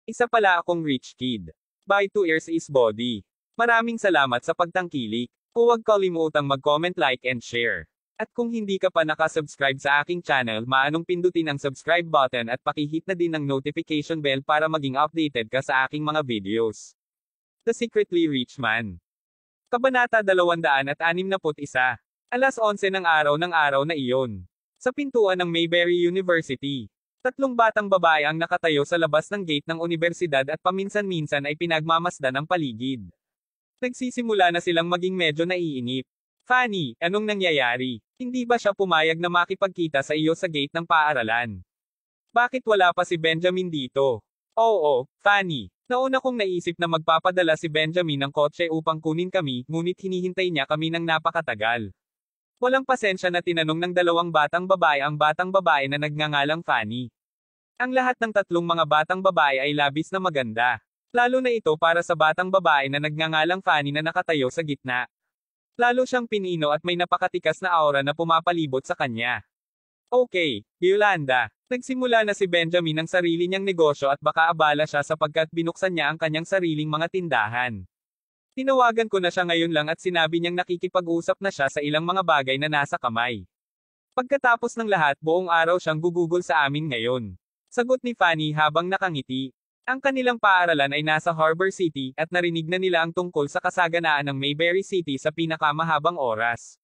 Isa pala akong rich kid. By 2 ears is body. Maraming salamat sa pagtangkilik. Huwag kalimutang mag-comment, like and share. At kung hindi ka pa nakasubscribe sa aking channel, maanong pindutin ang subscribe button at pakihit na din ang notification bell para maging updated ka sa aking mga videos. The Secretly Rich Man. Kabanata 261. Alas 11 ng araw na iyon. Sa pintuan ng Mayberry University. 3 batang babae ang nakatayo sa labas ng gate ng universidad at paminsan-minsan ay pinagmamasdan ang paligid. Nagsisimula na silang maging medyo naiinip. Fanny, anong nangyayari? Hindi ba siya pumayag na makipagkita sa iyo sa gate ng paaralan? Bakit wala pa si Benjamin dito? Oo, Fanny. Nauna kong naisip na magpapadala si Benjamin ng kotse upang kunin kami, ngunit hinihintay niya kami ng napakatagal. Walang pasensya na tinanong ng 2 batang babae ang batang babae na nagngangalang Fanny. Ang lahat ng 3 mga batang babae ay labis na maganda. Lalo na ito para sa batang babae na nagngangalang Fanny na nakatayo sa gitna. Lalo siyang pinino at may napakatikas na aura na pumapalibot sa kanya. Okay, Yolanda. Nagsimula na si Benjamin ng sarili niyang negosyo at baka abala siya sapagkat binuksan niya ang kanyang sariling mga tindahan. Tinawagan ko na siya ngayon lang at sinabi niyang nakikipag-usap na siya sa ilang mga bagay na nasa kamay. Pagkatapos ng lahat, buong araw siyang gugugol sa amin ngayon. Sagot ni Fanny habang nakangiti. Ang kanilang paaralan ay nasa Harbor City at narinig na nila ang tungkol sa kasaganaan ng Mayberry City sa pinakamahabang oras.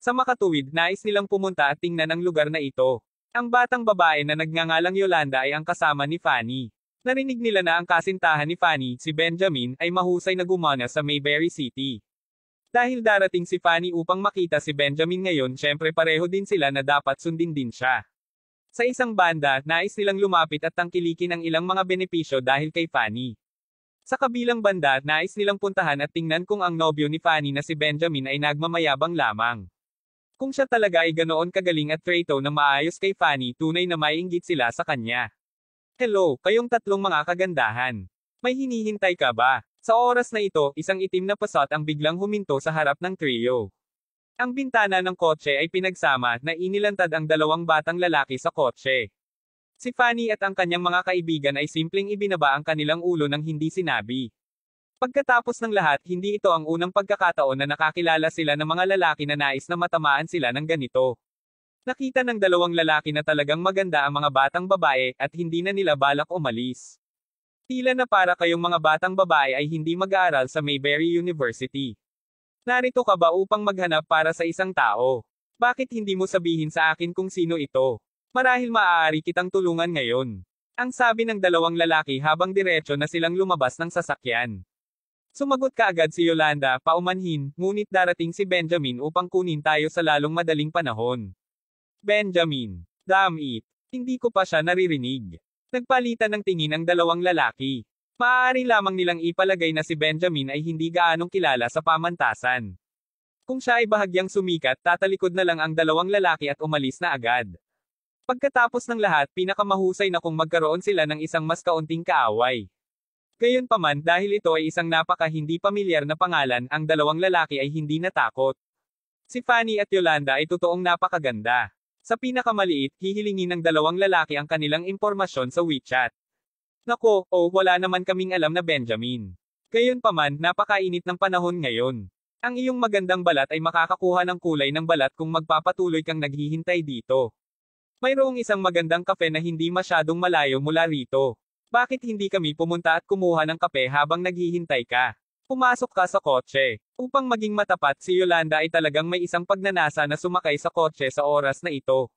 Sa makatuwid, nais nilang pumunta at tingnan ang lugar na ito. Ang batang babae na nagngangalang Yolanda ay ang kasama ni Fanny. Narinig nila na ang kasintahan ni Fanny, si Benjamin, ay mahusay na gumana sa Mayberry City. Dahil darating si Fanny upang makita si Benjamin ngayon, syempre pareho din sila na dapat sundin din siya. Sa isang banda, nais nilang lumapit at tangkilikin ang ilang mga benepisyo dahil kay Fanny. Sa kabilang banda, nais nilang puntahan at tingnan kung ang nobyo ni Fanny na si Benjamin ay nagmamayabang lamang. Kung siya talaga ay ganoon kagaling at treto na maayos kay Fanny, tunay na maiinggit sila sa kanya. Hello, kayong 3 mga kagandahan. May hinihintay ka ba? Sa oras na ito, isang itim na pasot ang biglang huminto sa harap ng trio. Ang bintana ng kotse ay pinagsama na inilantad ang 2 batang lalaki sa kotse. Si Fanny at ang kanyang mga kaibigan ay simpleng ibinaba ang kanilang ulo ng hindi sinabi. Pagkatapos ng lahat, hindi ito ang unang pagkakataon na nakakilala sila ng mga lalaki na nais na matamaan sila ng ganito. Nakita ng 2 lalaki na talagang maganda ang mga batang babae at hindi na nila balak umalis. Tila na para kayong mga batang babae ay hindi mag-aaral sa Mayberry University. Narito ka ba upang maghanap para sa isang tao? Bakit hindi mo sabihin sa akin kung sino ito? Marahil maaari kitang tulungan ngayon. Ang sabi ng 2 lalaki habang diretso na silang lumabas ng sasakyan. Sumagot kaagad si Yolanda, paumanhin, ngunit darating si Benjamin upang kunin tayo sa lalong madaling panahon. Benjamin. Damn it. Hindi ko pa siya naririnig. Nagpalitan ng tingin ang 2 lalaki. Maaari lamang nilang ipalagay na si Benjamin ay hindi gaanong kilala sa pamantasan. Kung siya ay bahagyang sumikat, tatalikod na lang ang 2 lalaki at umalis na agad. Pagkatapos ng lahat, pinakamahusay na kung magkaroon sila ng isang mas kaunting kaaway. Gayunpaman, dahil ito ay isang napaka hindi pamilyar na pangalan, ang 2 lalaki ay hindi natakot. Si Fanny at Yolanda ay totoong napakaganda. Sa pinakamaliit, hihilingin ng 2 lalaki ang kanilang impormasyon sa WeChat. Nako, wala naman kaming alam na Benjamin. Gayunpaman, napakainit ng panahon ngayon. Ang iyong magandang balat ay makakakuha ng kulay ng balat kung magpapatuloy kang naghihintay dito. Mayroong isang magandang kape na hindi masyadong malayo mula rito. Bakit hindi kami pumunta at kumuha ng kape habang naghihintay ka? Pumasok ka sa kotse. Upang maging matapat, si Yolanda ay talagang may isang pagnanasa na sumakay sa kotse sa oras na ito.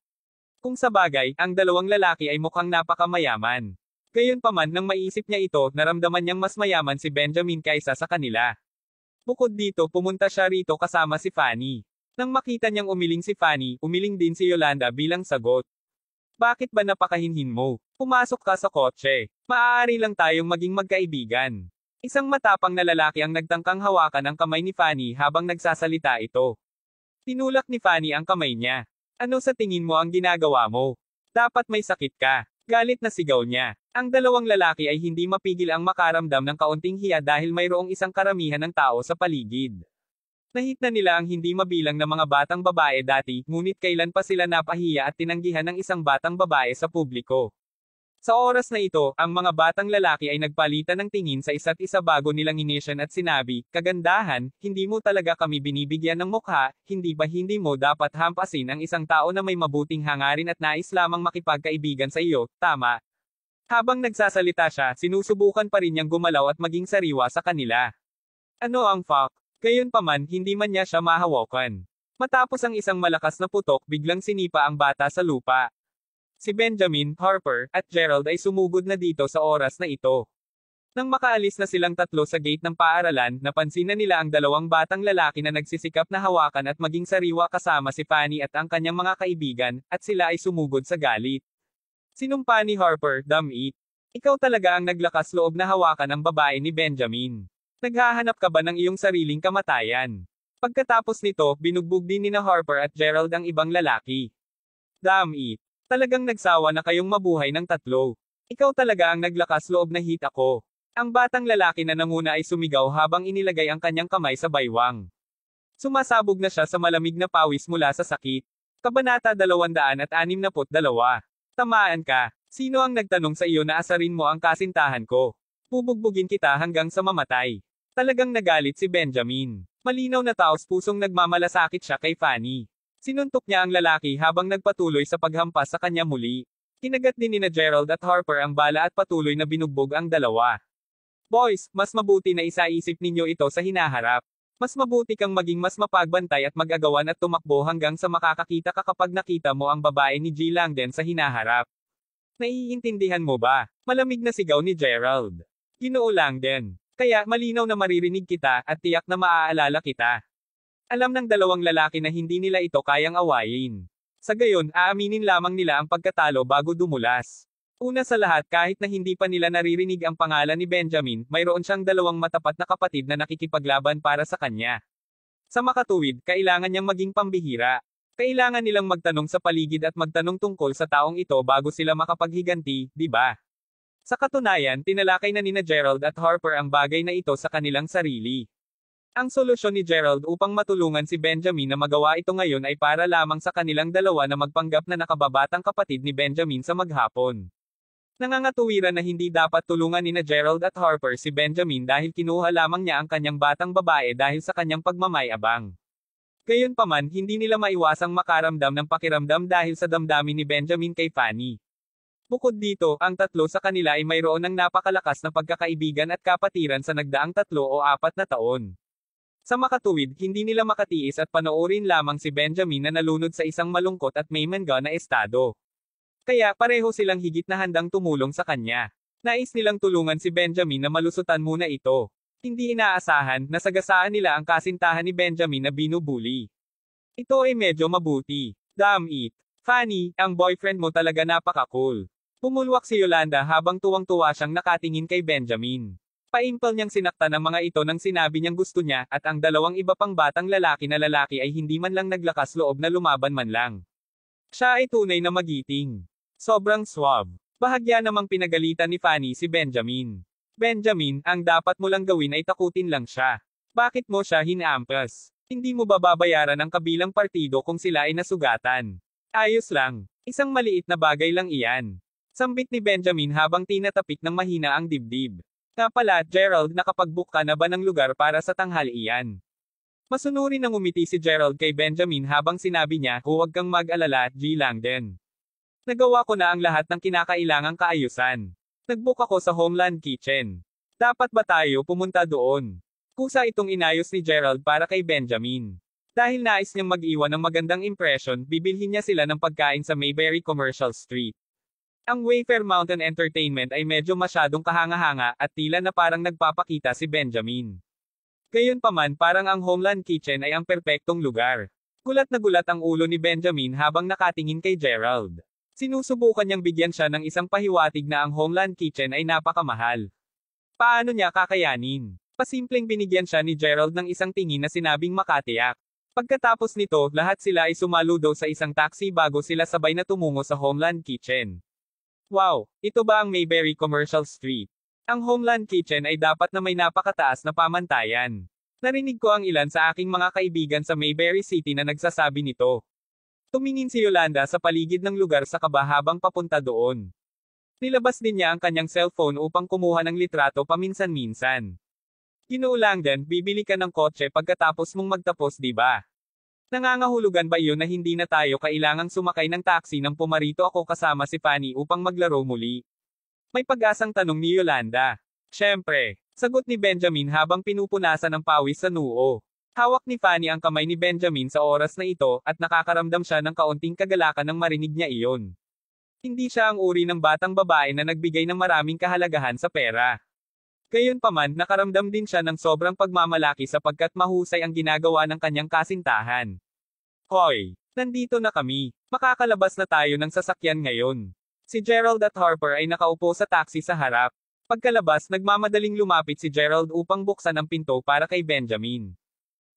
Kung sa bagay, ang 2 lalaki ay mukhang napakamayaman. Gayunpaman nang maisip niya ito, naramdaman niyang mas mayaman si Benjamin kaysa sa kanila. Bukod dito, pumunta siya rito kasama si Fanny. Nang makita niyang umiling si Fanny, umiling din si Yolanda bilang sagot. Bakit ba napakahinhin mo? Pumasok ka sa kotse. Maaari lang tayong maging magkaibigan. Isang matapang na lalaki ang nagtangkang hawakan ang kamay ni Fanny habang nagsasalita ito. Tinulak ni Fanny ang kamay niya. Ano sa tingin mo ang ginagawa mo? Dapat may sakit ka. Galit na sigaw niya. Ang 2 lalaki ay hindi mapigil ang makaramdam ng kaunting hiya dahil mayroong isang karamihan ng tao sa paligid. Nahit na nila ang hindi mabilang na mga batang babae dati, ngunit kailan pa sila napahiya at tinanggihan ng isang batang babae sa publiko. Sa oras na ito, ang mga batang lalaki ay nagpalitan ng tingin sa isa't isa bago nilang inisyon at sinabi, "Kagandahan, hindi mo talaga kami binibigyan ng mukha, hindi ba hindi mo dapat hampasin ang isang tao na may mabuting hangarin at nais lamang makipagkaibigan sa iyo, tama?" Habang nagsasalita siya, sinusubukan pa rin niyang gumalaw at maging sariwa sa kanila. Ano ang fuck? Gayunpaman, hindi man niya siya mahawakan. Matapos ang isang malakas na putok, biglang sinipa ang bata sa lupa. Si Benjamin, Harper, at Gerald ay sumugod na dito sa oras na ito. Nang makaalis na silang tatlo sa gate ng paaralan, napansin na nila ang dalawang batang lalaki na nagsisikap na hawakan at maging sariwa kasama si Fanny at ang kanyang mga kaibigan, at sila ay sumugod sa galit. Sinumpa ni Harper, "Damn it. Ikaw talaga ang naglakas loob na hawakan ang babae ni Benjamin. Naghahanap ka ba ng iyong sariling kamatayan?" Pagkatapos nito, binugbog din ni Harper at Gerald ang ibang lalaki. "Damn it. Talagang nagsawa na kayong mabuhay ng tatlo. Ikaw talaga ang naglakas loob na hit ako." Ang batang lalaki na nanguna ay sumigaw habang inilagay ang kanyang kamay sa baywang. Sumasabog na siya sa malamig na pawis mula sa sakit. Kabanata 262. Tamaan ka. Sino ang nagtanong sa iyo na asarin mo ang kasintahan ko? Bubugbugin kita hanggang sa mamatay. Talagang nagalit si Benjamin. Malinaw na taos pusong nagmamalasakit siya kay Fanny. Sinuntok niya ang lalaki habang nagpatuloy sa paghampas sa kanya muli. Kinagat din ni Gerald at Harper ang bala at patuloy na binugbog ang dalawa. "Boys, mas mabuti na isaisip ninyo ito sa hinaharap. Mas mabuti kang maging mas mapagbantay at mag-agawan at tumakbo hanggang sa makakakita ka kapag nakita mo ang babae ni G. Langdon sa hinaharap. Naiintindihan mo ba?" Malamig na sigaw ni Gerald. "Ginoo Langdon. Kaya, malinaw na maririnig kita, at tiyak na maaalala kita." Alam ng dalawang lalaki na hindi nila ito kayang awayin. Sa gayon, aaminin lamang nila ang pagkatalo bago dumulas. Una sa lahat, kahit na hindi pa nila naririnig ang pangalan ni Benjamin, mayroon siyang dalawang matapat na kapatid na nakikipaglaban para sa kanya. Sa makatuwid, kailangan niyang maging pambihira. Kailangan nilang magtanong sa paligid at magtanong tungkol sa taong ito bago sila makapaghiganti, di ba? Sa katunayan, tinalakay na nina Gerald at Harper ang bagay na ito sa kanilang sarili. Ang solusyon ni Gerald upang matulungan si Benjamin na magawa ito ngayon ay para lamang sa kanilang dalawa na magpanggap na nakababatang kapatid ni Benjamin sa maghapon. Nangangatuwiran na hindi dapat tulungan nina Gerald at Harper si Benjamin dahil kinuha lamang niya ang kanyang batang babae dahil sa kanyang pagmamayabang. Gayunpaman, hindi nila maiwasang makaramdam ng pakiramdam dahil sa damdamin ni Benjamin kay Fanny. Bukod dito, ang tatlo sa kanila ay mayroon ng napakalakas na pagkakaibigan at kapatiran sa nagdaang 3 o 4 na taon. Sa makatuwid, hindi nila makatiis at panoorin lamang si Benjamin na nalunod sa isang malungkot at may mangga na estado. Kaya, pareho silang higit na handang tumulong sa kanya. Nais nilang tulungan si Benjamin na malusutan muna ito. Hindi inaasahan, nasagasaan nila ang kasintahan ni Benjamin na binubuli. Ito ay medyo mabuti. Damn it. Fanny, ang boyfriend mo talaga napaka-cool. Pumulwak si Yolanda habang tuwang-tuwa siyang nakatingin kay Benjamin. Paimpal niyang sinaktan ang mga ito nang sinabi niyang gusto niya, at ang dalawang iba pang batang lalaki ay hindi man lang naglakas loob na lumaban man lang. Siya ay tunay na magiting. Sobrang suave. Bahagya namang pinagalitan ni Fanny si Benjamin. "Benjamin, ang dapat mo lang gawin ay takutin lang siya. Bakit mo siya hinampas? Hindi mo ba babayaran ang kabilang partido kung sila ay nasugatan? Ayos lang. Isang maliit na bagay lang iyan." Sambit ni Benjamin habang tinatapik ng mahina ang dibdib. "Nga pala, Gerald, nakapag-book ka na ba ng lugar para sa tanghalian?" Masunuri nang umiti si Gerald kay Benjamin habang sinabi niya, "Huwag kang mag-alala, G. Langdon. Nagawa ko na ang lahat ng kinakailangang kaayusan. Nag-book ako sa Homeland Kitchen. Dapat ba tayo pumunta doon?" Kusa itong inayos ni Gerald para kay Benjamin. Dahil nais niyang mag-iwan ng magandang impression, bibilhin niya sila ng pagkain sa Mayberry Commercial Street. Ang Wayfair Mountain Entertainment ay medyo masyadong kahanga-hanga, at tila na parang nagpapakita si Benjamin. Gayunpaman, parang ang Homeland Kitchen ay ang perpektong lugar. Gulat na gulat ang ulo ni Benjamin habang nakatingin kay Gerald. Sinusubukan niyang bigyan siya ng isang pahiwatig na ang Homeland Kitchen ay napakamahal. Paano niya kakayanin? Pasimpleng binigyan siya ni Gerald ng isang tingin na sinabing makatiyak. Pagkatapos nito, lahat sila ay sumaludo sa isang taxi bago sila sabay na tumungo sa Homeland Kitchen. Wow! Ito ba ang Mayberry Commercial Street? Ang Homeland Kitchen ay dapat na may napakataas na pamantayan. Narinig ko ang ilan sa aking mga kaibigan sa Mayberry City na nagsasabi nito. Tumingin si Yolanda sa paligid ng lugar sa kaba habang papunta doon. Nilabas din niya ang kanyang cellphone upang kumuha ng litrato paminsan-minsan. Ginuulang din, bibili ka ng kotse pagkatapos mong magtapos, di ba? Nangangahulugan ba iyon na hindi na tayo kailangang sumakay ng taxi nang pumarito ako kasama si Fanny upang maglaro muli? May pag-asang tanong ni Yolanda. Siyempre, sagot ni Benjamin habang pinupunasan ng pawis sa noo. Hawak ni Fanny ang kamay ni Benjamin sa oras na ito at nakakaramdam siya ng kaunting kagalakan nang marinig niya iyon. Hindi siya ang uri ng batang babae na nagbigay ng maraming kahalagahan sa pera. Gayunpaman, nakaramdam din siya ng sobrang pagmamalaki sapagkat mahusay ang ginagawa ng kanyang kasintahan. Hoy! Nandito na kami. Makakalabas na tayo ng sasakyan ngayon. Si Gerald at Harper ay nakaupo sa taxi sa harap. Pagkalabas, nagmamadaling lumapit si Gerald upang buksan ang pinto para kay Benjamin.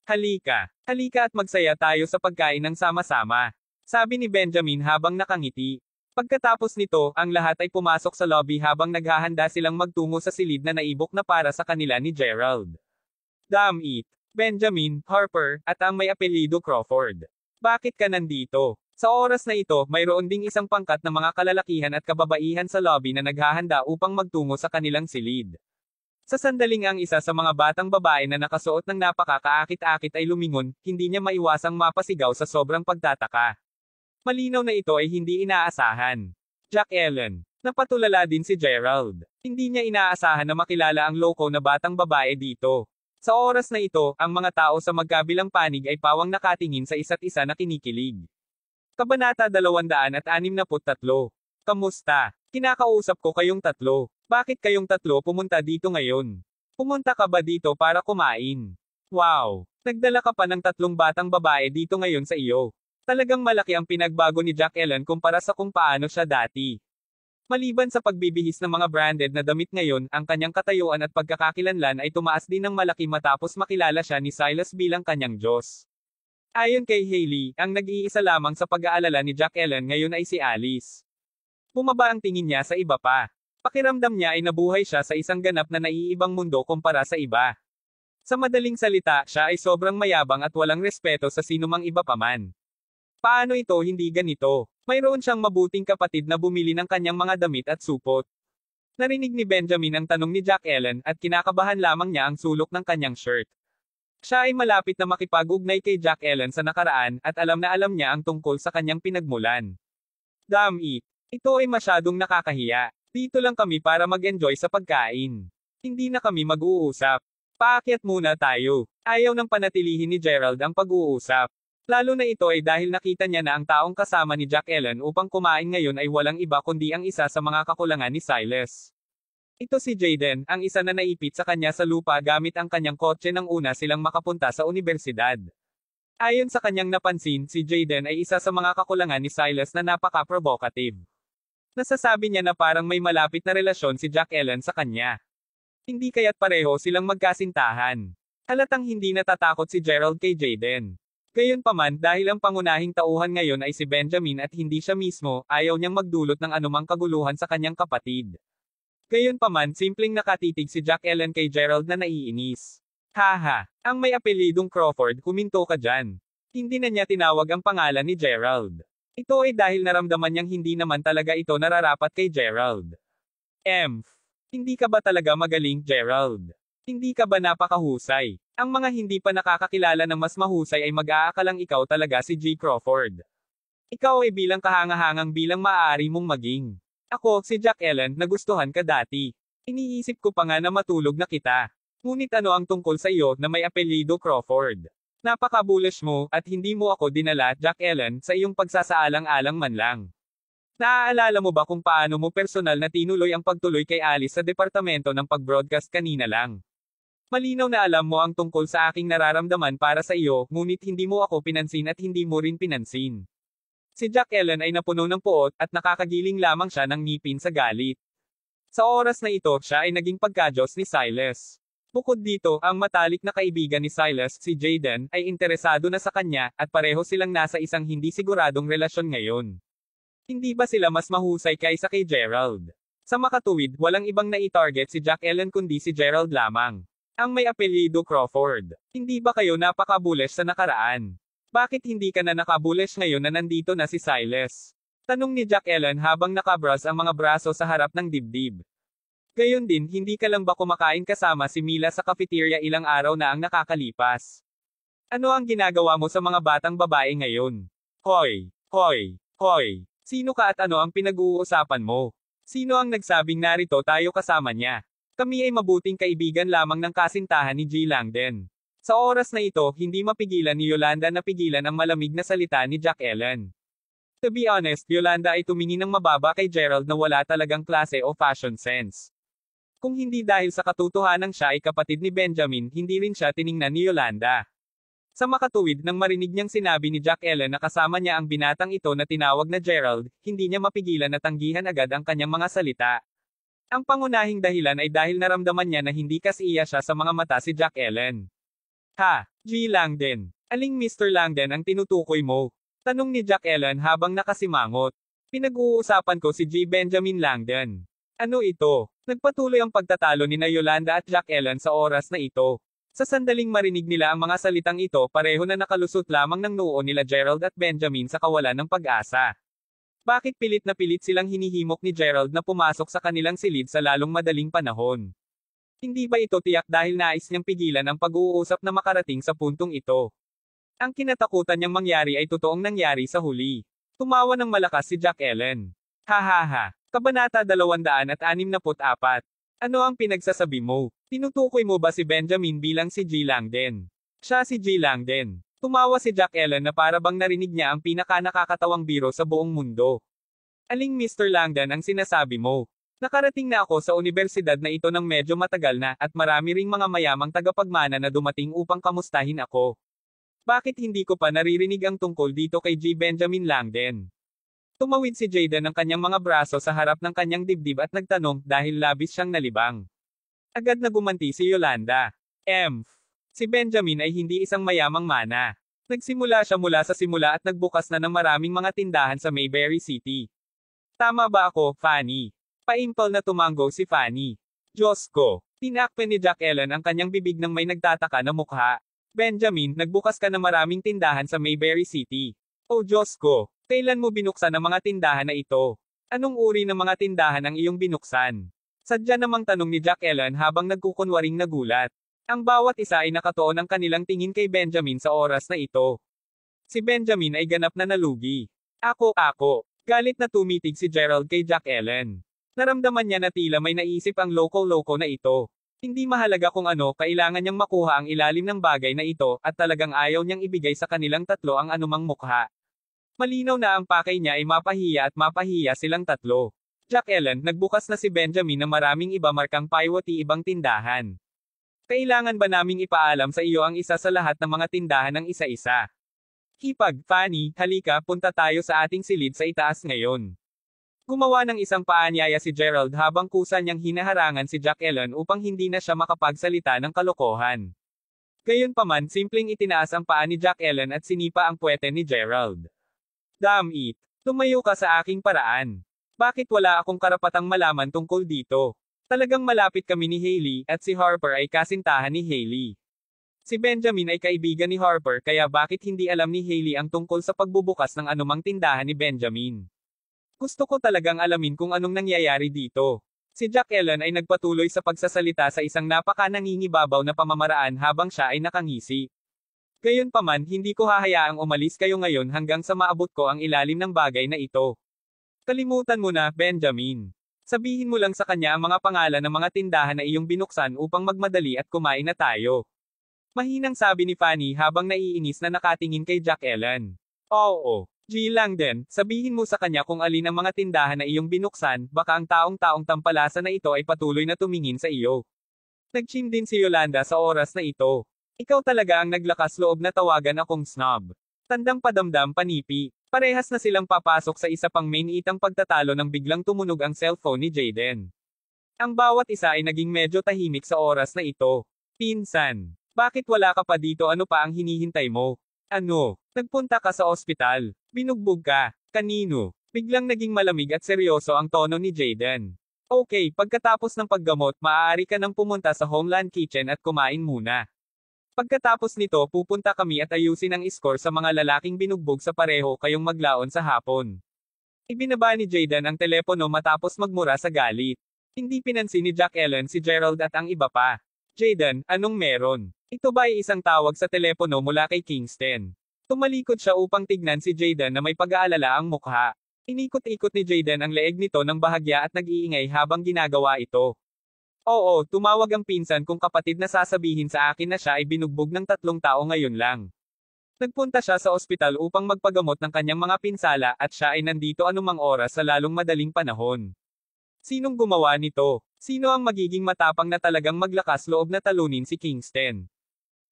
Halika! Halika at magsaya tayo sa pagkain ng sama-sama. Sabi ni Benjamin habang nakangiti. Pagkatapos nito, ang lahat ay pumasok sa lobby habang naghahanda silang magtungo sa silid na naibok na para sa kanila ni Gerald. Damn it! Benjamin, Harper, at ang may apelyido Crawford. Bakit ka nandito? Sa oras na ito, mayroon ding isang pangkat na mga kalalakihan at kababaihan sa lobby na naghahanda upang magtungo sa kanilang silid. Sa sandaling ang isa sa mga batang babae na nakasuot ng napakakaakit-akit ay lumingon, hindi niya maiwasang mapasigaw sa sobrang pagtataka. Malinaw na ito ay hindi inaasahan. Jack Ellen. Napatulala din si Gerald. Hindi niya inaasahan na makilala ang loko na batang babae dito. Sa oras na ito, ang mga tao sa magkabilang panig ay pawang nakatingin sa isa't isa na kinikilig. Kabanata 263. Kamusta? Kinakausap ko kayong tatlo. Bakit kayong tatlo pumunta dito ngayon? Pumunta ka ba dito para kumain? Wow! Nagdala ka pa ng tatlong batang babae dito ngayon sa iyo. Talagang malaki ang pinagbago ni Jack Ellen kumpara sa kung paano siya dati. Maliban sa pagbibihis ng mga branded na damit ngayon, ang kanyang katayuan at pagkakakilanlan ay tumaas din ng malaki matapos makilala siya ni Silas bilang kanyang Diyos. Ayon kay Hailey, ang nag-iisa lamang sa pag-aalala ni Jack Ellen ngayon ay si Alice. Bumaba ang tingin niya sa iba pa. Pakiramdam niya ay nabuhay siya sa isang ganap na naiibang mundo kumpara sa iba. Sa madaling salita, siya ay sobrang mayabang at walang respeto sa sinumang iba paman. Paano ito hindi ganito? Mayroon siyang mabuting kapatid na bumili ng kanyang mga damit at supot. Narinig ni Benjamin ang tanong ni Jack Ellen at kinakabahan lamang niya ang sulok ng kanyang shirt. Siya ay malapit na makipag-ugnay kay Jack Ellen sa nakaraan at alam na alam niya ang tungkol sa kanyang pinagmulan. Damn it! Ito ay masyadong nakakahiya. Dito lang kami para mag-enjoy sa pagkain. Hindi na kami mag-uusap. Paakyat muna tayo. Ayaw nang panatilihin ni Gerald ang pag-uusap. Lalo na ito ay dahil nakita niya na ang taong kasama ni Jack Ellen upang kumain ngayon ay walang iba kundi ang isa sa mga kakulangan ni Silas. Ito si Jaden, ang isa na naipit sa kanya sa lupa gamit ang kanyang kotse nang una silang makapunta sa unibersidad. Ayon sa kanyang napansin, si Jaden ay isa sa mga kakulangan ni Silas na napaka-provocative. Nasasabi niya na parang may malapit na relasyon si Jack Ellen sa kanya. Hindi kaya't pareho silang magkasintahan. Halatang hindi natatakot si Gerald kay Jaden. Gayunpaman, dahil ang pangunahing tauhan ngayon ay si Benjamin at hindi siya mismo, ayaw niyang magdulot ng anumang kaguluhan sa kanyang kapatid. Gayunpaman, simpleng nakatitig si Jack Ellen kay Gerald na naiinis. Haha, ang may apelyidong Crawford, huminto ka dyan. Hindi na niya tinawag ang pangalan ni Gerald. Ito ay dahil naramdaman niyang hindi naman talaga ito nararapat kay Gerald. Hindi ka ba talaga magaling, Gerald? Hindi ka ba napakahusay? Ang mga hindi pa nakakakilala ng mas mahusay ay mag-aakalang ikaw talaga si G. Crawford. Ikaw ay bilang kahangahangang bilang maaari mong maging. Ako, si Jack Ellen, nagustuhan ka dati. Iniisip ko pa nga na matulog na kita. Ngunit ano ang tungkol sa iyo na may apelyido Crawford? Napaka-bullish mo, at hindi mo ako dinala, Jack Ellen, sa iyong pagsasaalang-alang man lang. Naaalala mo ba kung paano mo personal na tinuloy ang pagtuloy kay Alice sa departamento ng pag-broadcast kanina lang? Malinaw na alam mo ang tungkol sa aking nararamdaman para sa iyo, ngunit hindi mo ako pinansin at hindi mo rin pinansin. Si Jack Ellen ay napuno ng puot at nakakagiling lamang siya ng ngipin sa galit. Sa oras na ito, siya ay naging pagkadyos ni Silas. Bukod dito, ang matalik na kaibigan ni Silas, si Jaden, ay interesado na sa kanya, at pareho silang nasa isang hindi siguradong relasyon ngayon. Hindi ba sila mas mahusay kaysa kay Gerald? Sa makatuwid, walang ibang nai-target si Jack Ellen kundi si Gerald lamang. Ang may apelyido Crawford. Hindi ba kayo napaka-bullish sa nakaraan? Bakit hindi ka na naka-bullish ngayon na nandito na si Silas? Tanong ni Jack Ellen habang nakabras ang mga braso sa harap ng dibdib. Gayon din, hindi ka lang ba kumakain kasama si Mila sa cafeteria ilang araw na ang nakakalipas? Ano ang ginagawa mo sa mga batang babae ngayon? Hoy! Hoy! Hoy! Sino ka at ano ang pinag-uusapan mo? Sino ang nagsabing narito tayo kasama niya? Kami ay mabuting kaibigan lamang ng kasintahan ni G. Langden. Sa oras na ito, hindi mapigilan ni Yolanda na pigilan ang malamig na salita ni Jack Ellen. To be honest, Yolanda ay tumingin ng mababa kay Gerald na wala talagang klase o fashion sense. Kung hindi dahil sa katotohanan siya ay kapatid ni Benjamin, hindi rin siya tiningnan ni Yolanda. Sa makatuwid nang marinig niyang sinabi ni Jack Ellen na kasama niya ang binatang ito na tinawag na Gerald, hindi niya mapigilan na tanggihan agad ang kanyang mga salita. Ang pangunahing dahilan ay dahil naramdaman niya na hindi kasiya siya sa mga mata si Jack Ellen. Ha, G. Langden. Aling Mr. Langden ang tinutukoy mo? Tanong ni Jack Ellen habang nakasimangot. Pinag-uusapan ko si G. Benjamin Langden. Ano ito? Nagpatuloy ang pagtatalo ni Yolanda at Jack Ellen sa oras na ito. Sa sandaling marinig nila ang mga salitang ito, pareho na nakalusot lamang ng noo nila Gerald at Benjamin sa kawalan ng pag-asa. Bakit pilit na pilit silang hinihimok ni Gerald na pumasok sa kanilang silid sa lalong madaling panahon? Hindi ba ito tiyak dahil nais niyang pigilan ang pag-uusap na makarating sa puntong ito? Ang kinatakutan niyang mangyari ay totoong nangyari sa huli. Tumawa ng malakas si Jack Ellen. Hahaha. Kabanata 264. Ano ang pinagsasabi mo? Tinutukoy mo ba si Benjamin bilang si G. Langden? Siya si G. Langden. Tumawa si Jack Ellen na para bang narinig niya ang pinaka-nakakatawang biro sa buong mundo. Aling Mr. Langden ang sinasabi mo? Nakarating na ako sa universidad na ito ng medyo matagal na, at marami ring mga mayamang tagapagmana na dumating upang kamustahin ako. Bakit hindi ko pa naririnig ang tungkol dito kay G. Benjamin Langden? Tumawid si Jayden ng kanyang mga braso sa harap ng kanyang dibdib at nagtanong dahil labis siyang nalibang. Agad na gumanti si Yolanda. Si Benjamin ay hindi isang mayamang mana. Nagsimula siya mula sa simula at nagbukas na ng maraming mga tindahan sa Mayberry City. Tama ba ako, Fanny? Paimpal na tumango si Fanny. Diyos ko. Tinakpan ni Jack Ellen ang kanyang bibig ng may nagtataka na mukha. Benjamin, nagbukas ka ng maraming tindahan sa Mayberry City. Oh Diyos ko. Kailan mo binuksan ang mga tindahan na ito? Anong uri ng mga tindahan ang iyong binuksan? Sadya namang tanong ni Jack Ellen habang nagkukunwaring nagulat. Ang bawat isa ay nakatuon ang kanilang tingin kay Benjamin sa oras na ito. Si Benjamin ay ganap na nalugi. Ako. Galit na tumitig si Gerald kay Jack Ellen. Naramdaman niya na tila may naisip ang loko-loko na ito. Hindi mahalaga kung ano, kailangan niyang makuha ang ilalim ng bagay na ito, at talagang ayaw niyang ibigay sa kanilang tatlo ang anumang mukha. Malinaw na ang pakay niya ay mapahiya at mapahiya silang tatlo. Jack Ellen, nagbukas na si Benjamin ng maraming iba markang paiwati ibang tindahan. Kailangan ba naming ipaalam sa iyo ang isa sa lahat ng mga tindahan ng isa-isa? Hipag, Fanny, halika, punta tayo sa ating silid sa itaas ngayon. Gumawa ng isang paanyaya si Gerald habang kusa niyang hinaharangan si Jack Ellen upang hindi na siya makapagsalita ng kalokohan. Gayunpaman, simpleng itinaas ang paa ni Jack Ellen at sinipa ang puwete ni Gerald. Damn it. Tumayo ka sa aking paraan. Bakit wala akong karapatang malaman tungkol dito? Talagang malapit kami ni Hailey, at si Harper ay kasintahan ni Hailey. Si Benjamin ay kaibigan ni Harper kaya bakit hindi alam ni Hailey ang tungkol sa pagbubukas ng anumang tindahan ni Benjamin? Gusto ko talagang alamin kung anong nangyayari dito. Si Jack Ellen ay nagpatuloy sa pagsasalita sa isang napaka-nangingibabaw na pamamaraan habang siya ay nakangisi. Gayunpaman, hindi ko hahayaang umalis kayo ngayon hanggang sa maabot ko ang ilalim ng bagay na ito. Kalimutan mo na, Benjamin. Sabihin mo lang sa kanya ang mga pangalan ng mga tindahan na iyong binuksan upang magmadali at kumain na tayo. Mahinang sabi ni Fanny habang naiinis na nakatingin kay Jack Ellen. Oo, G. Langden, sabihin mo sa kanya kung alin ang mga tindahan na iyong binuksan, baka ang taong-taong tampalasa na ito ay patuloy na tumingin sa iyo. Nagchim din si Yolanda sa oras na ito. Ikaw talaga ang naglakas loob na tawagan akong snob. Tandang padamdam panipi. Parehas na silang papasok sa isa pang mainiitang pagtatalo nang biglang tumunog ang cellphone ni Jayden. Ang bawat isa ay naging medyo tahimik sa oras na ito. Pinsan, bakit wala ka pa dito? Ano pa ang hinihintay mo? Ano? Nagpunta ka sa ospital? Binugbog ka? Kanino? Biglang naging malamig at seryoso ang tono ni Jayden. Okay, pagkatapos ng paggamot, maaari ka nang pumunta sa Homeland Kitchen at kumain muna. Pagkatapos nito, pupunta kami at ayusin ang score sa mga lalaking binugbog sa pareho kayong maglaon sa hapon. Ibinaba ni Jayden ang telepono matapos magmura sa galit. Hindi pinansin ni Jack Ellen si Gerald at ang iba pa. Jayden, anong meron? Ito ba ay isang tawag sa telepono mula kay Kingston? Tumalikod siya upang tignan si Jayden na may pag-aalala ang mukha. Inikot-ikot ni Jayden ang leeg nito ng bahagya at nag-iingay habang ginagawa ito. Oo, tumawag ang pinsan kong kapatid na sasabihin sa akin na siya ay binugbog ng 3 tao ngayon lang. Nagpunta siya sa ospital upang magpagamot ng kanyang mga pinsala at siya ay nandito anumang oras sa lalong madaling panahon. Sinong gumawa nito? Sino ang magiging matapang na talagang maglakas loob na talunin si Kingston?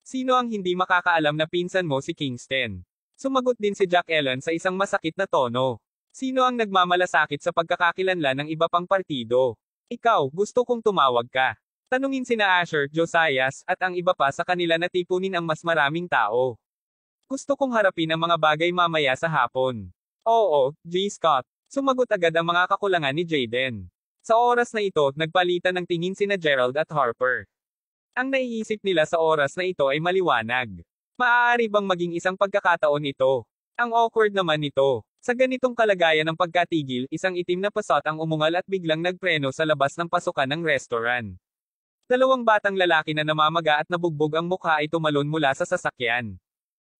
Sino ang hindi makakaalam na pinsan mo si Kingston? Sumagot din si Jack Ellen sa isang masakit na tono. Sino ang nagmamalasakit sa pagkakakilanlan ng iba pang partido? Ikaw, gusto kong tumawag ka. Tanungin sina Asher, Josias, at ang iba pa sa kanila na tipunin ang mas maraming tao. Gusto kong harapin ang mga bagay mamaya sa hapon. Oo, G. Scott. Sumagot agad ang mga kakulangan ni Jayden. Sa oras na ito, nagpalitan ng tingin sina Gerald at Harper. Ang naiisip nila sa oras na ito ay maliwanag. Maaari bang maging isang pagkakataon ito? Ang awkward naman nito. Sa ganitong kalagayan ng pagkatigil, isang itim na pasot ang umungal at biglang nagpreno sa labas ng pasukan ng restaurant. 2 batang lalaki na namamaga at nabugbog ang mukha ay tumalon mula sa sasakyan.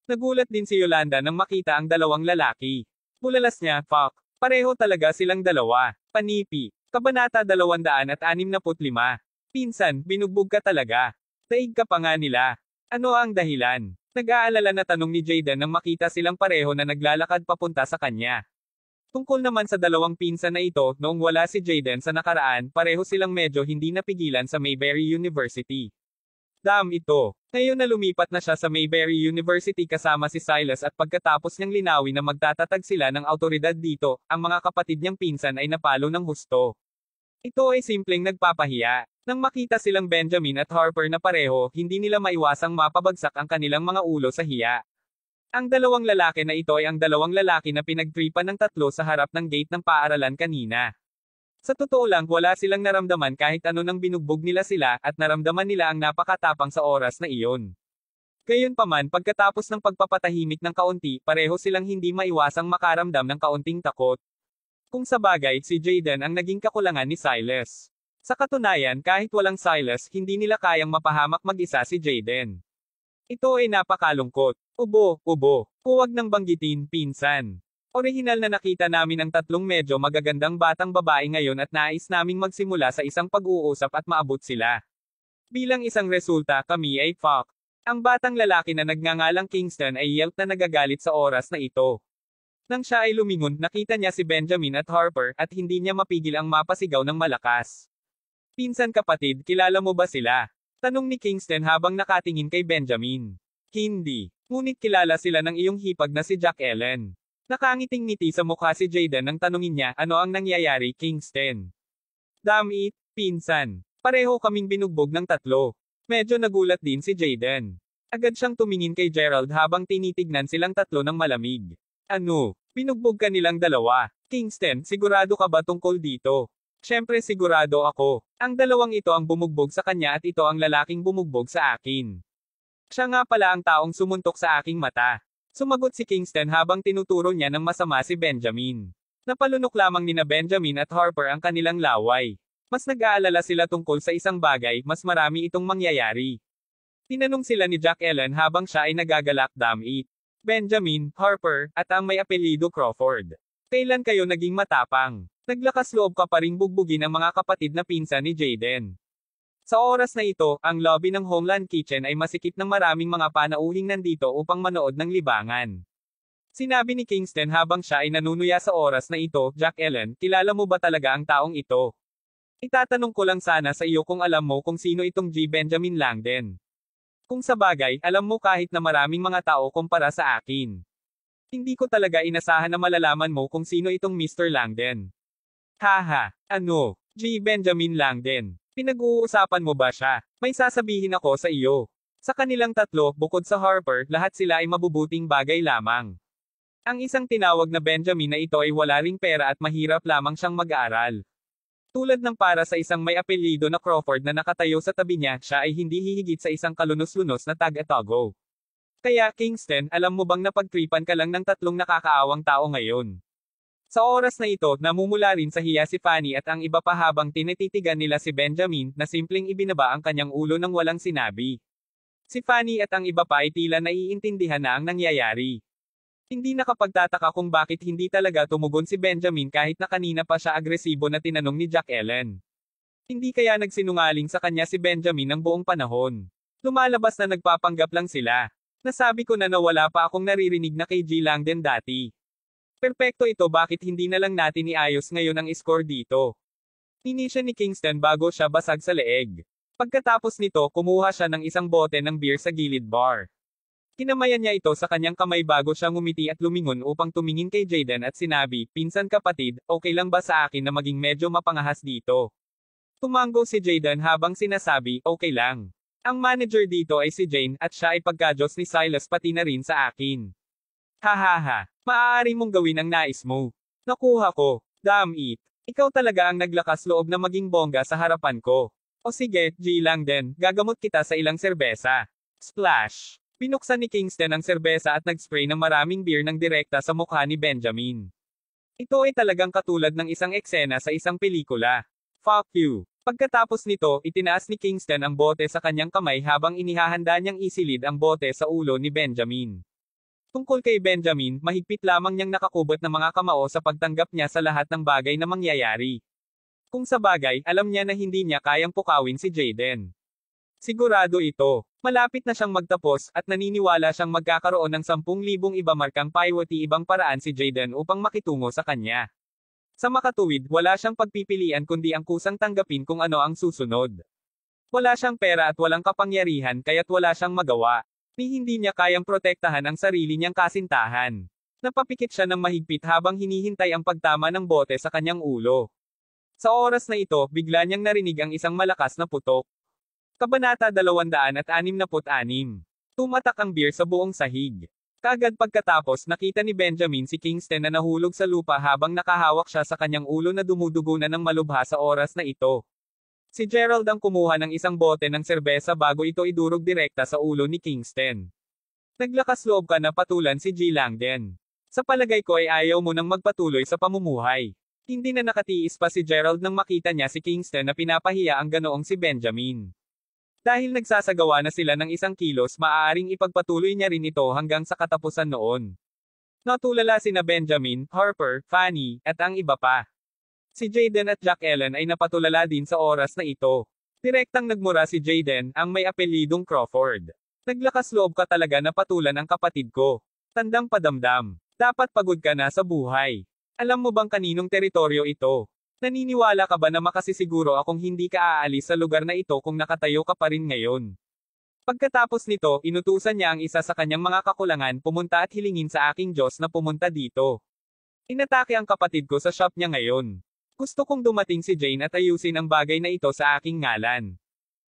Nagulat din si Yolanda nang makita ang 2 lalaki. Bulalas niya, fuck. Pareho talaga silang 2. Panipi. Kabanata 265. Pinsan, binugbog ka talaga. Daig ka pa nga nila. Ano ang dahilan? Nag-aalala na tanong ni Jayden nang makita silang pareho na naglalakad papunta sa kanya. Tungkol naman sa 2 pinsan na ito, noong wala si Jayden sa nakaraan, pareho silang medyo hindi napigilan sa Mayberry University. Ito. Ngayon na lumipat na siya sa Mayberry University kasama si Silas at pagkatapos niyang linawin na magtatatag sila ng autoridad dito, ang mga kapatid niyang pinsan ay napalo ng husto. Ito ay simpleng nagpapahiya. Nang makita silang Benjamin at Harper na pareho, hindi nila maiwasang mapabagsak ang kanilang mga ulo sa hiya. Ang 2 lalaki na ito ay ang 2 lalaki na pinagtripan ng 3 sa harap ng gate ng paaralan kanina. Sa totoo lang, wala silang naramdaman kahit ano nang binugbog nila sila, at naramdaman nila ang napakatapang sa oras na iyon. Gayunpaman, pagkatapos ng pagpapatahimik ng kaunti, pareho silang hindi maiwasang makaramdam ng kaunting takot. Kung sa bagay, si Jayden ang naging kakulangan ni Silas. Sa katunayan, kahit walang Silas, hindi nila kayang mapahamak mag-isa si Jayden. Ito ay napakalungkot. Ubo. Huwag nang banggitin, pinsan. Orihinal na nakita namin ang 3 medyo magagandang batang babae ngayon at nais naming magsimula sa isang pag-uusap at maabot sila. Bilang isang resulta, kami ay fuck. Ang batang lalaki na nagngangalang Kingston ay yelp na nagagalit sa oras na ito. Nang siya ay lumingon, nakita niya si Benjamin at Harper, at hindi niya mapigil ang mapasigaw ng malakas. Pinsan kapatid, kilala mo ba sila? Tanong ni Kingston habang nakatingin kay Benjamin. Hindi. Ngunit kilala sila ng iyong hipag na si Jack Ellen. Nakangiting-ngiti sa mukha si Jayden nang tanungin niya, ano ang nangyayari, Kingston? Damn it, pinsan. Pareho kaming binugbog ng 3. Medyo nagulat din si Jayden. Agad siyang tumingin kay Gerald habang tinitignan silang 3 ng malamig. Ano? Binugbog ka nilang 2. Kingston, sigurado ka ba tungkol dito? Siyempre sigurado ako. Ang 2 ito ang bumugbog sa kanya at ito ang lalaking bumugbog sa akin. Siya nga pala ang taong sumuntok sa aking mata. Sumagot si Kingston habang tinuturo niya ng masama si Benjamin. Napalunok lamang nina Benjamin at Harper ang kanilang laway. Mas nag-aalala sila tungkol sa isang bagay, mas marami itong mangyayari. Tinanong sila ni Jack Ellen habang siya ay nagagalak, damn it. Benjamin, Harper, at ang may apelyido Crawford. Kailan kayo naging matapang? Naglakas loob ka pa ring bugbugin ang mga kapatid na pinsan ni Jayden. Sa oras na ito, ang lobby ng Homeland Kitchen ay masikip ng maraming mga panauhing nandito upang manood ng libangan. Sinabi ni Kingston habang siya ay nanunuya sa oras na ito, Jack Ellen, kilala mo ba talaga ang taong ito? Itatanong ko lang sana sa iyo kung alam mo kung sino itong G. Benjamin Langdon. Kung sa bagay, alam mo kahit na maraming mga tao kumpara sa akin. Hindi ko talaga inasahan na malalaman mo kung sino itong Mr. Langdon. Haha, ano? G. Benjamin Langdon. Pinag-uusapan mo ba siya? May sasabihin ako sa iyo. Sa kanilang 3, bukod sa Harper, lahat sila ay mabubuting bagay lamang. Ang isang tinawag na Benjamin na ito ay wala ring pera at mahirap lamang siyang mag-aaral. Tulad ng para sa isang may apelyido na Crawford na nakatayo sa tabi niya, siya ay hindi hihigit sa isang kalunos-lunos na tag-etago. Kaya, Kingston, alam mo bang napagtripan ka lang ng 3 nakakaawang tao ngayon? Sa oras na ito, namumula rin sa hiya si Fanny at ang iba pa habang tinititigan nila si Benjamin na simpleng ibinaba ang kanyang ulo nang walang sinabi. Si Fanny at ang iba pa ay tila naiintindihan na ang nangyayari. Hindi nakapagtataka kung bakit hindi talaga tumugon si Benjamin kahit na kanina pa siya agresibo na tinanong ni Jack Ellen. Hindi kaya nagsinungaling sa kanya si Benjamin ng buong panahon. Lumalabas na nagpapanggap lang sila. Nasabi ko na wala pa akong naririnig na kay G Langdon dati. Perpekto ito, bakit hindi na lang natin iayos ngayon ang score dito? Inisya ni Kingston bago siya basag sa leeg. Pagkatapos nito, kumuha siya ng isang bote ng beer sa gilid bar. Kinamayan niya ito sa kanyang kamay bago siya ngumiti at lumingon upang tumingin kay Jaden at sinabi, "Pinsan kapatid, okay lang ba sa akin na maging medyo mapangahas dito?" Tumango si Jaden habang sinasabi, "Okay lang. Ang manager dito ay si Jane at siya ay pagkadyos ni Silas pati na rin sa akin. Hahaha, maaari mong gawin ang nais mo." Nakuha ko. Damn it. Ikaw talaga ang naglakas loob na maging bongga sa harapan ko. O sige, G Langdon, gagamot kita sa ilang serbesa. Splash. Binuksan ni Kingston ang serbesa at nag-spray ng maraming beer ng direkta sa mukha ni Benjamin. Ito ay talagang katulad ng isang eksena sa isang pelikula. Fuck you. Pagkatapos nito, itinaas ni Kingston ang bote sa kanyang kamay habang inihahanda niyang isilid ang bote sa ulo ni Benjamin. Tungkol kay Benjamin, mahigpit lamang niyang nakakubot ng mga kamao sa pagtanggap niya sa lahat ng bagay na mangyayari. Kung sa bagay, alam niya na hindi niya kayang pukawin si Jaden. Sigurado ito. Malapit na siyang magtapos at naniniwala siyang magkakaroon ng 10,000 iba markang paiwati ibang paraan si Jaden upang makitungo sa kanya. Sa makatuwid, wala siyang pagpipilian kundi ang kusang tanggapin kung ano ang susunod. Wala siyang pera at walang kapangyarihan kaya't wala siyang magawa. Ni hindi niya kayang protektahan ang sarili niyang kasintahan. Napapikit siya ng mahigpit habang hinihintay ang pagtama ng bote sa kanyang ulo. Sa oras na ito, bigla niyang narinig ang isang malakas na putok. Kabanata 266. Tumatak ang beer sa buong sahig. Kagad pagkatapos, nakita ni Benjamin si Kingston na nahulog sa lupa habang nakahawak siya sa kanyang ulo na dumudugo na ng malubha sa oras na ito. Si Gerald ang kumuha ng isang bote ng serbesa bago ito idurog direkta sa ulo ni Kingston. Naglakas loob ka na patulan si G Langdon. Sa palagay ko ay ayaw mo nang magpatuloy sa pamumuhay. Hindi na nakatiis pa si Gerald nang makita niya si Kingston na pinapahiya ang ganoong si Benjamin. Dahil nagsasagawa na sila ng isang kilos, maaaring ipagpatuloy niya rin ito hanggang sa katapusan noon. Natulala sina Benjamin, Harper, Fanny, at ang iba pa. Si Jaden at Jack Ellen ay napatulala din sa oras na ito. Direktang nagmura si Jaden, ang may apelidong Crawford. "Naglakas loob ka talaga na patulan ang kapatid ko. Tandang padamdam. Dapat pagod ka na sa buhay. Alam mo bang kaninong teritoryo ito? Naniniwala ka ba na makasisiguro akong hindi ka aalis sa lugar na ito kung nakatayo ka pa rin ngayon?" Pagkatapos nito, inutusan niya ang isa sa kanyang mga kakulangan pumunta at hilingin sa aking Diyos na pumunta dito. Inatake ang kapatid ko sa shop niya ngayon. Gusto kong dumating si Jane at ayusin ang bagay na ito sa aking ngalan.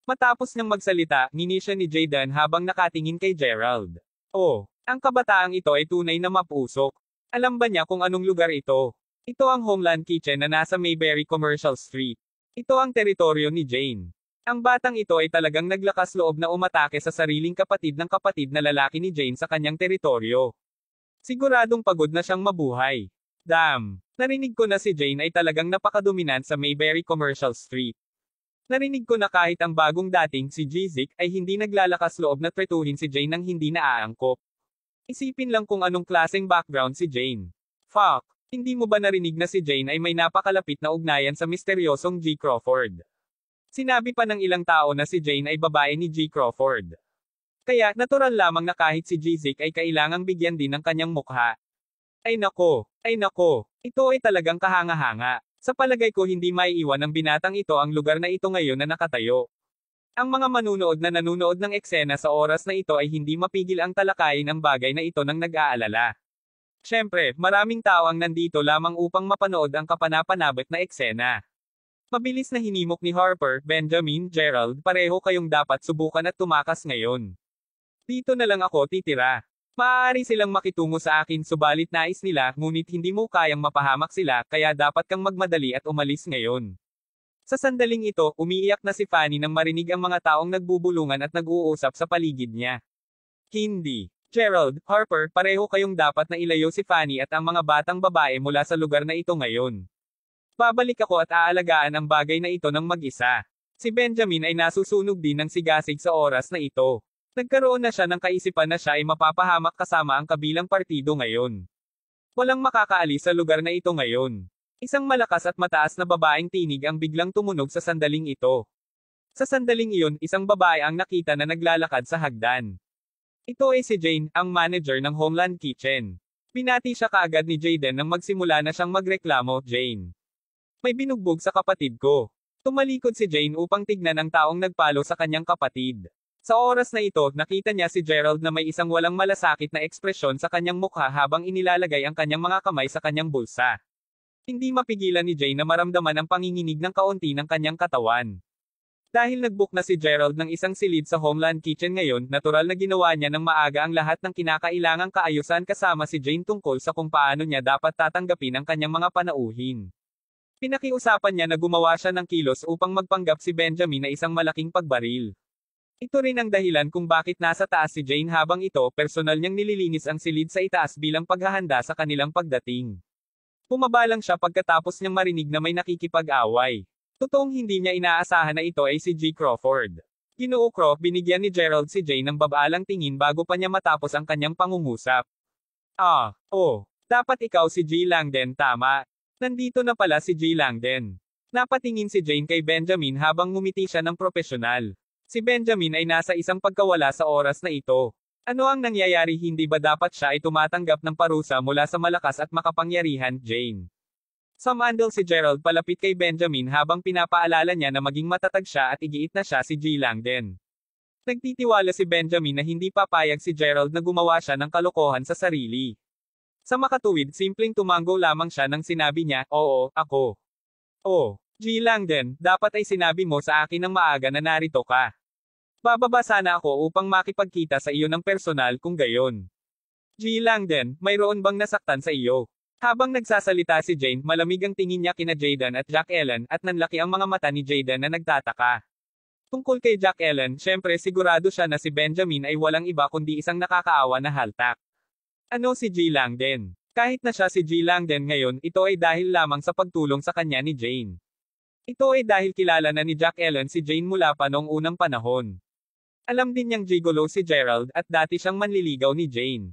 Matapos niyang magsalita, nginisya ni Jaden habang nakatingin kay Gerald. Oh, ang kabataang ito ay tunay na mapusok. Alam ba niya kung anong lugar ito? Ito ang Homeland Kitchen na nasa Mayberry Commercial Street. Ito ang teritoryo ni Jane. Ang batang ito ay talagang naglakas loob na umatake sa sariling kapatid ng kapatid na lalaki ni Jane sa kanyang teritoryo. Siguradong pagod na siyang mabuhay. Damn! Narinig ko na si Jane ay talagang napakadominant sa Mayberry Commercial Street. Narinig ko na kahit ang bagong dating si Jizik ay hindi naglalakas loob na tretuhin si Jane nang hindi naaangkop. Isipin lang kung anong klaseng background si Jane. Fuck! Hindi mo ba narinig na si Jane ay may napakalapit na ugnayan sa misteryosong G. Crawford? Sinabi pa ng ilang tao na si Jane ay babae ni G. Crawford. Kaya, natural lamang na kahit si Jizik ay kailangang bigyan din ng kanyang mukha. Ay nako! Ay nako! Ito ay talagang kahanga-hanga. Sa palagay ko hindi maiiwan ng binatang ito ang lugar na ito ngayon na nakatayo. Ang mga manunood na nanunood ng eksena sa oras na ito ay hindi mapigil ang talakayin ang bagay na ito nang nag-aalala. Siyempre, maraming tao ang nandito lamang upang mapanood ang kapanapanabik na eksena. Mabilis na hinimok ni Harper, Benjamin, Gerald, pareho kayong dapat subukan at tumakas ngayon. Dito na lang ako titira. Maaari silang makitungo sa akin subalit nais nila, ngunit hindi mo kayang mapahamak sila, kaya dapat kang magmadali at umalis ngayon. Sa sandaling ito, umiiyak na si Fanny nang marinig ang mga taong nagbubulungan at nag-uusap sa paligid niya. Hindi. Gerald, Harper, pareho kayong dapat na ilayo si Fanny at ang mga batang babae mula sa lugar na ito ngayon. Babalik ako at aalagaan ang bagay na ito ng mag-isa. Si Benjamin ay nasusunog din ng sigasig sa oras na ito. Nagkaroon na siya ng kaisipan na siya ay mapapahamak kasama ang kabilang partido ngayon. Walang makakaalis sa lugar na ito ngayon. Isang malakas at mataas na babaeng tinig ang biglang tumunog sa sandaling ito. Sa sandaling iyon, isang babae ang nakita na naglalakad sa hagdan. Ito ay si Jane, ang manager ng Homeland Kitchen. Binati siya kaagad ni Jayden nang magsimula na siyang magreklamo, Jane. May binugbog sa kapatid ko. Tumalikod si Jane upang tignan ang taong nagpalo sa kanyang kapatid. Sa oras na ito, nakita niya si Gerald na may isang walang malasakit na ekspresyon sa kanyang mukha habang inilalagay ang kanyang mga kamay sa kanyang bulsa. Hindi mapigilan ni Jane na maramdaman ang panginginig ng kaunti ng kanyang katawan. Dahil nagbook na si Gerald ng isang silid sa Homeland Kitchen ngayon, natural na ginawa niya ng maaga ang lahat ng kinakailangang kaayusan kasama si Jane tungkol sa kung paano niya dapat tatanggapin ang kanyang mga panauhin. Pinakiusapan niya na gumawa siya ng kilos upang magpanggap si Benjamin na isang malaking pagbaril. Ito rin ang dahilan kung bakit nasa taas si Jane habang ito personal niyang nililinis ang silid sa itaas bilang paghahanda sa kanilang pagdating. Bumaba lang siya pagkatapos niyang marinig na may nakikipag-away. Totoong hindi niya inaasahan na ito ay si G. Crawford. Ginoo Crow, binigyan ni Gerald si Jane ng babaalang tingin bago pa niya matapos ang kanyang pangungusap. Dapat ikaw si G. Langdon, tama. Nandito na pala si G. Langdon. Napatingin si Jane kay Benjamin habang ngumiti siya ng propesyonal. Si Benjamin ay nasa isang pagkawala sa oras na ito. Ano ang nangyayari, hindi ba dapat siya ay tumatanggap ng parusa mula sa malakas at makapangyarihan, Jane? Sumandal si Gerald palapit kay Benjamin habang pinapaalala niya na maging matatag siya at igiit na siya si G. Langdon. Nagtitiwala si Benjamin na hindi papayag si Gerald na gumawa siya ng kalokohan sa sarili. Sa makatuwid, simpleng tumango lamang siya nang sinabi niya, "Oo, ako." G. Langdon, dapat ay sinabi mo sa akin ng maaga na narito ka. Bababa sana ako upang makipagkita sa iyo ng personal kung gayon. G. Langdon, mayroon bang nasaktan sa iyo? Habang nagsasalita si Jane, malamig ang tingin niya kina Jayden at Jack Ellen at nanlaki ang mga mata ni Jayden na nagtataka. Tungkol kay Jack Ellen, syempre sigurado siya na si Benjamin ay walang iba kundi isang nakakaawa na haltak. Ano si G. Langdon? Kahit na siya si G. Langdon ngayon, ito ay dahil lamang sa pagtulong sa kanya ni Jane. Ito ay dahil kilala na ni Jack Ellen si Jane mula pa noong unang panahon. Alam din niyang gigolo si Gerald at dati siyang manliligaw ni Jane.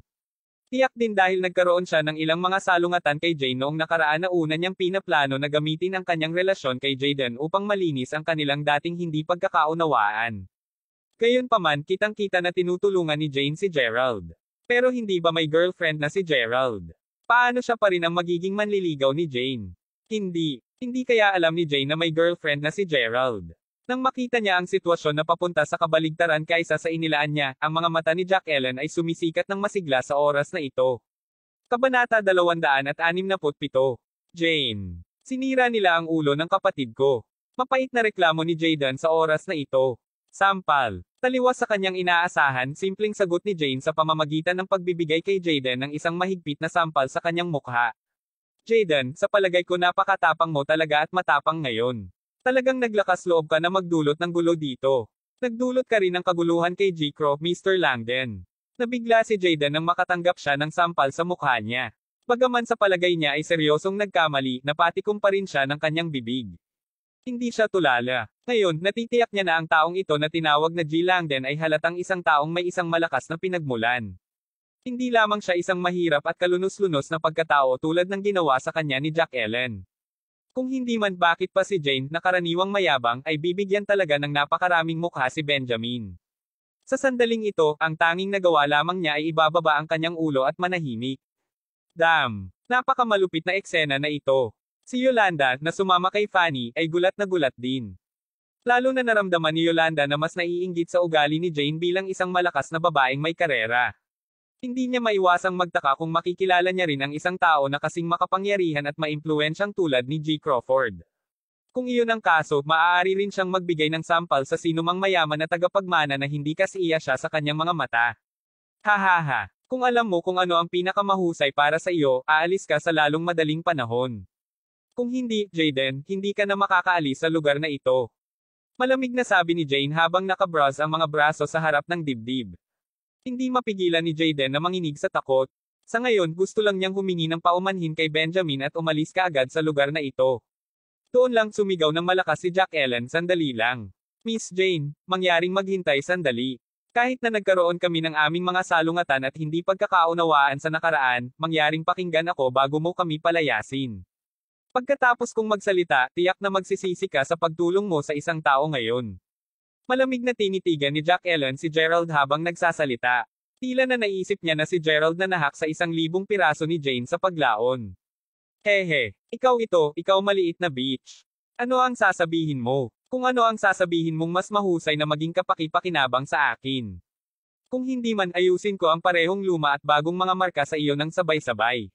Tiyak din dahil nagkaroon siya ng ilang mga salungatan kay Jane noong nakaraan na una niyang pinaplano na gamitin ang kanyang relasyon kay Jayden upang malinis ang kanilang dating hindi pagkakaunawaan. Gayunpaman, kitang-kita na tinutulungan ni Jane si Gerald. Pero hindi ba may girlfriend na si Gerald? Paano siya pa rin ang magiging manliligaw ni Jane? Hindi kaya alam ni Jane na may girlfriend na si Gerald. Nang makita niya ang sitwasyon na papunta sa kabaligtaran kaysa sa inilaan niya, ang mga mata ni Jack Ellen ay sumisikat ng masigla sa oras na ito. Kabanata 267. Jane. Sinira nila ang ulo ng kapatid ko. Mapait na reklamo ni Jayden sa oras na ito. Sampal. Taliwas sa kanyang inaasahan, simpleng sagot ni Jane sa pamamagitan ng pagbibigay kay Jayden ng isang mahigpit na sampal sa kanyang mukha. Jayden, sa palagay ko napakatapang mo talaga at matapang ngayon. Talagang naglakas loob ka na magdulot ng gulo dito. Nagdulot ka rin ng kaguluhan kay G. Crow, Mr. Langdon. Nabigla si Jayden nang makatanggap siya ng sampal sa mukha niya. Bagaman sa palagay niya ay seryosong nagkamali, napatikom pa rin siya ng kanyang bibig. Hindi siya tulala. Ngayon, natitiyak niya na ang taong ito na tinawag na G. Langdon ay halatang isang taong may isang malakas na pinagmulan. Hindi lamang siya isang mahirap at kalunos-lunos na pagkatao tulad ng ginawa sa kanya ni Jack Ellen. Kung hindi man bakit pa si Jane, na karaniwang mayabang, ay bibigyan talaga ng napakaraming mukha si Benjamin. Sa sandaling ito, ang tanging nagawa lamang niya ay ibababa ang kanyang ulo at manahimik. Damn! Napakamalupit na eksena na ito. Si Yolanda, na sumama kay Fanny, ay gulat na gulat din. Lalo na naramdaman ni Yolanda na mas naiinggit sa ugali ni Jane bilang isang malakas na babaeng may karera. Hindi niya maiwasang magtaka kung makikilala niya rin ang isang tao na kasing makapangyarihan at maimpluwensyang tulad ni G. Crawford. Kung iyon ang kaso, maaari rin siyang magbigay ng sampal sa sinumang mayaman na tagapagmana na hindi kasiya siya sa kanyang mga mata. Hahaha. Kung alam mo kung ano ang pinakamahusay para sa iyo, aalis ka sa lalong madaling panahon. Kung hindi, Jayden, hindi ka na makakaalis sa lugar na ito. Malamig na sabi ni Jane habang nakabrowse ang mga braso sa harap ng dibdib. Hindi mapigilan ni Jaden na manginig sa takot. Sa ngayon gusto lang niyang humingi ng paumanhin kay Benjamin at umalis kaagad sa lugar na ito. Doon lang sumigaw ng malakas si Jack Ellen, sandali lang. Miss Jane, mangyaring maghintay sandali. Kahit na nagkaroon kami ng aming mga salungatan at hindi pagkakaunawaan sa nakaraan, mangyaring pakinggan ako bago mo kami palayasin. Pagkatapos kong magsalita, tiyak na magsisisi ka sa pagtulong mo sa isang tao ngayon. Malamig na tinitigan ni Jack Ellen si Gerald habang nagsasalita. Tila na naisip niya na si Gerald na nahak sa 1,000 piraso ni Jane sa paglaon. Hehe, ikaw maliit na bitch. Ano ang sasabihin mo? Kung ano ang sasabihin mong mas mahusay na maging kapaki-pakinabang sa akin. Kung hindi man ayusin ko ang parehong luma at bagong mga marka sa iyo ng sabay-sabay.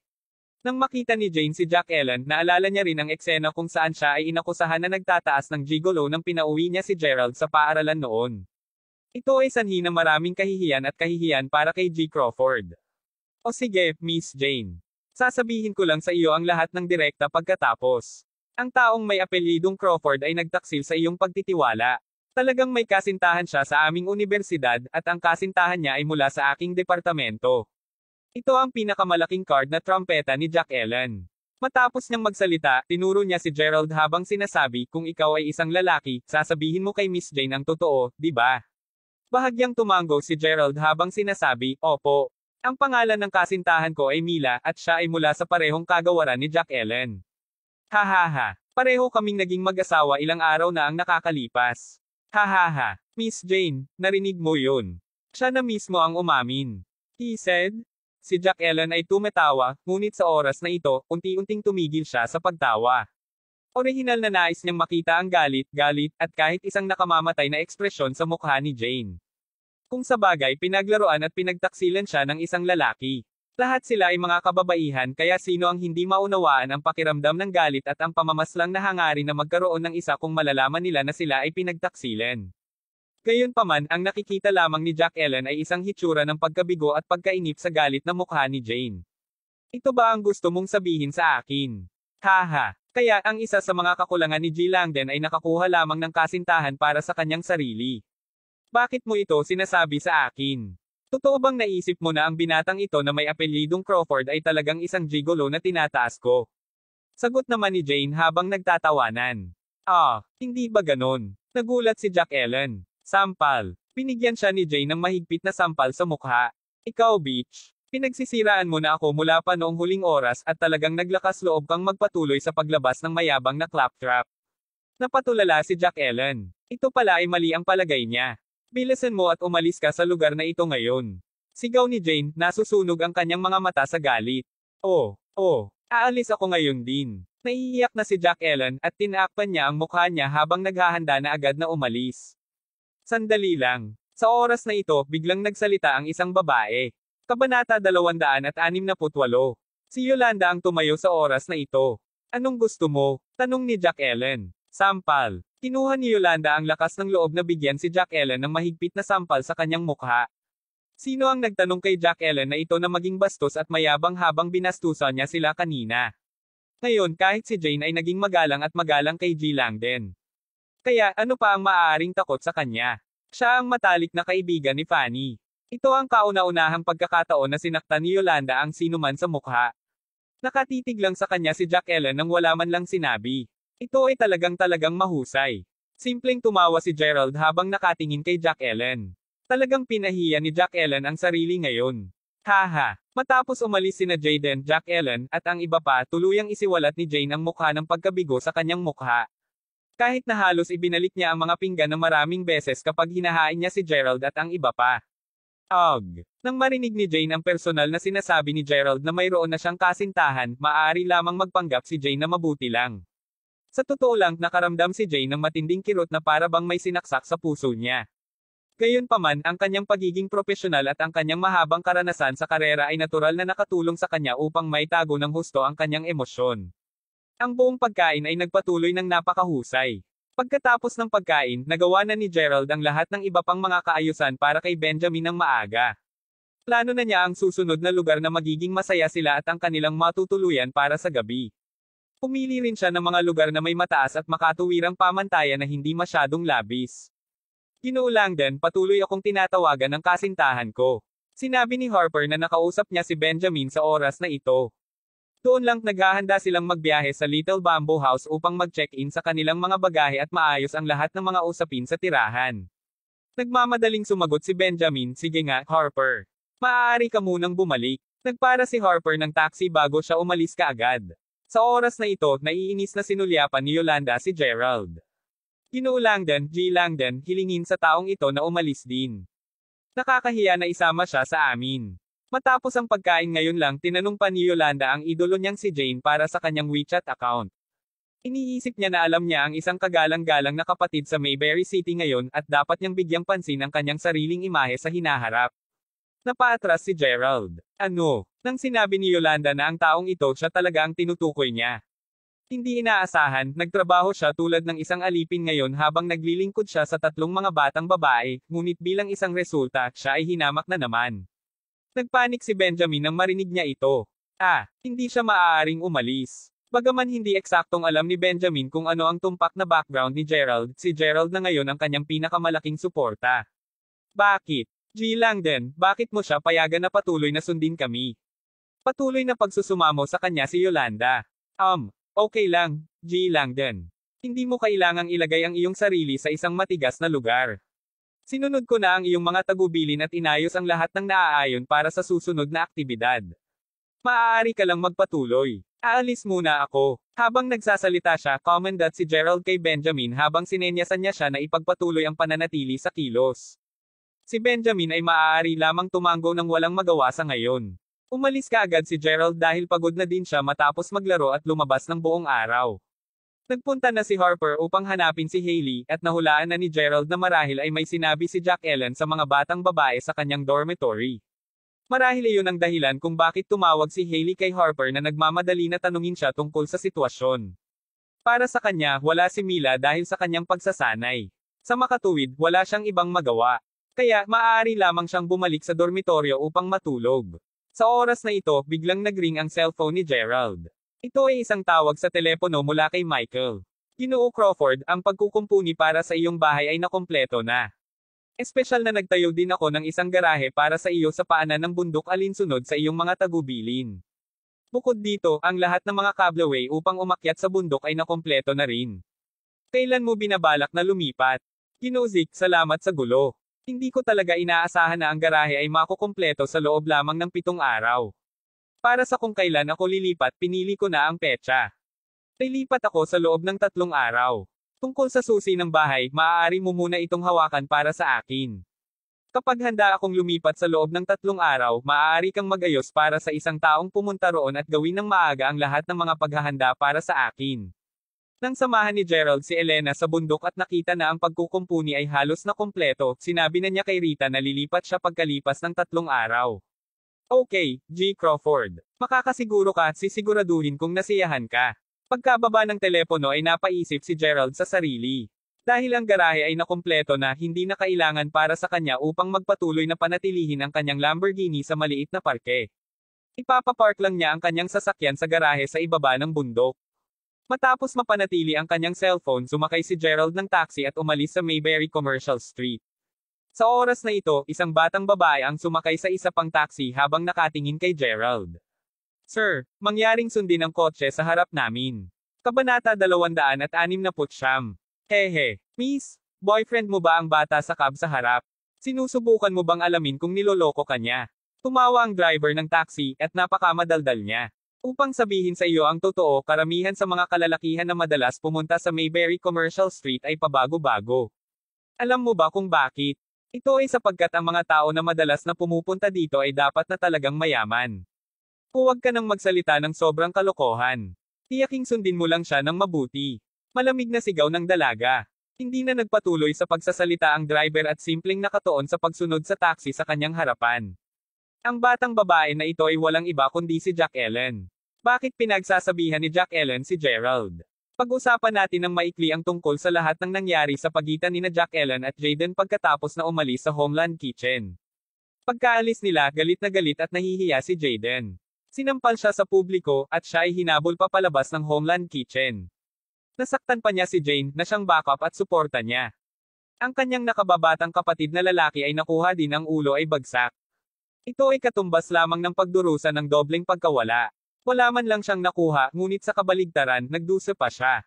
Nang makita ni Jane si Jack Ellen, naalala niya rin ang eksena kung saan siya ay inakusahan na nagtataas ng gigolo nang pinauwi niya si Gerald sa paaralan noon. Ito ay sanhi na maraming kahihiyan para kay G. Crawford. O sige, Miss Jane. Sasabihin ko lang sa iyo ang lahat ng direkta pagkatapos. Ang taong may apelyidong Crawford ay nagtaksil sa iyong pagtitiwala. Talagang may kasintahan siya sa aming unibersidad at ang kasintahan niya ay mula sa aking departamento. Ito ang pinakamalaking card na trumpeta ni Jack Ellen. Matapos niyang magsalita, tinuro niya si Gerald habang sinasabi, kung ikaw ay isang lalaki, sasabihin mo kay Miss Jane ang totoo, di ba? Bahagyang tumango si Gerald habang sinasabi, opo. Ang pangalan ng kasintahan ko ay Mila at siya ay mula sa parehong kagawaran ni Jack Ellen. Hahaha. Pareho kaming naging mag-asawa ilang araw na ang nakakalipas. Hahaha. Miss Jane, narinig mo yun. Siya na mismo ang umamin. He said. Si Jack Ellen ay tumatawa, ngunit sa oras na ito, unti-unting tumigil siya sa pagtawa. Orihinal na nais niyang makita ang galit, at kahit isang nakamamatay na ekspresyon sa mukha ni Jane. Kung sa bagay pinaglaruan at pinagtaksilan siya ng isang lalaki. Lahat sila ay mga kababaihan kaya sino ang hindi maunawaan ang pakiramdam ng galit at ang pamamaslang na hangarin na magkaroon ng isa kung malalaman nila na sila ay pinagtaksilan. Gayunpaman, ang nakikita lamang ni Jack Ellen ay isang hitsura ng pagkabigo at pagkainip sa galit na mukha ni Jane. Ito ba ang gusto mong sabihin sa akin? Haha. Kaya ang isa sa mga kakulangan ni G. Langdon ay nakakuha lamang ng kasintahan para sa kanyang sarili. Bakit mo ito sinasabi sa akin? Totoo bang naisip mo na ang binatang ito na may apelyidong Crawford ay talagang isang gigolo na tinataas ko? Sagot naman ni Jane habang nagtatawanan. Hindi ba ganon? Nagulat si Jack Ellen. Sampal. Binigyan siya ni Jane ng mahigpit na sampal sa mukha. Ikaw bitch. Pinagsisiraan mo na ako mula pa noong huling oras at talagang naglakas loob kang magpatuloy sa paglabas ng mayabang na claptrap. Napatulala si Jack Ellen. Ito pala ay mali ang palagay niya. Bilisan mo at umalis ka sa lugar na ito ngayon. Sigaw ni Jane, nasusunog ang kanyang mga mata sa galit. Aalis ako ngayon din. Naiiyak na si Jack Ellen at tinakpan niya ang mukha niya habang naghahanda na agad na umalis. Sandali lang. Sa oras na ito, biglang nagsalita ang isang babae. Kabanata 268. Si Yolanda ang tumayo sa oras na ito. Anong gusto mo? Tanong ni Jack Ellen. Sampal. Kinuha ni Yolanda ang lakas ng loob na bigyan si Jack Ellen ng mahigpit na sampal sa kanyang mukha. Sino ang nagtanong kay Jack Ellen na ito na maging bastos at mayabang habang binastusan niya sila kanina? Ngayon kahit si Jane ay naging magalang at magalang kay G. Langdon. Kaya ano pa ang maaaring takot sa kanya? Siya ang matalik na kaibigan ni Fanny. Ito ang kauna-unahang pagkakataon na sinaktan ni Yolanda ang sinuman sa mukha. Nakatitig lang sa kanya si Jack Ellen nang wala man lang sinabi. Ito ay talagang mahusay. Simpleng tumawa si Gerald habang nakatingin kay Jack Ellen. Talagang pinahiya ni Jack Ellen ang sarili ngayon. Haha. Matapos umalis sina Jaden, Jack Ellen, at ang iba pa, tuluyang isiwalat ni Jane ang mukha ng pagkabigo sa kanyang mukha. Kahit na halos ibinalik niya ang mga pinggan ng maraming beses kapag hinahain niya si Gerald at ang iba pa. Nang marinig ni Jane ang personal na sinasabi ni Gerald na mayroon na siyang kasintahan, maaari lamang magpanggap si Jane na mabuti lang. Sa totoo lang, nakaramdam si Jane ng matinding kirot na para bang may sinaksak sa puso niya. Gayunpaman, ang kanyang pagiging propesyonal at ang kanyang mahabang karanasan sa karera ay natural na nakatulong sa kanya upang maitago ng husto ang kanyang emosyon. Ang buong pagkain ay nagpatuloy ng napakahusay. Pagkatapos ng pagkain, nagawa na ni Gerald ang lahat ng iba pang mga kaayusan para kay Benjamin ng maaga. Plano na niya ang susunod na lugar na magiging masaya sila at ang kanilang matutuluyan para sa gabi. Pumili rin siya ng mga lugar na may mataas at makatuwirang pamantayan na hindi masyadong labis. Ginoo Langdon, patuloy akong tinatawagan ng kasintahan ko. Sinabi ni Harper na nakausap niya si Benjamin sa oras na ito. Doon lang naghahanda silang magbiyahe sa Little Bamboo House upang mag-check-in sa kanilang mga bagahe at maayos ang lahat ng mga usapin sa tirahan. Nagmamadaling sumagot si Benjamin, sige nga, Harper. Maaari ka munang bumalik. Nagpara si Harper ng taxi bago siya umalis kaagad. Sa oras na ito, naiinis na sinulyapan ni Yolanda si Gerald. Ginoo Langdon, G. Langdon, hilingin sa taong ito na umalis din. Nakakahiya na isama siya sa amin. Matapos ang pagkain ngayon lang tinanong pa ni Yolanda ang idolo niyang si Jane para sa kanyang WeChat account. Iniisip niya na alam niya ang isang kagalang-galang na kapatid sa Mayberry City ngayon at dapat niyang bigyang pansin ang kanyang sariling imahe sa hinaharap. Napaatras si Gerald. Ano? Nang sinabi ni Yolanda na ang taong ito siya talaga ang tinutukoy niya. Hindi inaasahan, nagtrabaho siya tulad ng isang alipin ngayon habang naglilingkod siya sa tatlong mga batang babae, ngunit bilang isang resulta, siya ay hinamak na naman. Nagpanik si Benjamin nang marinig niya ito. Hindi siya maaaring umalis. Bagaman hindi eksaktong alam ni Benjamin kung ano ang tumpak na background ni Gerald, si Gerald na ngayon ang kanyang pinakamalaking suporta. Bakit? G. Langdon, bakit mo siya payagan na patuloy na sundin kami? Patuloy na pagsusumamo sa kanya si Yolanda. Okay lang, G. Langdon. Hindi mo kailangang ilagay ang iyong sarili sa isang matigas na lugar. Sinunod ko na ang iyong mga tagubilin at inayos ang lahat ng naaayon para sa susunod na aktibidad. Maaari ka lang magpatuloy. Aalis muna ako. Habang nagsasalita siya, commendat si Gerald kay Benjamin habang sinenyasan niya siya na ipagpatuloy ang pananatili sa kilos. Si Benjamin ay maaari lamang tumanggo ng walang magawa sa ngayon. Umalis kaagad si Gerald dahil pagod na din siya matapos maglaro at lumabas ng buong araw. Nagpunta na si Harper upang hanapin si Hailey at nahulaan na ni Gerald na marahil ay may sinabi si Jack Ellen sa mga batang babae sa kanyang dormitory. Marahil iyon ang dahilan kung bakit tumawag si Hailey kay Harper na nagmamadali na tanungin siya tungkol sa sitwasyon. Para sa kanya, wala si Mila dahil sa kanyang pagsasanay. Sa makatuwid, wala siyang ibang magawa. Kaya, maaari lamang siyang bumalik sa dormitoryo upang matulog. Sa oras na ito, biglang nagring ang cellphone ni Gerald. Ito ay isang tawag sa telepono mula kay Michael. Ginoo Crawford, ang pagkukumpuni para sa iyong bahay ay nakompleto na. Espesyal na nagtayo din ako ng isang garahe para sa iyo sa paanan ng bundok alinsunod sa iyong mga tagubilin. Bukod dito, ang lahat ng mga cableway upang umakyat sa bundok ay nakompleto na rin. Kailan mo binabalak na lumipat? Ginoo Zeke, salamat sa gulo. Hindi ko talaga inaasahan na ang garahe ay makukumpleto sa loob lamang ng 7 araw. Para sa kung kailan ako lilipat, pinili ko na ang petsa. Lilipat ako sa loob ng 3 araw. Tungkol sa susi ng bahay, maaari mo muna itong hawakan para sa akin. Kapag handa akong lumipat sa loob ng 3 araw, maaari kang mag-ayos para sa isang taong pumunta roon at gawin ng maaga ang lahat ng mga paghahanda para sa akin. Nang samahan ni Gerald si Elena sa bundok at nakita na ang pagkukumpuni ay halos na kompleto, sinabi na niya kay Rita na lilipat siya pagkalipas ng 3 araw. Okay, G. Crawford. Makakasiguro ka at sisiguraduhin kung nasiyahan ka. Pagkababa ng telepono ay napaisip si Gerald sa sarili. Dahil ang garahe ay nakumpleto na, hindi na kailangan para sa kanya upang magpatuloy na panatilihin ang kanyang Lamborghini sa maliit na parke. Ipapapark lang niya ang kanyang sasakyan sa garahe sa ibaba ng bundok. Matapos mapanatili ang kanyang cellphone, sumakay si Gerald ng taxi at umalis sa Mayberry Commercial Street. Sa oras na ito, isang batang babae ang sumakay sa isa pang taxi habang nakatingin kay Gerald. Sir, mangyaring sundin ang kotse sa harap namin. Kabanata 269. Hehe. Miss, boyfriend mo ba ang bata sa cab sa harap? Sinusubukan mo bang alamin kung niloloko ka niya? Tumawa ang driver ng taxi, at napakamadaldal niya. Upang sabihin sa iyo ang totoo, karamihan sa mga kalalakihan na madalas pumunta sa Mayberry Commercial Street ay pabago-bago. Alam mo ba kung bakit? Ito ay sapagkat ang mga tao na madalas na pumupunta dito ay dapat na talagang mayaman. Huwag ka nang magsalita ng sobrang kalokohan. Tiyaking sundin mo lang siya ng mabuti. Malamig na sigaw ng dalaga. Hindi na nagpatuloy sa pagsasalita ang driver at simpleng nakatuon sa pagsunod sa taxi sa kanyang harapan. Ang batang babae na ito ay walang iba kundi si Jack Ellen. Bakit pinagsasabihan ni Jack Ellen si Gerald? Pag-usapan natin ng maikli ang tungkol sa lahat ng nangyari sa pagitan ni Jack Ellen at Jaden pagkatapos na umalis sa Homeland Kitchen. Pagkaalis nila, galit na galit at nahihiya si Jaden. Sinampal siya sa publiko, at siya ay hinabol pa palabas ng Homeland Kitchen. Nasaktan pa niya si Jane, na siyang backup at suporta niya. Ang kanyang nakababatang kapatid na lalaki ay nakuha din ang ulo ay bagsak. Ito ay katumbas lamang ng pagdurusa ng dobleng pagkawala. Wala man lang siyang nakuha, ngunit sa kabaligtaran, nagdusa pa siya.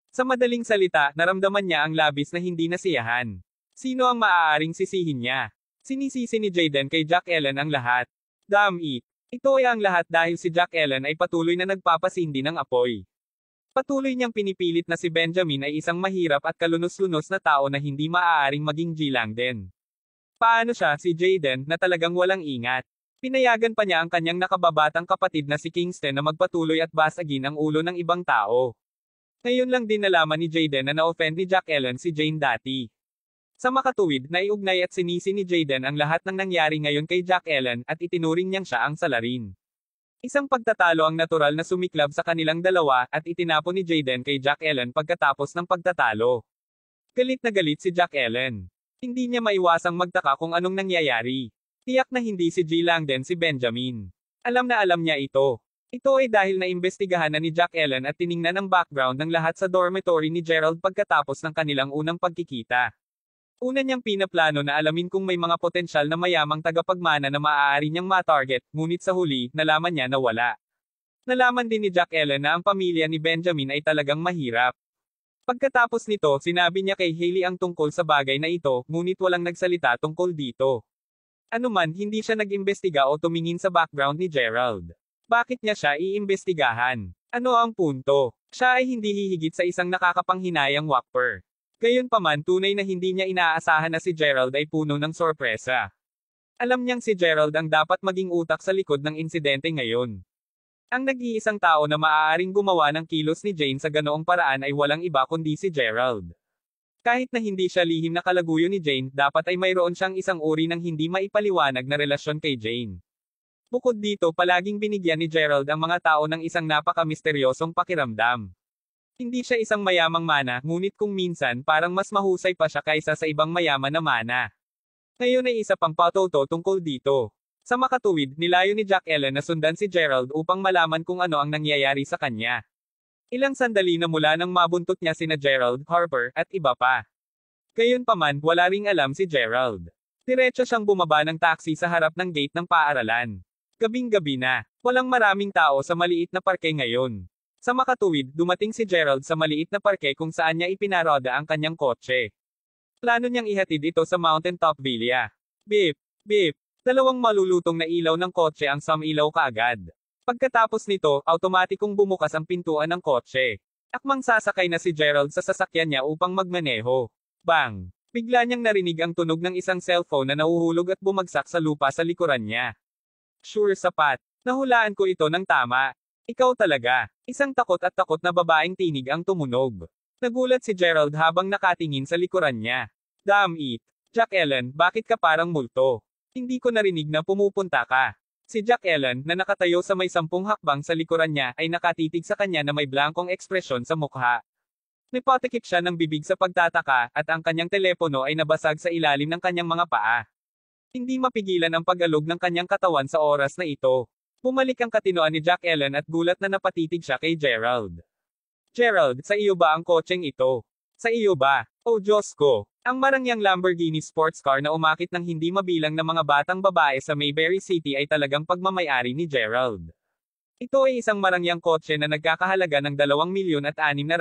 Sa madaling salita, naramdaman niya ang labis na hindi nasiyahan. Sino ang maaaring sisihin niya? Sinisisi ni Jaden kay Jack Ellen ang lahat. Damn it. Ito ay ang lahat dahil si Jack Ellen ay patuloy na nagpapasindi ng apoy. Patuloy niyang pinipilit na si Benjamin ay isang mahirap at kalunos-lunos na tao na hindi maaaring maging G lang din. Paano siya, si Jaden, na talagang walang ingat? Pinayagan pa niya ang kanyang nakababatang kapatid na si Kingston na magpatuloy at basagin ang ulo ng ibang tao. Ngayon lang din nalaman ni Jaden na na-offend ni Jack Ellen si Jane dati. Sa makatuwid, naiugnay at sinisi ni Jaden ang lahat ng nangyari ngayon kay Jack Ellen at itinuring niyang siya ang salarin. Isang pagtatalo ang natural na sumiklab sa kanilang dalawa at itinapon ni Jaden kay Jack Ellen pagkatapos ng pagtatalo. Galit na galit si Jack Ellen. Hindi niya maiwasang magtaka kung anong nangyayari. Tiyak na hindi si G lang din si Benjamin. Alam na alam niya ito. Ito ay dahil naimbestigahan na ni Jack Ellen at tiningnan ang background ng lahat sa dormitory ni Gerald pagkatapos ng kanilang unang pagkikita. Una niyang pinaplano na alamin kung may mga potensyal na mayamang tagapagmana na maaari niyang matarget, ngunit sa huli, nalaman niya na wala. Nalaman din ni Jack Ellen na ang pamilya ni Benjamin ay talagang mahirap. Pagkatapos nito, sinabi niya kay Hailey ang tungkol sa bagay na ito, ngunit walang nagsalita tungkol dito. Anuman, hindi siya nag-imbestiga o tumingin sa background ni Gerald. Bakit niya siya iimbestigahan? Ano ang punto? Siya ay hindi hihigit sa isang nakakapanghinayang whopper. Gayunpaman, tunay na hindi niya inaasahan na si Gerald ay puno ng sorpresa. Alam niyang si Gerald ang dapat maging utak sa likod ng insidente ngayon. Ang nag-iisang tao na maaaring gumawa ng kilos ni Jane sa ganoong paraan ay walang iba kundi si Gerald. Kahit na hindi siya lihim na kalaguyo ni Jane, dapat ay mayroon siyang isang uri ng hindi maipaliwanag na relasyon kay Jane. Bukod dito, palaging binigyan ni Gerald ang mga tao ng isang napaka-misteryosong pakiramdam. Hindi siya isang mayamang mana, ngunit kung minsan parang mas mahusay pa siya kaysa sa ibang mayaman na mana. Ngayon ay isa pang patoto tungkol dito. Sa makatuwid, nilayo ni Jack Ellen na sundan si Gerald upang malaman kung ano ang nangyayari sa kanya. Ilang sandali na mula nang mabuntot niya sina Gerald, Harper, at iba pa. Gayunpaman, wala ring alam si Gerald. Diretso siyang bumaba ng taxi sa harap ng gate ng paaralan. Gabing-gabi na. Walang maraming tao sa maliit na parke ngayon. Sa makatuwid, dumating si Gerald sa maliit na parke kung saan niya ipinaroda ang kanyang kotse. Plano niyang ihatid ito sa Mountaintop Villa. Beep, beep. Dalawang malulutong na ilaw ng kotse ang sumilaw kaagad. Pagkatapos nito, automatikong bumukas ang pintuan ng kotse. Akmang sasakay na si Gerald sa sasakyan niya upang magmaneho. Bang! Bigla niyang narinig ang tunog ng isang cellphone na nahuhulog at bumagsak sa lupa sa likuran niya. Sure sapat. Nahulaan ko ito ng tama. Ikaw talaga. Isang takot at takot na babaeng tinig ang tumunog. Nagulat si Gerald habang nakatingin sa likuran niya. Damn it. Jack Ellen, bakit ka parang multo? Hindi ko narinig na pumupunta ka. Si Jack Ellen, na nakatayo sa may 10 hakbang sa likuran niya, ay nakatitig sa kanya na may blankong ekspresyon sa mukha. Nipatikip siya ng bibig sa pagtataka, at ang kanyang telepono ay nabasag sa ilalim ng kanyang mga paa. Hindi mapigilan ang pag-alog ng kanyang katawan sa oras na ito. Bumalik ang katinoan ni Jack Ellen at gulat na napatitig siya kay Gerald. Gerald, sa iyo ba ang kotseng ito? Sa iyo ba? Oh Diyos ko! Ang marangyang Lamborghini sports car na umakit ng hindi mabilang na mga batang babae sa Mayberry City ay talagang pagmamayari ni Gerald. Ito ay isang marangyang kotse na nagkakahalaga ng $2,600,000.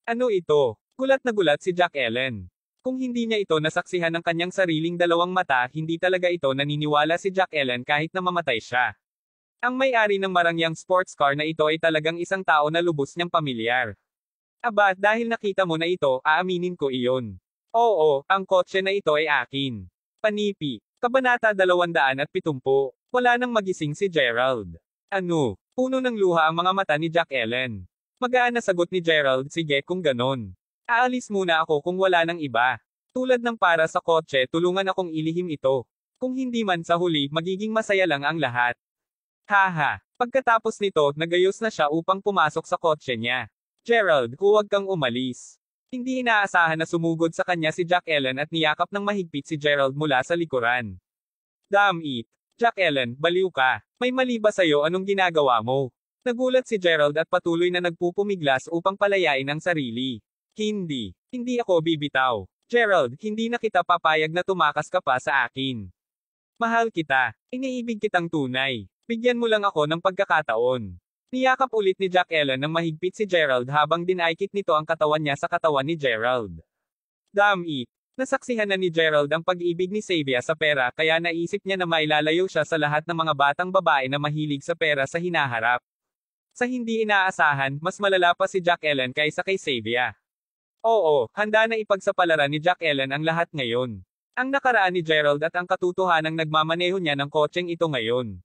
Ano ito? Gulat na gulat si Jack Ellen. Kung hindi niya ito nasaksihan ng kanyang sariling dalawang mata, hindi talaga ito naniniwala si Jack Ellen kahit na mamatay siya. Ang may-ari ng marangyang sports car na ito ay talagang isang tao na lubos niyang pamilyar. Aba, dahil nakita mo na ito, aaminin ko iyon. Oo, ang kotse na ito ay akin. Panipi. Kabanata 270. Wala nang magising si Gerald. Ano? Puno ng luha ang mga mata ni Jack Ellen. Magaan na sagot ni Gerald, sige kung ganon. Aalis muna ako kung wala nang iba. Tulad ng para sa kotse, tulungan akong ilihim ito. Kung hindi man sa huli, magiging masaya lang ang lahat. Haha. Pagkatapos nito, nagayos na siya upang pumasok sa kotse niya. Gerald, huwag kang umalis. Hindi inaasahan na sumugod sa kanya si Jack Ellen at niyakap ng mahigpit si Gerald mula sa likuran. Damn it. Jack Ellen, baliw ka. May mali ba sa'yo anong ginagawa mo? Nagulat si Gerald at patuloy na nagpupumiglas upang palayain ang sarili. Hindi. Hindi ako bibitaw. Gerald, hindi na kita papayag na tumakas ka pa sa akin. Mahal kita. Iniibig kitang tunay. Bigyan mo lang ako ng pagkakataon. Niyakap ulit ni Jack Ellen ng mahigpit si Gerald habang dinaikit nito ang katawan niya sa katawan ni Gerald. Damn it. Nasaksihan na ni Gerald ang pag-ibig ni Xavier sa pera kaya naisip niya na mailalayo siya sa lahat ng mga batang babae na mahilig sa pera sa hinaharap. Sa hindi inaasahan, mas malala pa si Jack Ellen kaysa kay Xavier. Oo, handa na ipagsapalaran ni Jack Ellen ang lahat ngayon. Ang nakaraan ni Gerald at ang katotohanang nagmamaneho niya ng kotseng ito ngayon.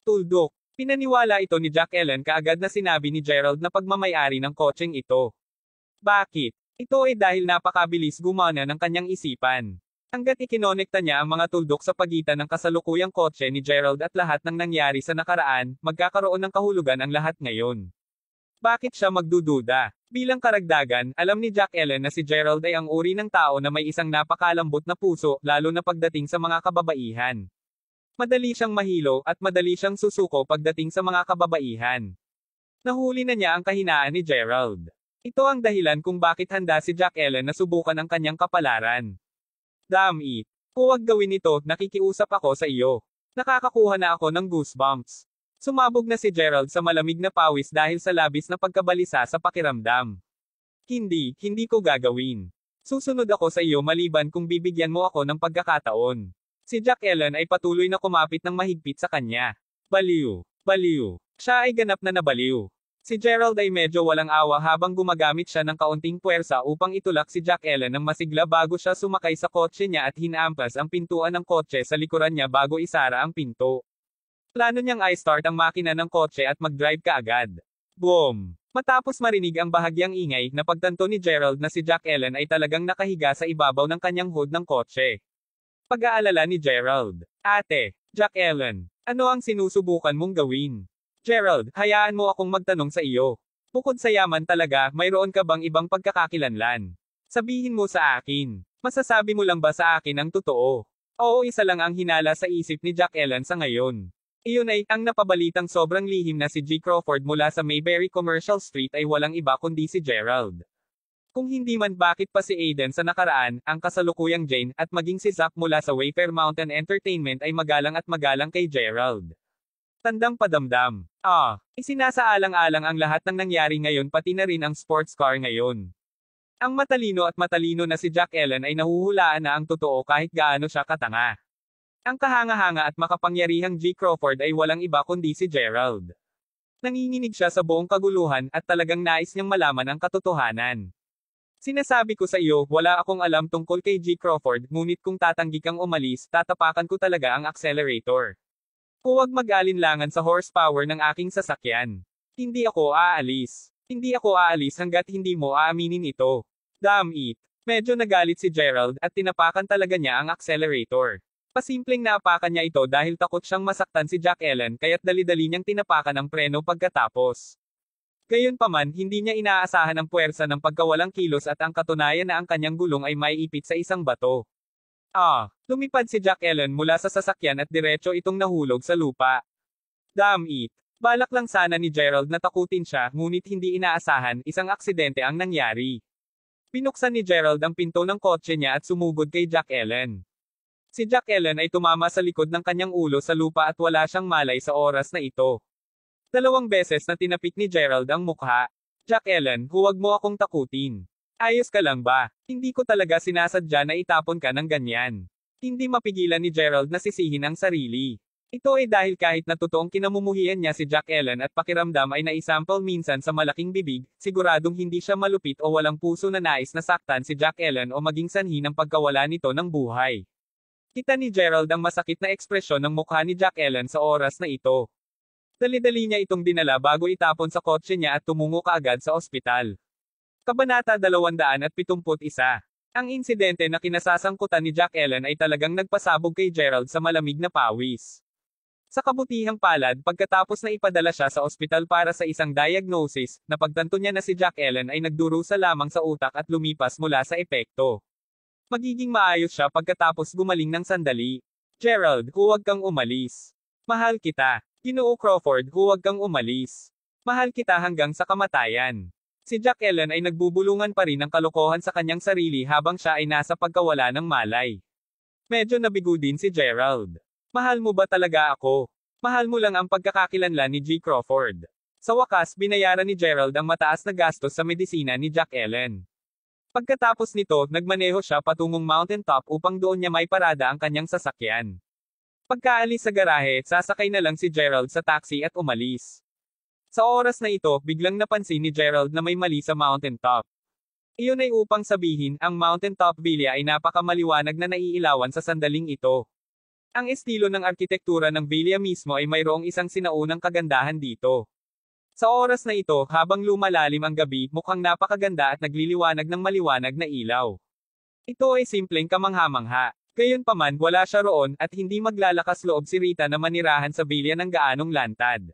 Tuldok. Pinaniwala ito ni Jack Ellen kaagad na sinabi ni Gerald na pagmamayari ng kotseng ito. Bakit? Ito ay dahil napakabilis gumana ng kanyang isipan. Hanggat ikinonekta niya ang mga tuldok sa pagitan ng kasalukuyang kotse ni Gerald at lahat ng nangyari sa nakaraan, magkakaroon ng kahulugan ang lahat ngayon. Bakit siya magdududa? Bilang karagdagan, alam ni Jack Ellen na si Gerald ay ang uri ng tao na may isang napakalambot na puso, lalo na pagdating sa mga kababaihan. Madali siyang mahilo, at madali siyang susuko pagdating sa mga kababaihan. Nahuli na niya ang kahinaan ni Gerald. Ito ang dahilan kung bakit handa si Jack Ellen na subukan ang kanyang kapalaran. Damn it. Huwag gawin ito, nakikiusap ako sa iyo. Nakakakuha na ako ng goosebumps. Sumabog na si Gerald sa malamig na pawis dahil sa labis na pagkabalisa sa pakiramdam. Hindi ko gagawin. Susunod ako sa iyo maliban kung bibigyan mo ako ng pagkakataon. Si Jack Ellen ay patuloy na kumapit ng mahigpit sa kanya. Baliw. Siya ay ganap na nabaliw. Si Gerald ay medyo walang awa habang gumagamit siya ng kaunting puwersa upang itulak si Jack Ellen ng masigla bago siya sumakay sa kotse niya at hinampas ang pintuan ng kotse sa likuran niya bago isara ang pinto. Plano niyang i-start ang makina ng kotse at mag-drive kaagad. Boom! Matapos marinig ang bahagyang ingay, napagtanto ni Gerald na si Jack Ellen ay talagang nakahiga sa ibabaw ng kanyang hood ng kotse. Pag-aalala ni Gerald. Ate, Jack Ellen, ano ang sinusubukan mong gawin? Gerald, hayaan mo akong magtanong sa iyo. Bukod sa yaman talaga, mayroon ka bang ibang pagkakakilanlan? Sabihin mo sa akin. Masasabi mo lang ba sa akin ang totoo? Oo, isa lang ang hinala sa isip ni Jack Ellen sa ngayon. Iyon ay, ang napabalitang sobrang lihim na si G. Crawford mula sa Mayberry Commercial Street ay walang iba kundi si Gerald. Kung hindi man bakit pa si Aiden sa nakaraan, ang kasalukuyang Jane, at maging si Zack mula sa Wayfair Mountain Entertainment ay magalang at magalang kay Gerald. Tandang padamdam. Isinasaalang-alang ang lahat ng nangyari ngayon pati na rin ang sports car ngayon. Ang matalino na si Jack Ellen ay nahuhulaan na ang totoo kahit gaano siya katanga. Ang kahanga-hanga at makapangyarihang G. Crawford ay walang iba kundi si Gerald. Nanginginig siya sa buong kaguluhan at talagang nais niyang malaman ang katotohanan. Sinasabi ko sa iyo, wala akong alam tungkol kay G. Crawford, ngunit kung tatanggi kang umalis, tatapakan ko talaga ang accelerator. Huwag mag-alinlangan sa horsepower ng aking sasakyan. Hindi ako aalis. Hindi ako aalis hanggat hindi mo aaminin ito. Damn it. Medyo nagalit si Gerald at tinapakan talaga niya ang accelerator. Pasimpleng naapakan niya ito dahil takot siyang masaktan si Jack Ellen kaya't dali-dali niyang tinapakan ang preno pagkatapos. Gayunpaman, hindi niya inaasahan ang puwersa ng pagkawalang kilos at ang katunayan na ang kanyang gulong ay maiipit sa isang bato. Lumipad si Jack Ellen mula sa sasakyan at diretso itong nahulog sa lupa. Damn it. Balak lang sana ni Gerald na takutin siya, ngunit hindi inaasahan, isang aksidente ang nangyari. Pinuksan ni Gerald ang pinto ng kotse niya at sumugod kay Jack Ellen. Si Jack Ellen ay tumama sa likod ng kanyang ulo sa lupa at wala siyang malay sa oras na ito. 2 beses na tinapik ni Gerald ang mukha. Jack Ellen, huwag mo akong takutin. Ayos ka lang ba? Hindi ko talaga sinasadya na itapon ka ng ganyan. Hindi mapigilan ni Gerald na sisihin ang sarili. Ito ay dahil kahit na totoong kinamumuhian niya si Jack Ellen at pakiramdam ay naisample minsan sa malaking bibig, siguradong hindi siya malupit o walang puso na nais na saktan si Jack Ellen o maging sanhi ng pagkawala nito ng buhay. Kita ni Gerald ang masakit na ekspresyon ng mukha ni Jack Ellen sa oras na ito. Dali-dali niya itong dinala bago itapon sa kotse niya at tumungo kaagad sa ospital. Kabanata 271. Ang insidente na kinasasangkutan ni Jack Ellen ay talagang nagpasabog kay Gerald sa malamig na pawis. Sa kabutihang palad, pagkatapos na ipadala siya sa ospital para sa isang diagnosis, napagtanto niya na si Jack Ellen ay nagdurusa lamang sa utak at lumipas mula sa epekto. Magiging maayos siya pagkatapos gumaling ng sandali. Gerald, huwag kang umalis. Mahal kita. Ginoo Crawford, huwag kang umalis. Mahal kita hanggang sa kamatayan. Si Jack Ellen ay nagbubulungan pa rin ng kalokohan sa kanyang sarili habang siya ay nasa pagkawala ng malay. Medyo nabigo din si Gerald. Mahal mo ba talaga ako? Mahal mo lang ang pagkakakilanlan ni G. Crawford. Sa wakas, binayaran ni Gerald ang mataas na gastos sa medisina ni Jack Ellen. Pagkatapos nito, nagmaneho siya patungong mountaintop upang doon niya may parada ang kanyang sasakyan. Pagkaalis sa garahe, sasakay na lang si Gerald sa taxi at umalis. Sa oras na ito, biglang napansin ni Gerald na may mali sa mountaintop. Iyon ay upang sabihin, ang mountaintop villa ay napakamaliwanag na naiilawan sa sandaling ito. Ang estilo ng arkitektura ng villa mismo ay mayroong isang sinaunang kagandahan dito. Sa oras na ito, habang lumalalim ang gabi, mukhang napakaganda at nagliliwanag ng maliwanag na ilaw. Ito ay simpleng kamangha-mangha. Gayunpaman, wala siya roon, at hindi maglalakas loob si Rita na manirahan sa villa ng gaanong lantad.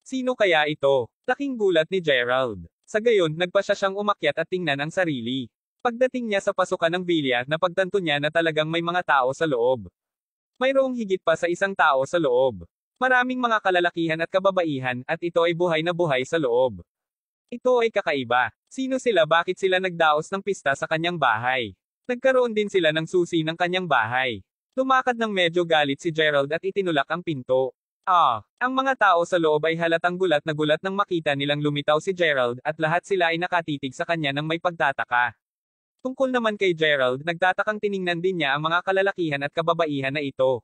Sino kaya ito? Laking gulat ni Gerald. Sa gayon, nagpa siya siyang umakyat at tingnan ang sarili. Pagdating niya sa pasukan ng villa, napagtanto niya na talagang may mga tao sa loob. Mayroong higit pa sa isang tao sa loob. Maraming mga kalalakihan at kababaihan, at ito ay buhay na buhay sa loob. Ito ay kakaiba. Sino sila, bakit sila nagdaos ng pista sa kanyang bahay? Nagkaroon din sila ng susi ng kanyang bahay. Lumakad ng medyo galit si Gerald at itinulak ang pinto. Ang mga tao sa loob ay halatang gulat nang makita nilang lumitaw si Gerald, at lahat sila ay nakatitig sa kanya ng may pagtataka. Tungkol naman kay Gerald, nagtatakang tiningnan din niya ang mga kalalakihan at kababaihan na ito.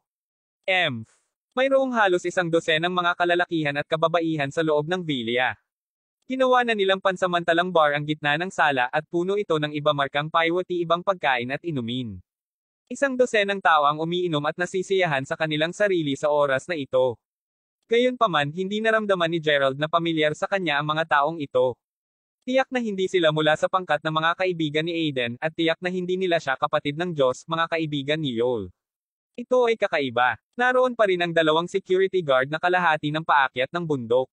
Mayroong halos 12 mga kalalakihan at kababaihan sa loob ng villa. Ginawa na nilang pansamantalang bar ang gitna ng sala at puno ito ng iba markang paiwati ibang pagkain at inumin. 12 tao ang umiinom at nasisiyahan sa kanilang sarili sa oras na ito. Gayunpaman, hindi naramdaman ni Gerald na pamilyar sa kanya ang mga taong ito. Tiyak na hindi sila mula sa pangkat ng mga kaibigan ni Aiden, at tiyak na hindi nila siya kapatid ng Diyos, mga kaibigan ni Joel. Ito ay kakaiba. Naroon pa rin ang 2 security guard na kalahati ng paakyat ng bundok.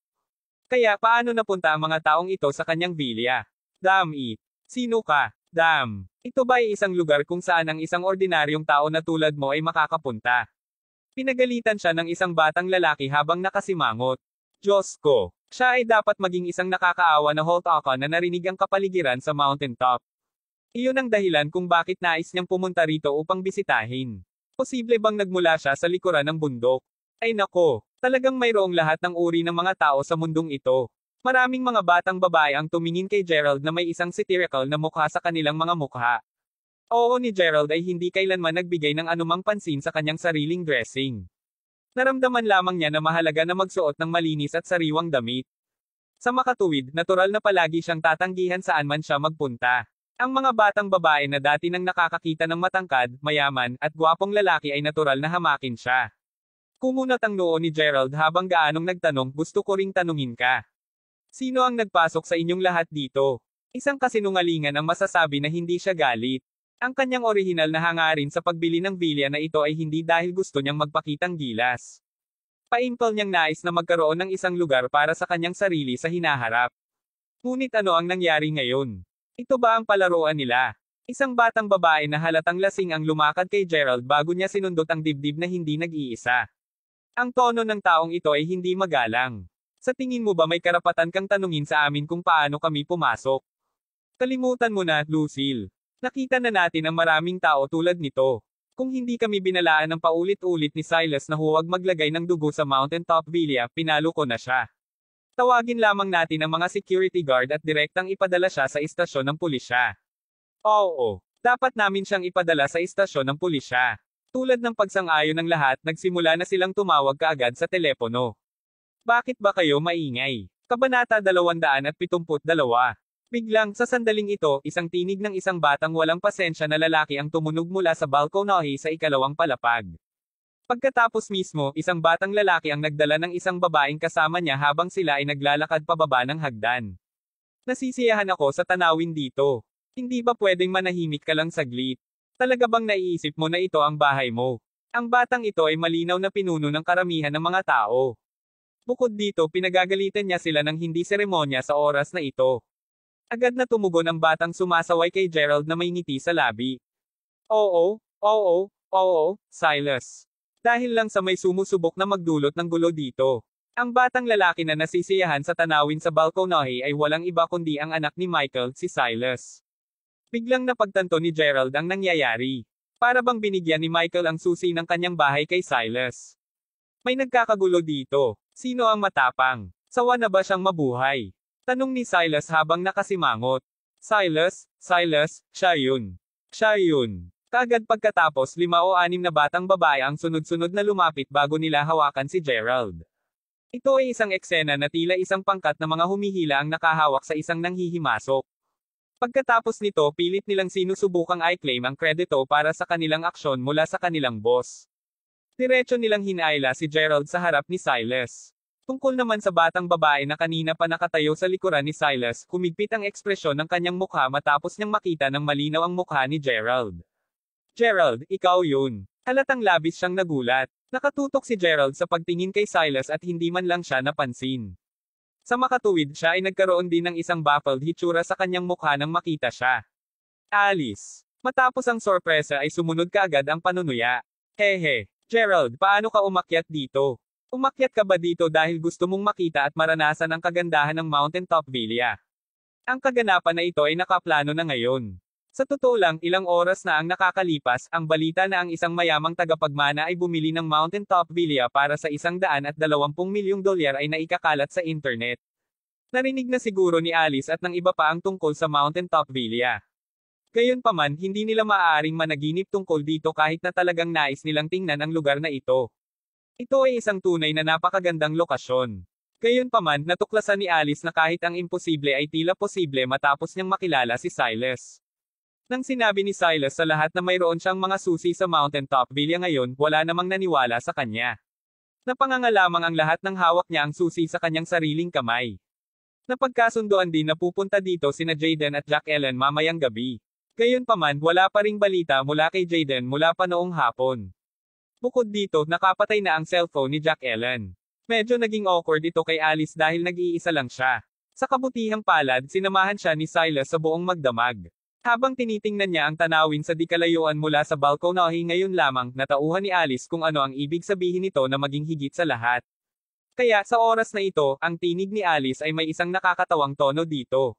Kaya paano napunta ang mga taong ito sa kanyang villa? Damn it. Sino ka? Damn. Ito ba ay isang lugar kung saan ang isang ordinaryong tao na tulad mo ay makakapunta? Pinagalitan siya ng isang batang lalaki habang nakasimangot. Diyos ko. Siya ay dapat maging isang nakakaawa na Holtaka na narinig ang kapaligiran sa mountaintop. Iyon ang dahilan kung bakit nais niyang pumunta rito upang bisitahin. Posible bang nagmula siya sa likuran ng bundok? Ay nako, talagang mayroong lahat ng uri ng mga tao sa mundong ito. Maraming mga batang babae ang tumingin kay Gerald na may isang satirical na mukha sa kanilang mga mukha. Oo, ni Gerald ay hindi kailanman nagbigay ng anumang pansin sa kanyang sariling dressing. Naramdaman lamang niya na mahalaga na magsuot ng malinis at sariwang damit. Sa makatuwid, natural na palagi siyang tatanggihan saan man siya magpunta. Ang mga batang babae na dati nang nakakakita ng matangkad, mayaman, at gwapong lalaki ay natural na hamakin siya. Kumunat ang noo ni Gerald habang gaanong nagtanong, gusto ko ring tanungin ka. Sino ang nagpasok sa inyong lahat dito? Isang kasinungalingan ang masasabi na hindi siya galit. Ang kanyang orihinal na hangarin sa pagbili ng villa na ito ay hindi dahil gusto niyang magpakitang gilas. Paimpal niyang nais na magkaroon ng isang lugar para sa kanyang sarili sa hinaharap. Ngunit ano ang nangyari ngayon? Ito ba ang palaruan nila? Isang batang babae na halatang lasing ang lumakad kay Gerald bago niya sinundot ang dibdib na hindi nag-iisa. Ang tono ng taong ito ay hindi magalang. Sa tingin mo ba may karapatan kang tanungin sa amin kung paano kami pumasok? Kalimutan mo na, Lucille. Nakita na natin ang maraming tao tulad nito. Kung hindi kami binalaan ng paulit-ulit ni Silas na huwag maglagay ng dugo sa mountaintop villa, pinalo ko na siya. Tawagin lamang natin ang mga security guard at direktang ipadala siya sa istasyon ng pulisya. Oo, dapat namin siyang ipadala sa istasyon ng pulisya. Tulad ng pagsang-ayon ng lahat, nagsimula na silang tumawag kaagad sa telepono. Bakit ba kayo maingay? Kabanata 272. Biglang, sa sandaling ito, isang tinig ng isang batang walang pasensya na lalaki ang tumunog mula sa balkonahe sa ikalawang palapag. Pagkatapos mismo, isang batang lalaki ang nagdala ng isang babaeng kasama niya habang sila ay naglalakad pababa ng hagdan. Nasisiyahan ako sa tanawin dito. Hindi ba pwedeng manahimik ka lang saglit? Talaga bang naiisip mo na ito ang bahay mo? Ang batang ito ay malinaw na pinuno ng karamihan ng mga tao. Bukod dito, pinagagalitan niya sila ng hindi seremonya sa oras na ito. Agad na tumugon ang batang sumasaway kay Gerald na may ngiti sa labi. Oo, Silas. Dahil lang sa may sumusubok na magdulot ng gulo dito. Ang batang lalaki na nasisiyahan sa tanawin sa balkonahe ay walang iba kundi ang anak ni Michael, si Silas. Biglang napagtanto ni Gerald ang nangyayari. Para bang binigyan ni Michael ang susi ng kanyang bahay kay Silas. May nagkakagulo dito. Sino ang matapang? Sawa na ba siyang mabuhay? Tanong ni Silas habang nakasimangot. Silas, siya yun. Siya yun. Kaagad pagkatapos 5 o 6 na batang babae ang sunod-sunod na lumapit bago nila hawakan si Gerald. Ito ay isang eksena na tila isang pangkat na mga humihila ang nakahawak sa isang nanghihimasok. Pagkatapos nito pilit nilang sinusubukang i-claim ang kredito para sa kanilang aksyon mula sa kanilang boss. Diretso nilang hinayla si Gerald sa harap ni Silas. Tungkol naman sa batang babae na kanina pa nakatayo sa likuran ni Silas, kumigpit ang ekspresyon ng kanyang mukha matapos niyang makita ng malinaw ang mukha ni Gerald. Gerald, ikaw yun. Halatang labis siyang nagulat. Nakatutok si Gerald sa pagtingin kay Silas at hindi man lang siya napansin. Sa makatuwid siya ay nagkaroon din ng isang baffled hitsura sa kanyang mukha nang makita siya. Alice. Matapos ang sorpresa ay sumunod kaagad ang panunuya. Hehe. Gerald, paano ka umakyat dito? Umakyat ka ba dito dahil gusto mong makita at maranasan ang kagandahan ng Mountaintop Villa? Ang kaganapan na ito ay nakaplano na ngayon. Sa totoo lang, ilang oras na ang nakakalipas, ang balita na ang isang mayamang tagapagmana ay bumili ng Mountaintop Villa para sa $120 milyong ay naikakalat sa internet. Narinig na siguro ni Alice at ng iba pa ang tungkol sa Mountaintop Villa. Gayunpaman, hindi nila maaaring managinip tungkol dito kahit na talagang nais nilang tingnan ang lugar na ito. Ito ay isang tunay na napakagandang lokasyon. Gayunpaman, natuklasan ni Alice na kahit ang imposible ay tila posible matapos niyang makilala si Silas. Nang sinabi ni Silas sa lahat na mayroon siyang mga susi sa Mountaintop Villa ngayon, wala namang naniwala sa kanya. Napanganga lamang ang lahat ng hawak niya ang susi sa kanyang sariling kamay. Napagkasunduan din na pupunta dito sina Jaden at Jack Ellen mamayang gabi. Gayunpaman, wala pa ring balita mula kay Jaden mula pa noong hapon. Bukod dito, nakapatay na ang cellphone ni Jack Ellen. Medyo naging awkward ito kay Alice dahil nag-iisa lang siya. Sa kabutihang palad, sinamahan siya ni Silas sa buong magdamag. Habang tinitingnan niya ang tanawin sa di kalayuan mula sa balkonahe ngayon lamang, natauhan ni Alice kung ano ang ibig sabihin nito na maging higit sa lahat. Kaya, sa oras na ito, ang tinig ni Alice ay may isang nakakatawang tono dito.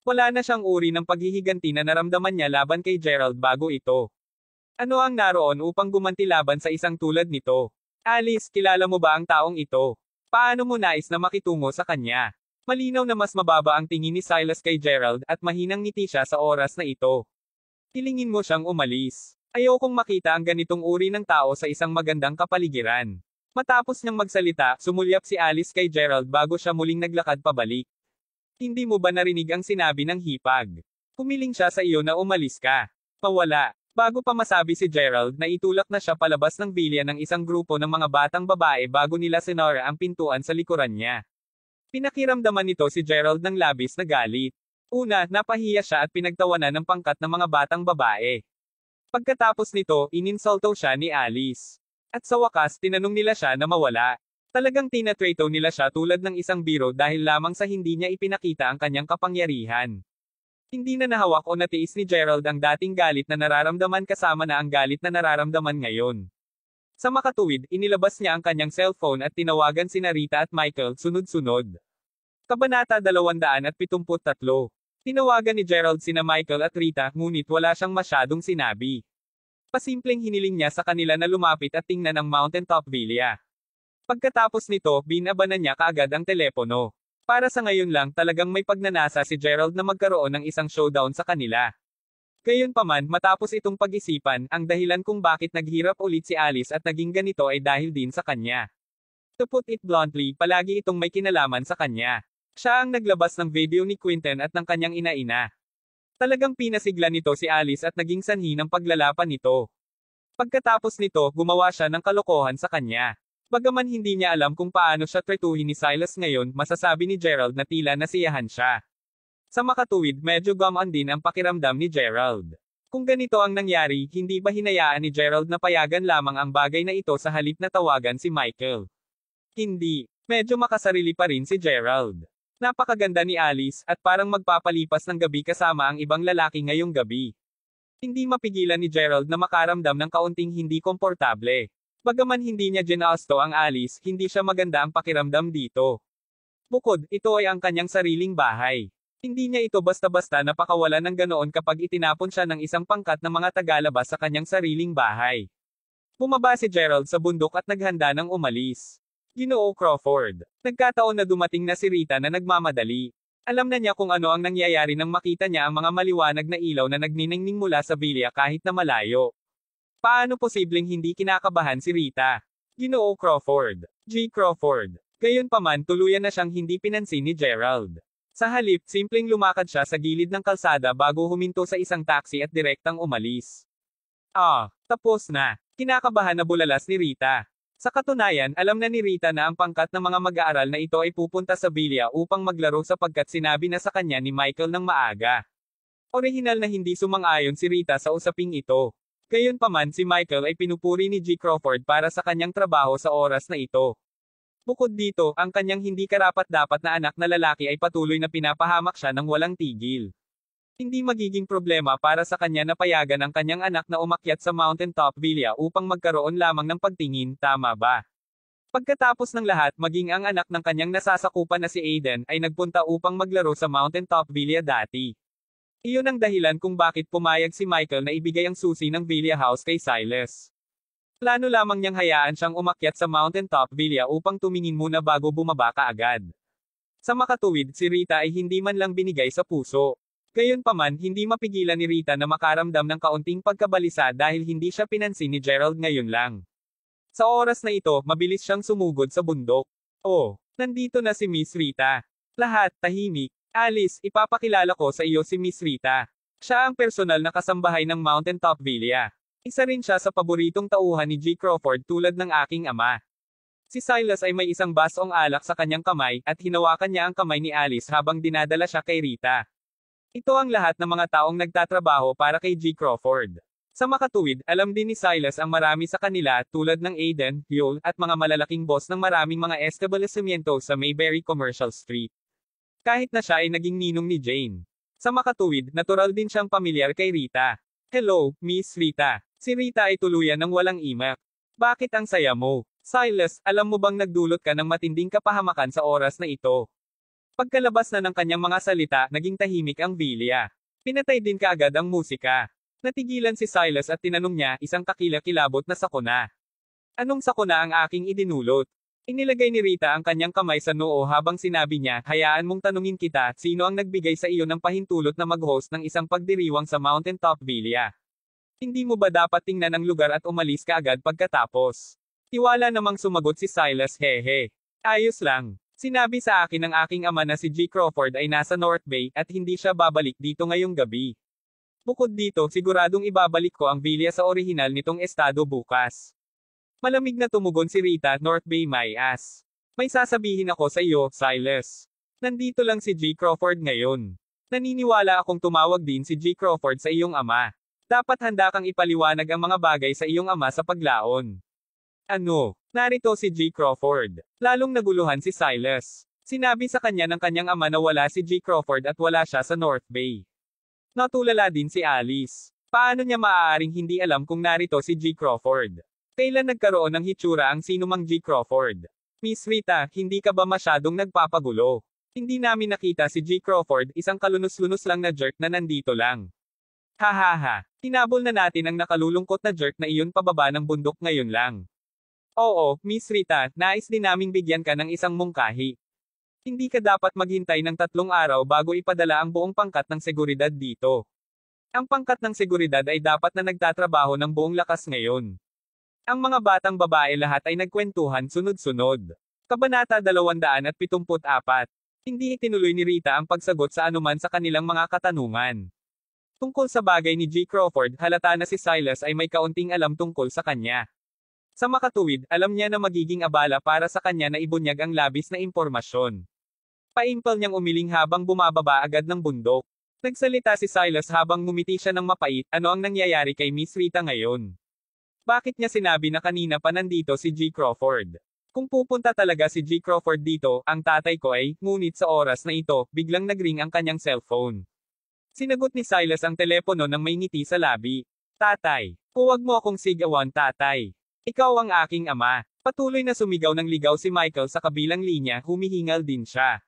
Wala na siyang uri ng paghihiganti na naramdaman niya laban kay Gerald bago ito. Ano ang naroon upang gumanti laban sa isang tulad nito? Alice, kilala mo ba ang taong ito? Paano mo nais na makitungo sa kanya? Malinaw na mas mababa ang tingin ni Silas kay Gerald at mahinang ngiti siya sa oras na ito. Hilingin mo siyang umalis. Ayokong makita ang ganitong uri ng tao sa isang magandang kapaligiran. Matapos niyang magsalita, sumulyap si Alice kay Gerald bago siya muling naglakad pabalik. Hindi mo ba narinig ang sinabi ng hipag? Humiling siya sa iyo na umalis ka. Mawala. Bago pa masabi si Gerald, naitulak na siya palabas ng bilya ng isang grupo ng mga batang babae bago nila sinara ang pintuan sa likuran niya. Pinakiramdaman nito si Gerald ng labis na galit. Una, napahiya siya at pinagtawanan ng pangkat ng mga batang babae. Pagkatapos nito, ininsulto siya ni Alice. At sa wakas, tinanong nila siya na mawala. Talagang tinatrato nila siya tulad ng isang biro dahil lamang sa hindi niya ipinakita ang kanyang kapangyarihan. Hindi na nahawak o natiis ni Gerald ang dating galit na nararamdaman kasama na ang galit na nararamdaman ngayon. Sa makatuwid, inilabas niya ang kanyang cellphone at tinawagan sina Rita at Michael sunod-sunod. Kabanata 273. Tinawagan ni Gerald sina Michael at Rita, ngunit wala siyang masyadong sinabi. Pasimpleng hiniling niya sa kanila na lumapit at tingnan ang Mountaintop Villa. Pagkatapos nito, binabanan niya kaagad ang telepono. Para sa ngayon lang talagang may pagnanasa si Gerald na magkaroon ng isang showdown sa kanila. Gayunpaman, matapos itong pag-isipan, ang dahilan kung bakit naghirap ulit si Alice at naging ganito ay dahil din sa kanya. To put it bluntly, palagi itong may kinalaman sa kanya. Siya ang naglabas ng video ni Quinten at ng kanyang ina-ina. Talagang pinasigla nito si Alice at naging sanhi ng paglalapan nito. Pagkatapos nito, gumawa siya ng kalokohan sa kanya. Bagaman hindi niya alam kung paano siya tretuhin ni Silas ngayon, masasabi ni Gerald na tila nasiyahan siya. Sa makatuwid, medyo gamaan din ang pakiramdam ni Gerald. Kung ganito ang nangyari, hindi ba hinayaan ni Gerald na payagan lamang ang bagay na ito sa halip na tawagan si Michael? Hindi. Medyo makasarili pa rin si Gerald. Napakaganda ni Alice, at parang magpapalipas ng gabi kasama ang ibang lalaki ngayong gabi. Hindi mapigilan ni Gerald na makaramdam ng kaunting hindi komportable. Bagaman hindi niya ginasto ang Alice, hindi siya maganda ang pakiramdam dito. Bukod, ito ay ang kanyang sariling bahay. Hindi niya ito basta-basta napakawalan ng ganoon kapag itinapon siya ng isang pangkat ng mga tagalabas sa kanyang sariling bahay. Bumaba si Gerald sa bundok at naghanda ng umalis. Ginoo Crawford. Nagkataon na dumating na si Rita na nagmamadali. Alam na niya kung ano ang nangyayari nang makita niya ang mga maliwanag na ilaw na nagniningning mula sa bilya kahit na malayo. Paano posibleng hindi kinakabahan si Rita? Ginoo Crawford. G. Crawford. Gayunpaman tuluyan na siyang hindi pinansin ni Gerald. Sa halip, simpleng lumakad siya sa gilid ng kalsada bago huminto sa isang taxi at direktang umalis. Tapos na. Kinakabahan na bulalas ni Rita. Sa katunayan, alam na ni Rita na ang pangkat ng mga mag-aaral na ito ay pupunta sa bilya upang maglaro sapagkat sinabi na sa kanya ni Michael ng maaga. Orihinal na hindi sumang-ayon si Rita sa usaping ito. Gayunpaman si Michael ay pinupuri ni G. Crawford para sa kanyang trabaho sa oras na ito. Bukod dito, ang kanyang hindi karapat-dapat na anak na lalaki ay patuloy na pinapahamak siya ng walang tigil. Hindi magiging problema para sa kanya na payagan ang kanyang anak na umakyat sa mountaintop villa upang magkaroon lamang ng pagtingin, tama ba? Pagkatapos ng lahat, maging ang anak ng kanyang nasasakupan na si Aiden ay nagpunta upang maglaro sa mountaintop villa dati. Iyon ang dahilan kung bakit pumayag si Michael na ibigay ang susi ng villa house kay Silas. Plano lamang niyang hayaan siyang umakyat sa mountaintop villa upang tumingin muna bago bumaba kaagad. Sa makatuwid, si Rita ay hindi man lang binigay sa puso. Gayunpaman, hindi mapigilan ni Rita na makaramdam ng kaunting pagkabalisa dahil hindi siya pinansin ni Gerald ngayon lang. Sa oras na ito, mabilis siyang sumugod sa bundok. Nandito na si Miss Rita. Lahat, tahimik. Alice, ipapakilala ko sa iyo si Miss Rita. Siya ang personal na kasambahay ng mountaintop villa. Isa rin siya sa paboritong tauhan ni G. Crawford tulad ng aking ama. Si Silas ay may isang basong alak sa kanyang kamay, at hinawakan niya ang kamay ni Alice habang dinadala siya kay Rita. Ito ang lahat ng mga taong nagtatrabaho para kay G. Crawford. Sa makatuwid, alam din ni Silas ang marami sa kanila, tulad ng Aiden, Yul, at mga malalaking boss ng maraming mga establishmento sa Mayberry Commercial Street. Kahit na siya ay naging ninong ni Jane. Sa makatuwid, natural din siyang pamilyar kay Rita. Hello, Miss Rita. Si Rita ay tuluyan ng walang imak. Bakit ang saya mo? Silas, alam mo bang nagdulot ka ng matinding kapahamakan sa oras na ito? Pagkalabas na ng kanyang mga salita, naging tahimik ang bilya. Pinatay din kaagad ang musika. Natigilan si Silas at tinanong niya, isang kakilakilabot na sakuna. Anong sakuna ang aking idinulot? Inilagay ni Rita ang kanyang kamay sa noo habang sinabi niya, hayaan mong tanungin kita, sino ang nagbigay sa iyo ng pahintulot na mag-host ng isang pagdiriwang sa mountaintop villa? Hindi mo ba dapat tingnan ang lugar at umalis ka agad pagkatapos? Tiwala namang sumagot si Silas, hehe. Ayos lang. Sinabi sa akin ng aking ama na si G. Crawford ay nasa North Bay, at hindi siya babalik dito ngayong gabi. Bukod dito, siguradong ibabalik ko ang villa sa orihinal nitong estado bukas. Malamig na tumugon si Rita, North Bay my ass. May sasabihin ako sa iyo, Silas. Nandito lang si G. Crawford ngayon. Naniniwala akong tumawag din si G. Crawford sa iyong ama. Dapat handa kang ipaliwanag ang mga bagay sa iyong ama sa paglaon. Ano? Narito si G. Crawford. Lalong naguluhan si Silas. Sinabi sa kanya ng kanyang ama na wala si G. Crawford at wala siya sa North Bay. Natulala din si Alice. Paano niya maaaring hindi alam kung narito si G. Crawford? Kailan nagkaroon ng hitsura ang sinumang G. Crawford? Miss Rita, hindi ka ba masyadong nagpapagulo? Hindi namin nakita si G. Crawford, isang kalunos-lunos lang na jerk na nandito lang. Hahaha. Tinabol na natin ang nakalulungkot na jerk na iyon pababa ng bundok ngayon lang. Oo, Miss Rita, nais din naming bigyan ka ng isang mungkahi. Hindi ka dapat maghintay ng 3 araw bago ipadala ang buong pangkat ng seguridad dito. Ang pangkat ng seguridad ay dapat na nagtatrabaho ng buong lakas ngayon. Ang mga batang babae lahat ay nagkwentuhan sunod-sunod. Kabanata 274. Hindi itinuloy ni Rita ang pagsagot sa anuman sa kanilang mga katanungan. Tungkol sa bagay ni G. Crawford, halata na si Silas ay may kaunting alam tungkol sa kanya. Sa makatuwid, alam niya na magiging abala para sa kanya na ibunyag ang labis na impormasyon. Paimpal niyang umiling habang bumababa agad ng bundok. Nagsalita si Silas habang ngumiti siya ng mapait, ano ang nangyayari kay Miss Rita ngayon? Bakit niya sinabi na kanina pa nandito si G. Crawford? Kung pupunta talaga si G. Crawford dito, ang tatay ko ay, ngunit sa oras na ito, biglang nagring ang kanyang cellphone. Sinagot ni Silas ang telepono nang may ngiti sa labi. Tatay, huwag mo akong sigawan tatay. Ikaw ang aking ama. Patuloy na sumigaw ng ligaw si Michael sa kabilang linya, humihingal din siya.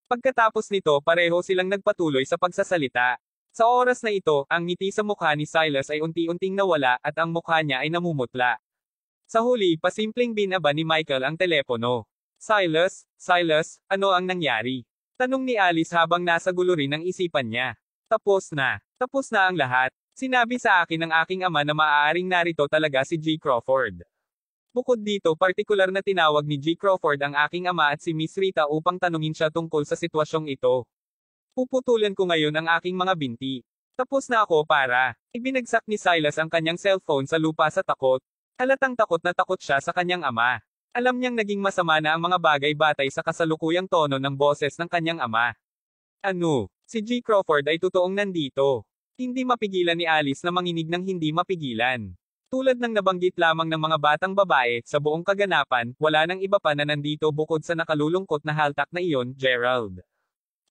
Pagkatapos nito pareho silang nagpatuloy sa pagsasalita. Sa oras na ito, ang ngiti sa mukha ni Silas ay unti-unting nawala at ang mukha niya ay namumutla. Sa huli, pasimpleng binaba ni Michael ang telepono. Silas, ano ang nangyari? Tanong ni Alice habang nasa gulo rin ang isipan niya. Tapos na ang lahat. Sinabi sa akin ng aking ama na maaaring narito talaga si G. Crawford. Bukod dito, partikular na tinawag ni G. Crawford ang aking ama at si Miss Rita upang tanungin siya tungkol sa sitwasyong ito. Puputulan ko ngayon ang aking mga binti. Tapos na ako para. Ibinagsak ni Silas ang kanyang cellphone sa lupa sa takot. Halatang takot na takot siya sa kanyang ama. Alam niyang naging masama na ang mga bagay batay sa kasalukuyang tono ng boses ng kanyang ama. Ano? Si G. Crawford ay totoong nandito. Hindi mapigilan ni Alice na manginig ng hindi mapigilan. Tulad ng nabanggit lamang ng mga batang babae, sa buong kaganapan, wala nang iba pa na nandito bukod sa nakalulungkot na haltak na iyon, Gerald.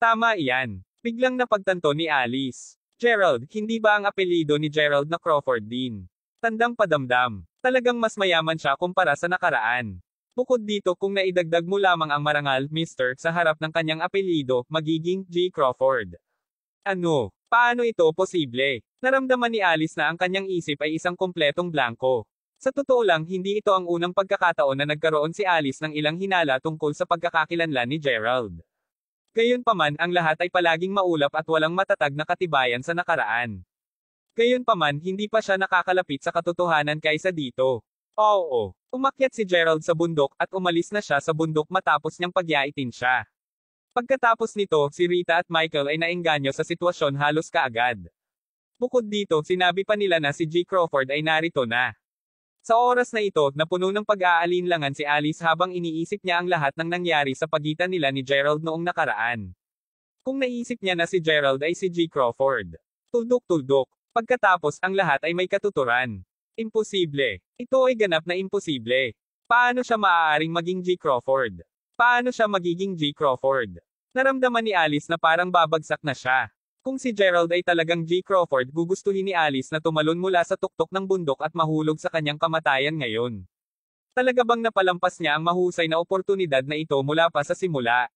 Tama iyan. Biglang napagtanto ni Alice. Gerald, hindi ba ang apelyido ni Gerald na Crawford din? Tandang padamdam. Talagang mas mayaman siya kumpara sa nakaraan. Bukod dito kung naidagdag mo lamang ang marangal, Mr. sa harap ng kanyang apelyido, magiging G. Crawford. Ano? Paano ito posible? Naramdaman ni Alice na ang kanyang isip ay isang kompletong blanko. Sa totoo lang, hindi ito ang unang pagkakataon na nagkaroon si Alice ng ilang hinala tungkol sa pagkakakilanlan ni Gerald. Gayunpaman, ang lahat ay palaging maulap at walang matatag na katibayan sa nakaraan. Gayunpaman, hindi pa siya nakakalapit sa katotohanan kaysa dito. Oo, umakyat si Gerald sa bundok at umalis na siya sa bundok matapos niyang pagyaitin siya. Pagkatapos nito, si Rita at Michael ay naengganyo sa sitwasyon halos kaagad. Bukod dito, sinabi pa nila na si G. Crawford ay narito na. Sa oras na ito, napuno ng pag-aalinlangan si Alice habang iniisip niya ang lahat ng nangyari sa pagitan nila ni Gerald noong nakaraan. Kung naisip niya na si Gerald ay si G. Crawford. Tuldok-tuldok. Pagkatapos, ang lahat ay may katuturan. Imposible. Ito ay ganap na imposible. Paano siya maaaring maging G. Crawford? Paano siya magiging G. Crawford? Naramdaman ni Alice na parang babagsak na siya. Kung si Gerald ay talagang G. Crawford, gugustuhin ni Alice na tumalon mula sa tuktok ng bundok at mahulog sa kanyang kamatayan ngayon. Talaga bang napalampas niya ang mahusay na oportunidad na ito mula pa sa simula?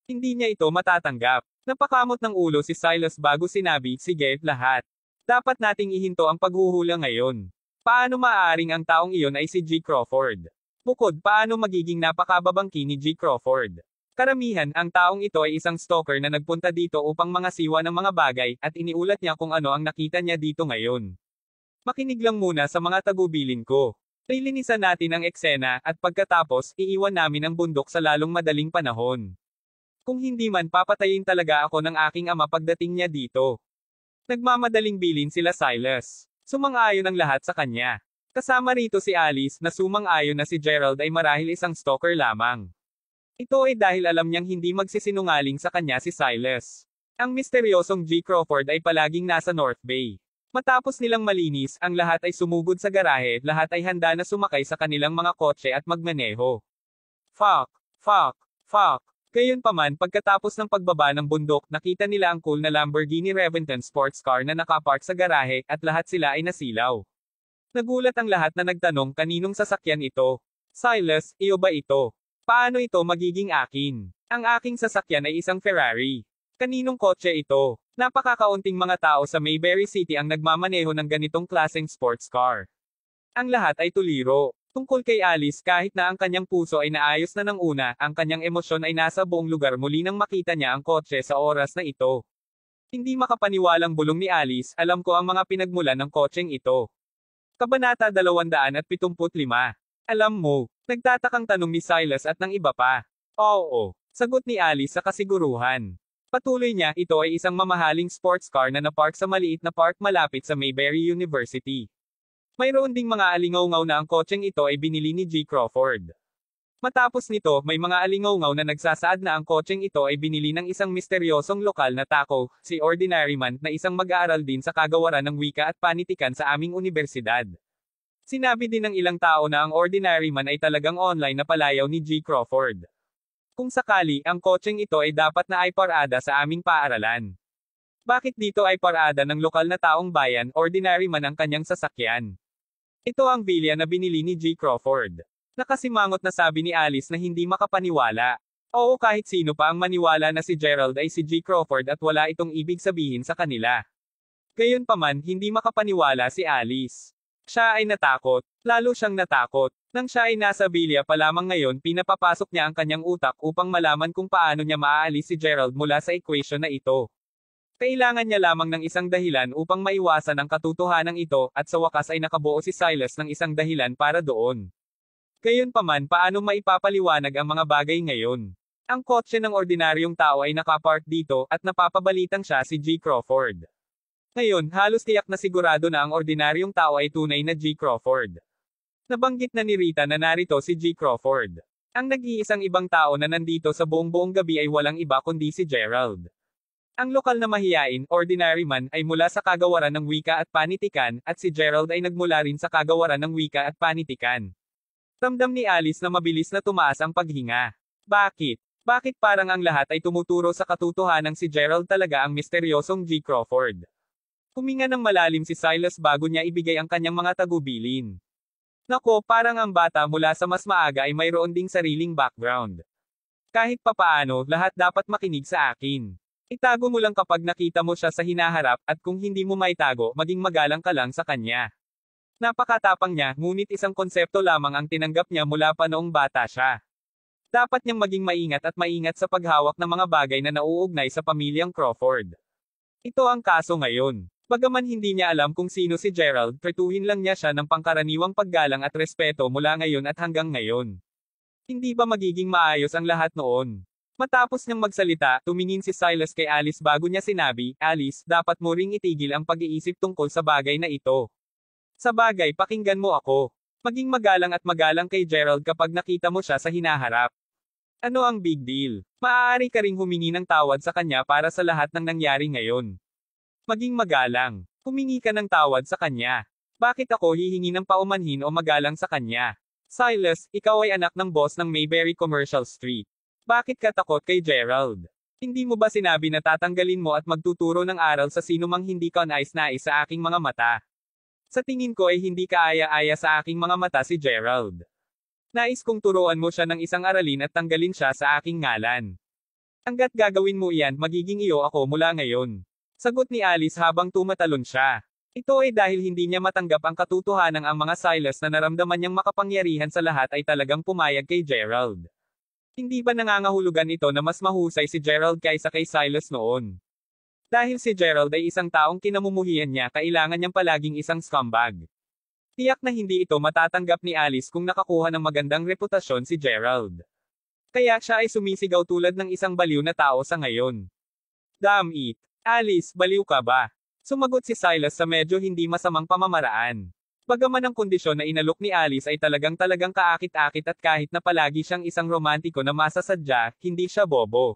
Hindi niya ito matatanggap. Napakamot ng ulo si Silas bago sinabi, sige, lahat. Dapat nating ihinto ang paghuhula ngayon. Paano maaaring ang taong iyon ay si G. Crawford? Bukod, paano magiging napakababangki ni G. Crawford? Karamihan, ang taong ito ay isang stalker na nagpunta dito upang mangasiwa ng mga bagay, at iniulat niya kung ano ang nakita niya dito ngayon. Makinig lang muna sa mga tagubilin ko. Lilinisan natin ang eksena, at pagkatapos, iiwan namin ang bundok sa lalong madaling panahon. Kung hindi man papatayin talaga ako ng aking ama pagdating niya dito. Nagmamadaling bilin sila Silas. Sumang-ayon ang lahat sa kanya. Kasama rito si Alice na sumang-ayon na si Gerald ay marahil isang stalker lamang. Ito ay dahil alam niyang hindi magsisinungaling sa kanya si Silas. Ang misteryosong G. Crawford ay palaging nasa North Bay. Matapos nilang malinis, ang lahat ay sumugod sa garahe, lahat ay handa na sumakay sa kanilang mga kotse at magmaneho. Fuck. Gayunpaman, pagkatapos ng pagbaba ng bundok, nakita nila ang cool na Lamborghini Reventon sports car na nakapark sa garahe, at lahat sila ay nasilaw. Nagulat ang lahat na nagtanong kaninong sasakyan ito. Silas, iyo ba ito? Paano ito magiging akin? Ang aking sasakyan ay isang Ferrari. Kaninong kotse ito? Napakakaunting mga tao sa Mayberry City ang nagmamaneho ng ganitong klaseng sports car. Ang lahat ay tuliro. Tungkol kay Alice, kahit na ang kanyang puso ay naayos na ng una, ang kanyang emosyon ay nasa buong lugar muli nang makita niya ang kotse sa oras na ito. Hindi makapaniwalang bulong ni Alice, alam ko ang mga pinagmulan ng kotseng ito. Kabanata 275. Alam mo, nagtatakang tanong ni Silas at ng iba pa. Oo, sagot ni Alice sa kasiguruhan. Patuloy niya, ito ay isang mamahaling sports car na napark sa maliit na park malapit sa Mayberry University. Mayroon ding mga alingaw-ngaw na ang kotseng ito ay binili ni G. Crawford. Matapos nito, may mga alingaw-ngaw na nagsasaad na ang kotseng ito ay binili ng isang misteryosong lokal na tako, si Ordinary Man, na isang mag-aaral din sa kagawaran ng wika at panitikan sa aming universidad. Sinabi din ng ilang tao na ang Ordinary Man ay talagang online na palayaw ni G. Crawford. Kung sakali, ang kotseng ito ay dapat na ay parada sa aming paaralan. Bakit dito ay parada ng lokal na taong bayan, Ordinary Man ang kanyang sasakyan? Ito ang bilya na binili ni G. Crawford. Nakasimangot na sabi ni Alice na hindi makapaniwala. Oo, kahit sino pa ang maniwala na si Gerald ay si G. Crawford at wala itong ibig sabihin sa kanila. Gayunpaman, hindi makapaniwala si Alice. Siya ay natakot. Lalo siyang natakot. Nang siya ay nasa bilya pa lamang ngayon, pinapapasok niya ang kanyang utak upang malaman kung paano niya maaalis si Gerald mula sa equation na ito. Kailangan niya lamang ng isang dahilan upang maiwasan ang katotohanan ito, at sa wakas ay nakabuo si Silas ng isang dahilan para doon. Gayunpaman, paano maipapaliwanag ang mga bagay ngayon? Ang kotse ng ordinaryong tao ay nakapark dito, at napapabalitang siya si G. Crawford. Ngayon, halos tiyak na sigurado na ang ordinaryong tao ay tunay na G. Crawford. Nabanggit na ni Rita na narito si G. Crawford. Ang nag-iisang ibang tao na nandito sa buong gabi ay walang iba kundi si Gerald. Ang lokal na mahiyain, ordinary man, ay mula sa kagawaran ng wika at panitikan, at si Gerald ay nagmula rin sa kagawaran ng wika at panitikan. Ramdam ni Alice na mabilis na tumaas ang paghinga. Bakit? Bakit parang ang lahat ay tumuturo sa katotohanan si Gerald talaga ang misteryosong G. Crawford? Huminga ng malalim si Silas bago niya ibigay ang kanyang mga tagubilin. Nako, parang ang bata mula sa mas maaga ay mayroon ding sariling background. Kahit papaano, lahat dapat makinig sa akin. Itago mo lang kapag nakita mo siya sa hinaharap, at kung hindi mo maitago, maging magalang ka lang sa kanya. Napakatapang niya, ngunit isang konsepto lamang ang tinanggap niya mula pa noong bata siya. Dapat niyang maging maingat sa paghawak ng mga bagay na nauugnay sa pamilyang Crawford. Ito ang kaso ngayon. Bagaman hindi niya alam kung sino si Gerald, tretuhin lang niya siya ng pangkaraniwang paggalang at respeto mula ngayon at hanggang ngayon. Hindi ba magiging maayos ang lahat noon? Matapos niyang magsalita, tumingin si Silas kay Alice bago niya sinabi, Alice, dapat mo ring itigil ang pag-iisip tungkol sa bagay na ito. Sa bagay, pakinggan mo ako. Maging magalang at magalang kay Gerald kapag nakita mo siya sa hinaharap. Ano ang big deal? Maaari ka ring humingi ng tawad sa kanya para sa lahat ng nangyari ngayon. Maging magalang. Humingi ka ng tawad sa kanya. Bakit ako hihingi ng paumanhin o magalang sa kanya? Silas, ikaw ay anak ng boss ng Mayberry Commercial Street. Bakit ka takot kay Gerald? Hindi mo ba sinabi na tatanggalin mo at magtuturo ng aral sa sinumang hindi ka nais-nais sa aking mga mata? Sa tingin ko ay hindi kaaya-aya sa aking mga mata si Gerald. Nais kong turuan mo siya ng isang aralin at tanggalin siya sa aking ngalan. Hangga't gagawin mo iyan, magiging iyo ako mula ngayon. Sagot ni Alice habang tumatalon siya. Ito ay dahil hindi niya matanggap ang katotohanan ang mga Silas na naramdaman niyang makapangyarihan sa lahat ay talagang pumayag kay Gerald. Hindi ba nangangahulugan ito na mas mahusay si Gerald kaysa kay Silas noon? Dahil si Gerald ay isang taong kinamumuhian niya, kailangan niyang palaging isang scumbag. Tiyak na hindi ito matatanggap ni Alice kung nakakuha ng magandang reputasyon si Gerald. Kaya siya ay sumisigaw tulad ng isang baliw na tao sa ngayon. Damn it! Alice, baliw ka ba? Sumagot si Silas sa medyo hindi masamang pamamaraan. Bagaman ang kondisyon na inalok ni Alice ay talagang kaakit-akit at kahit na palagi siyang isang romantiko na masasadya, hindi siya bobo.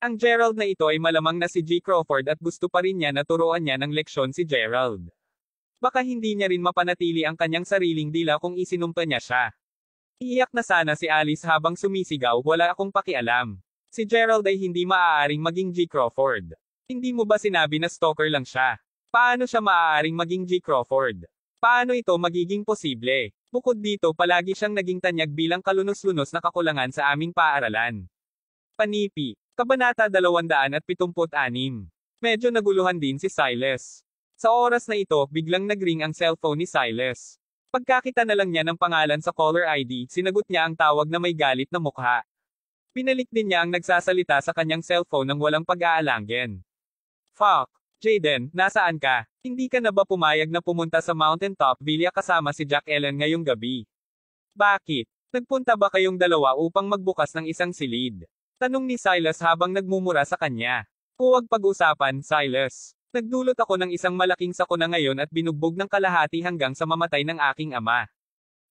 Ang Gerald na ito ay malamang na si G. Crawford at gusto pa rin niya na turuan niya ng leksyon si Gerald. Baka hindi niya rin mapanatili ang kanyang sariling dila kung isinumpa niya siya. Iiyak na sana si Alice habang sumisigaw, wala akong pakialam. Si Gerald ay hindi maaaring maging G. Crawford. Hindi mo ba sinabi na stalker lang siya? Paano siya maaaring maging G. Crawford? Paano ito magiging posible? Bukod dito, palagi siyang naging tanyag bilang kalunos-lunos na kakulangan sa aming paaralan. Panipi. Kabanata 276. Medyo naguluhan din si Silas. Sa oras na ito, biglang nagring ang cellphone ni Silas. Pagkakita na lang niya ng pangalan sa caller ID, sinagot niya ang tawag na may galit na mukha. Pinalik din niya ang nagsasalita sa kanyang cellphone nang walang pag-aalanggen. Fuck! Jaden, nasaan ka? Hindi ka na ba pumayag na pumunta sa Mountaintop Villa kasama si Jack Ellen ngayong gabi? Bakit? Nagpunta ba kayong dalawa upang magbukas ng isang silid? Tanong ni Silas habang nagmumura sa kanya. Huwag pag-usapan, Silas. Nagdulot ako ng isang malaking sakuna ngayon at binugbog ng kalahati hanggang sa mamatay ng aking ama.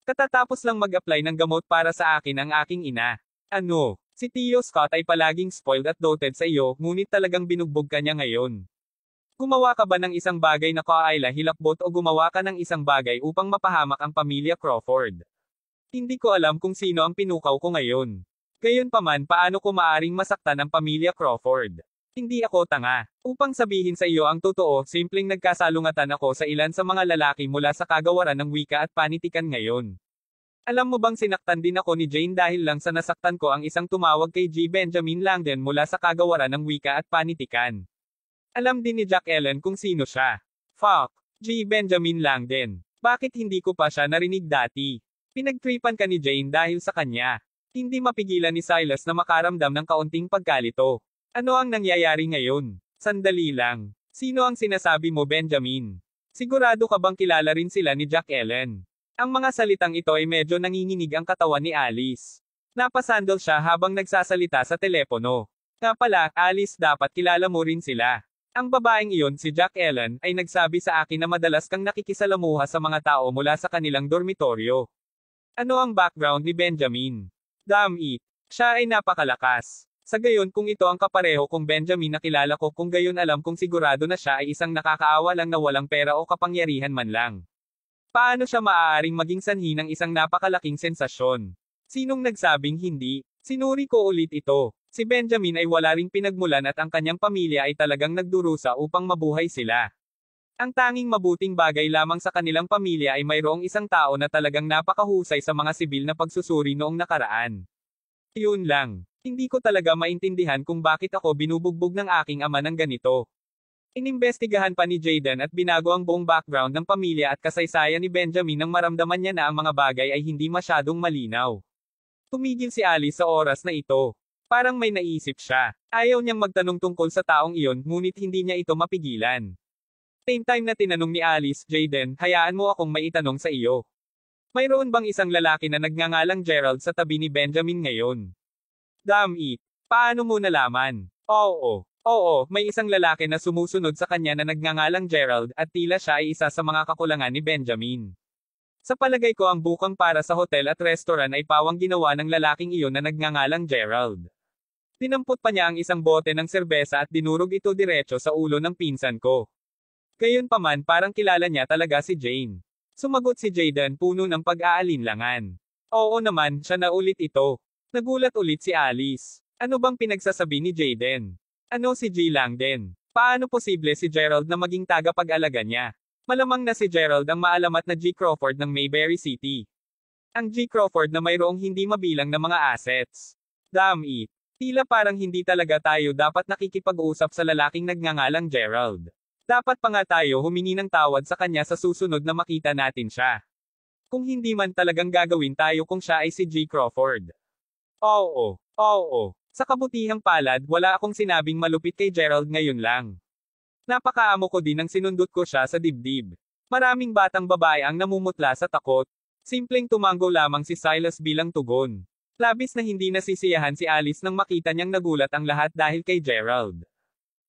Katatapos lang mag-apply ng gamot para sa akin ang aking ina. Ano? Si Tio Scott ay palaging spoiled at doted sa iyo, ngunit talagang binugbog ka niya ngayon. Gumawa ka ba ng isang bagay na kaayla hilakbot o gumawa ka ng isang bagay upang mapahamak ang pamilya Crawford? Hindi ko alam kung sino ang pinukaw ko ngayon. Gayunpaman, paano ko maaring masaktan ang pamilya Crawford? Hindi ako tanga. Upang sabihin sa iyo ang totoo, simpleng nagkasalungatan ako sa ilan sa mga lalaki mula sa kagawaran ng wika at panitikan ngayon. Alam mo bang sinaktan din ako ni Jane dahil lang sa nasaktan ko ang isang tumawag kay G. Benjamin Langdon mula sa kagawaran ng wika at panitikan. Alam din ni Jack Ellen kung sino siya. Fuck. G. Benjamin Langdon. Bakit hindi ko pa siya narinig dati? Pinagtripan ka ni Jane dahil sa kanya. Hindi mapigilan ni Silas na makaramdam ng kaunting pagkalito. Ano ang nangyayari ngayon? Sandali lang. Sino ang sinasabi mo, Benjamin? Sigurado ka bang kilala rin sila ni Jack Ellen? Ang mga salitang ito ay medyo nanginginig ang katawan ni Alice. Napasandal siya habang nagsasalita sa telepono. Nga pala, Alice, dapat kilala mo rin sila. Ang babaeng iyon, si Jack Ellen, ay nagsabi sa akin na madalas kang nakikisalamuha sa mga tao mula sa kanilang dormitoryo. Ano ang background ni Benjamin? Damn it. Siya ay napakalakas. Sa gayon kung ito ang kapareho kong Benjamin na kilala ko, kung gayon alam kong sigurado na siya ay isang nakakaawa lang na walang pera o kapangyarihan man lang. Paano siya maaaring maging sanhi ng isang napakalaking sensasyon? Sinong nagsabing hindi? Sinuri ko ulit ito. Si Benjamin ay wala ring pinagmulan at ang kanyang pamilya ay talagang nagdurusa upang mabuhay sila. Ang tanging mabuting bagay lamang sa kanilang pamilya ay mayroong isang tao na talagang napakahusay sa mga sibil na pagsusuri noong nakaraan. Iyon lang. Hindi ko talaga maintindihan kung bakit ako binubugbog ng aking ama ng ganito. Inimbestigahan pa ni Jayden at binago ang buong background ng pamilya at kasaysayan ni Benjamin nang maramdaman niya na ang mga bagay ay hindi masyadong malinaw. Tumigil si Alice sa oras na ito. Parang may naisip siya. Ayaw niyang magtanong tungkol sa taong iyon, ngunit hindi niya ito mapigilan. Same time na tinanong ni Alice, Jayden, hayaan mo akong may itanong sa iyo. Mayroon bang isang lalaki na nagngangalang Gerald sa tabi ni Benjamin ngayon? Damn it. Paano mo nalaman? Oo, may isang lalaki na sumusunod sa kanya na nagngangalang Gerald, at tila siya ay isa sa mga kakulangan ni Benjamin. Sa palagay ko ang bukang para sa hotel at restaurant ay pawang ginawa ng lalaking iyon na nagngangalang Gerald. Tinampot pa niya ang isang bote ng serbesa at dinurog ito diretso sa ulo ng pinsan ko. Gayunpaman parang kilala niya talaga si Jane. Sumagot si Jayden puno ng pag-aalinlangan. Oo naman, siya na ulit ito. Nagulat ulit si Alice. Ano bang pinagsasabi ni Jayden? Ano si G. Langdon? Paano posible si Gerald na maging tagapag-alaga niya? Malamang na si Gerald ang maalamat na G. Crawford ng Mayberry City. Ang G. Crawford na mayroong hindi mabilang na mga assets. Damn it. Tila parang hindi talaga tayo dapat nakikipag-usap sa lalaking nagngangalang Gerald. Dapat pa nga tayo humingi ng tawad sa kanya sa susunod na makita natin siya. Kung hindi man talagang gagawin tayo kung siya ay si G. Crawford. Oo. Sa kabutihang palad, wala akong sinabing malupit kay Gerald ngayon lang. Napakaamo ko din nang sinundot ko siya sa dibdib. Maraming batang babae ang namumutla sa takot. Simpleng tumango lamang si Silas bilang tugon. Labis na hindi nasisiyahan si Alice nang makita niyang nagulat ang lahat dahil kay Gerald.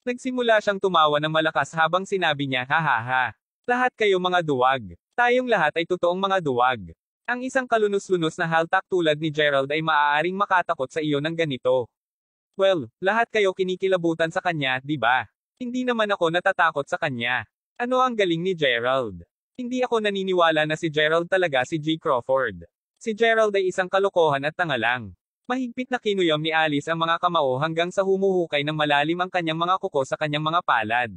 Nagsimula siyang tumawa ng malakas habang sinabi niya, hahaha. Lahat kayo mga duwag. Tayong lahat ay totoong mga duwag. Ang isang kalunos-lunos na haltak tulad ni Gerald ay maaaring makatakot sa iyo ng ganito. Well, lahat kayo kinikilabutan sa kanya, di ba? Hindi naman ako natatakot sa kanya. Ano ang galing ni Gerald? Hindi ako naniniwala na si Gerald talaga si G. Crawford. Si Gerald ay isang kalokohan at tanga lang. Mahigpit na kinuyom ni Alice ang mga kamao hanggang sa humuhukay ng malalim ang kanyang mga kuko sa kanyang mga palad.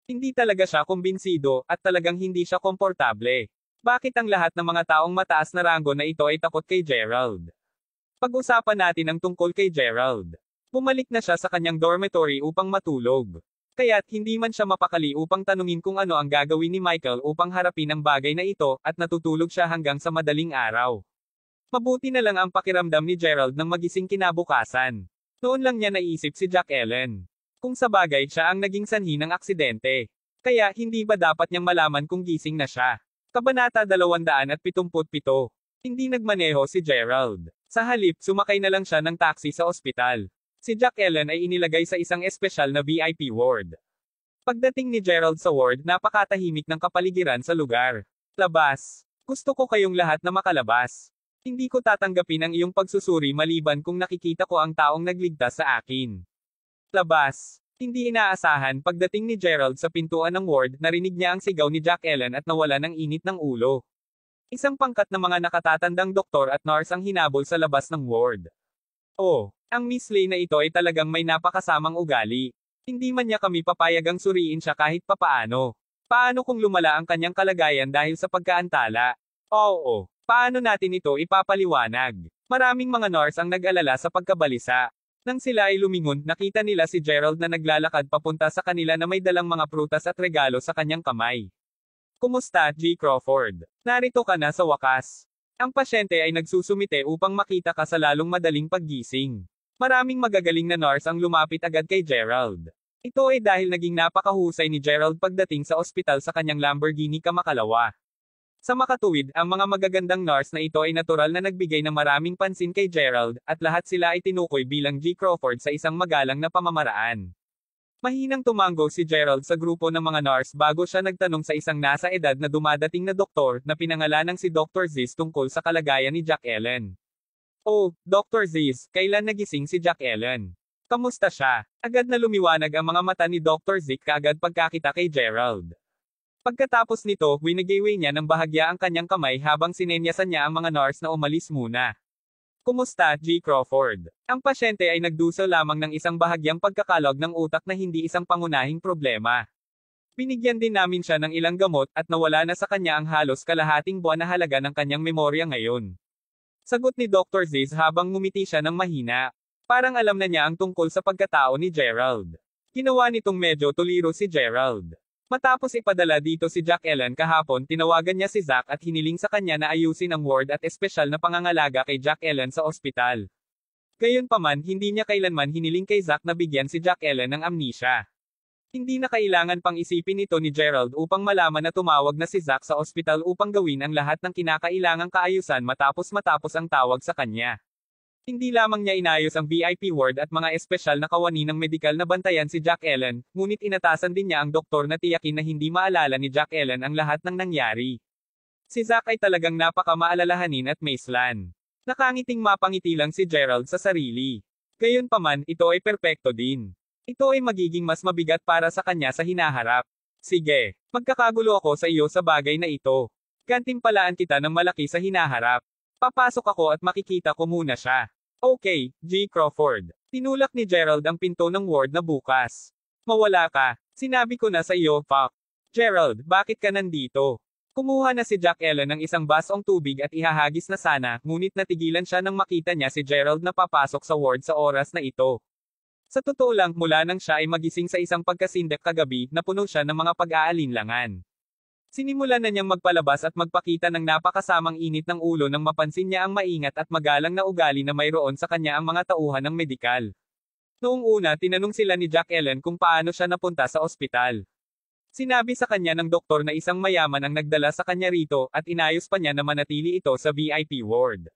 Hindi talaga siya kumbinsido, at talagang hindi siya komportable. Bakit ang lahat ng mga taong mataas na ranggo na ito ay takot kay Gerald? Pag-usapan natin ang tungkol kay Gerald. Bumalik na siya sa kanyang dormitory upang matulog. Kaya't hindi man siya mapakali upang tanungin kung ano ang gagawin ni Michael upang harapin ang bagay na ito, at natutulog siya hanggang sa madaling araw. Mabuti na lang ang pakiramdam ni Gerald nang magising kinabukasan. Noon lang niya naisip si Jack Ellen. Kung sa bagay siya ang naging sanhi ng aksidente. Kaya hindi ba dapat niyang malaman kung gising na siya? Kabanata 277. Hindi nagmaneho si Gerald. Sa halip, sumakay na lang siya ng taxi sa ospital. Si Jack Ellen ay inilagay sa isang espesyal na VIP ward. Pagdating ni Gerald sa ward, napakatahimik ng kapaligiran sa lugar. Labas. Gusto ko kayong lahat na makalabas. Hindi ko tatanggapin ang iyong pagsusuri maliban kung nakikita ko ang taong nagligtas sa akin. Labas. Hindi inaasahan, pagdating ni Gerald sa pintuan ng ward, narinig niya ang sigaw ni Jack Ellen at nawala ng init ng ulo. Isang pangkat na mga nakatatandang doktor at nurse ang hinabol sa labas ng ward. Oh, ang Miss Lay na ito ay talagang may napakasamang ugali. Hindi man niya kami papayagang suriin siya kahit papaano. Paano kung lumala ang kanyang kalagayan dahil sa pagkaantala? Oo. Paano natin ito ipapaliwanag? Maraming mga nurse ang nag-alala sa pagkabalisa. Nang sila ay lumingon, nakita nila si Gerald na naglalakad papunta sa kanila na may dalang mga prutas at regalo sa kanyang kamay. Kumusta, G. Crawford? Narito ka na sa wakas. Ang pasyente ay nagsusumite upang makita ka sa lalong madaling paggising. Maraming magagaling na nurse ang lumapit agad kay Gerald. Ito ay dahil naging napakahusay ni Gerald pagdating sa ospital sa kanyang Lamborghini Kamakalawa. Sa makatuwid, ang mga magagandang nurse na ito ay natural na nagbigay ng maraming pansin kay Gerald, at lahat sila ay tinukoy bilang G. Crawford sa isang magalang na pamamaraan. Mahinang tumango si Gerald sa grupo ng mga nurse bago siya nagtanong sa isang nasa edad na dumadating na doktor na pinangalanang si Dr. Ziz tungkol sa kalagayan ni Jack Ellen. Oh, Dr. Ziz, kailan nagising si Jack Ellen? Kamusta siya? Agad na lumiwanag ang mga mata ni Dr. Ziz kaagad pagkakita kay Gerald. Pagkatapos nito, winagay niya ng bahagya ang kanyang kamay habang sinenyasan niya ang mga nurse na umalis muna. Kumusta, G. Crawford? Ang pasyente ay nagdusa lamang ng isang bahagyang pagkakalog ng utak na hindi isang pangunahing problema. Binigyan din namin siya ng ilang gamot at nawala na sa kanya ang halos kalahating buwan na halaga ng kanyang memorya ngayon. Sagot ni Dr. Ziz habang ngumiti siya ng mahina. Parang alam na niya ang tungkol sa pagkatao ni Gerald. Ginawa nitong medyo tuliro si Gerald. Matapos ipadala dito si Jack Ellen kahapon, tinawagan niya si Zack at hiniling sa kanya na ayusin ang ward at espesyal na pangangalaga kay Jack Ellen sa ospital. Gayunpaman, hindi niya kailanman hiniling kay Zack na bigyan si Jack Ellen ng amnesia. Hindi na kailangan pang isipin ito ni Gerald upang malaman na tumawag na si Zack sa ospital upang gawin ang lahat ng kinakailangang kaayusan matapos ang tawag sa kanya. Hindi lamang niya inayos ang VIP ward at mga espesyal na kawani ng medikal na bantayan si Jack Ellen, ngunit inatasan din niya ang doktor na tiyakin na hindi maalala ni Jack Ellen ang lahat ng nangyari. Si Zack ay talagang napaka-maalalahanin at maislan. Nakangiting mapangiti lang si Gerald sa sarili. Gayunpaman, ito ay perpekto din. Ito ay magiging mas mabigat para sa kanya sa hinaharap. Sige, magkakagulo ako sa iyo sa bagay na ito. Gantimpalaan kita ng malaki sa hinaharap. Papasok ako at makikita ko muna siya. Okay, G. Crawford. Tinulak ni Gerald ang pinto ng ward na bukas. Mawala ka. Sinabi ko na sa iyo, fuck. Gerald, bakit ka nandito? Kumuha na si Jack Ellen ng isang basong tubig at ihahagis na sana, ngunit natigilan siya nang makita niya si Gerald na papasok sa ward sa oras na ito. Sa totoo lang, mula nang siya ay magising sa isang pagkasindek kagabi, napuno siya ng mga pag-aalinlangan. Sinimulan na niyang magpalabas at magpakita ng napakasamang init ng ulo nang mapansin niya ang maingat at magalang na ugali na mayroon sa kanya ang mga tauhan ng medikal. Noong una, tinanong sila ni Jack Ellen kung paano siya napunta sa ospital. Sinabi sa kanya ng doktor na isang mayaman ang nagdala sa kanya rito at inayos pa niya na manatili ito sa VIP ward.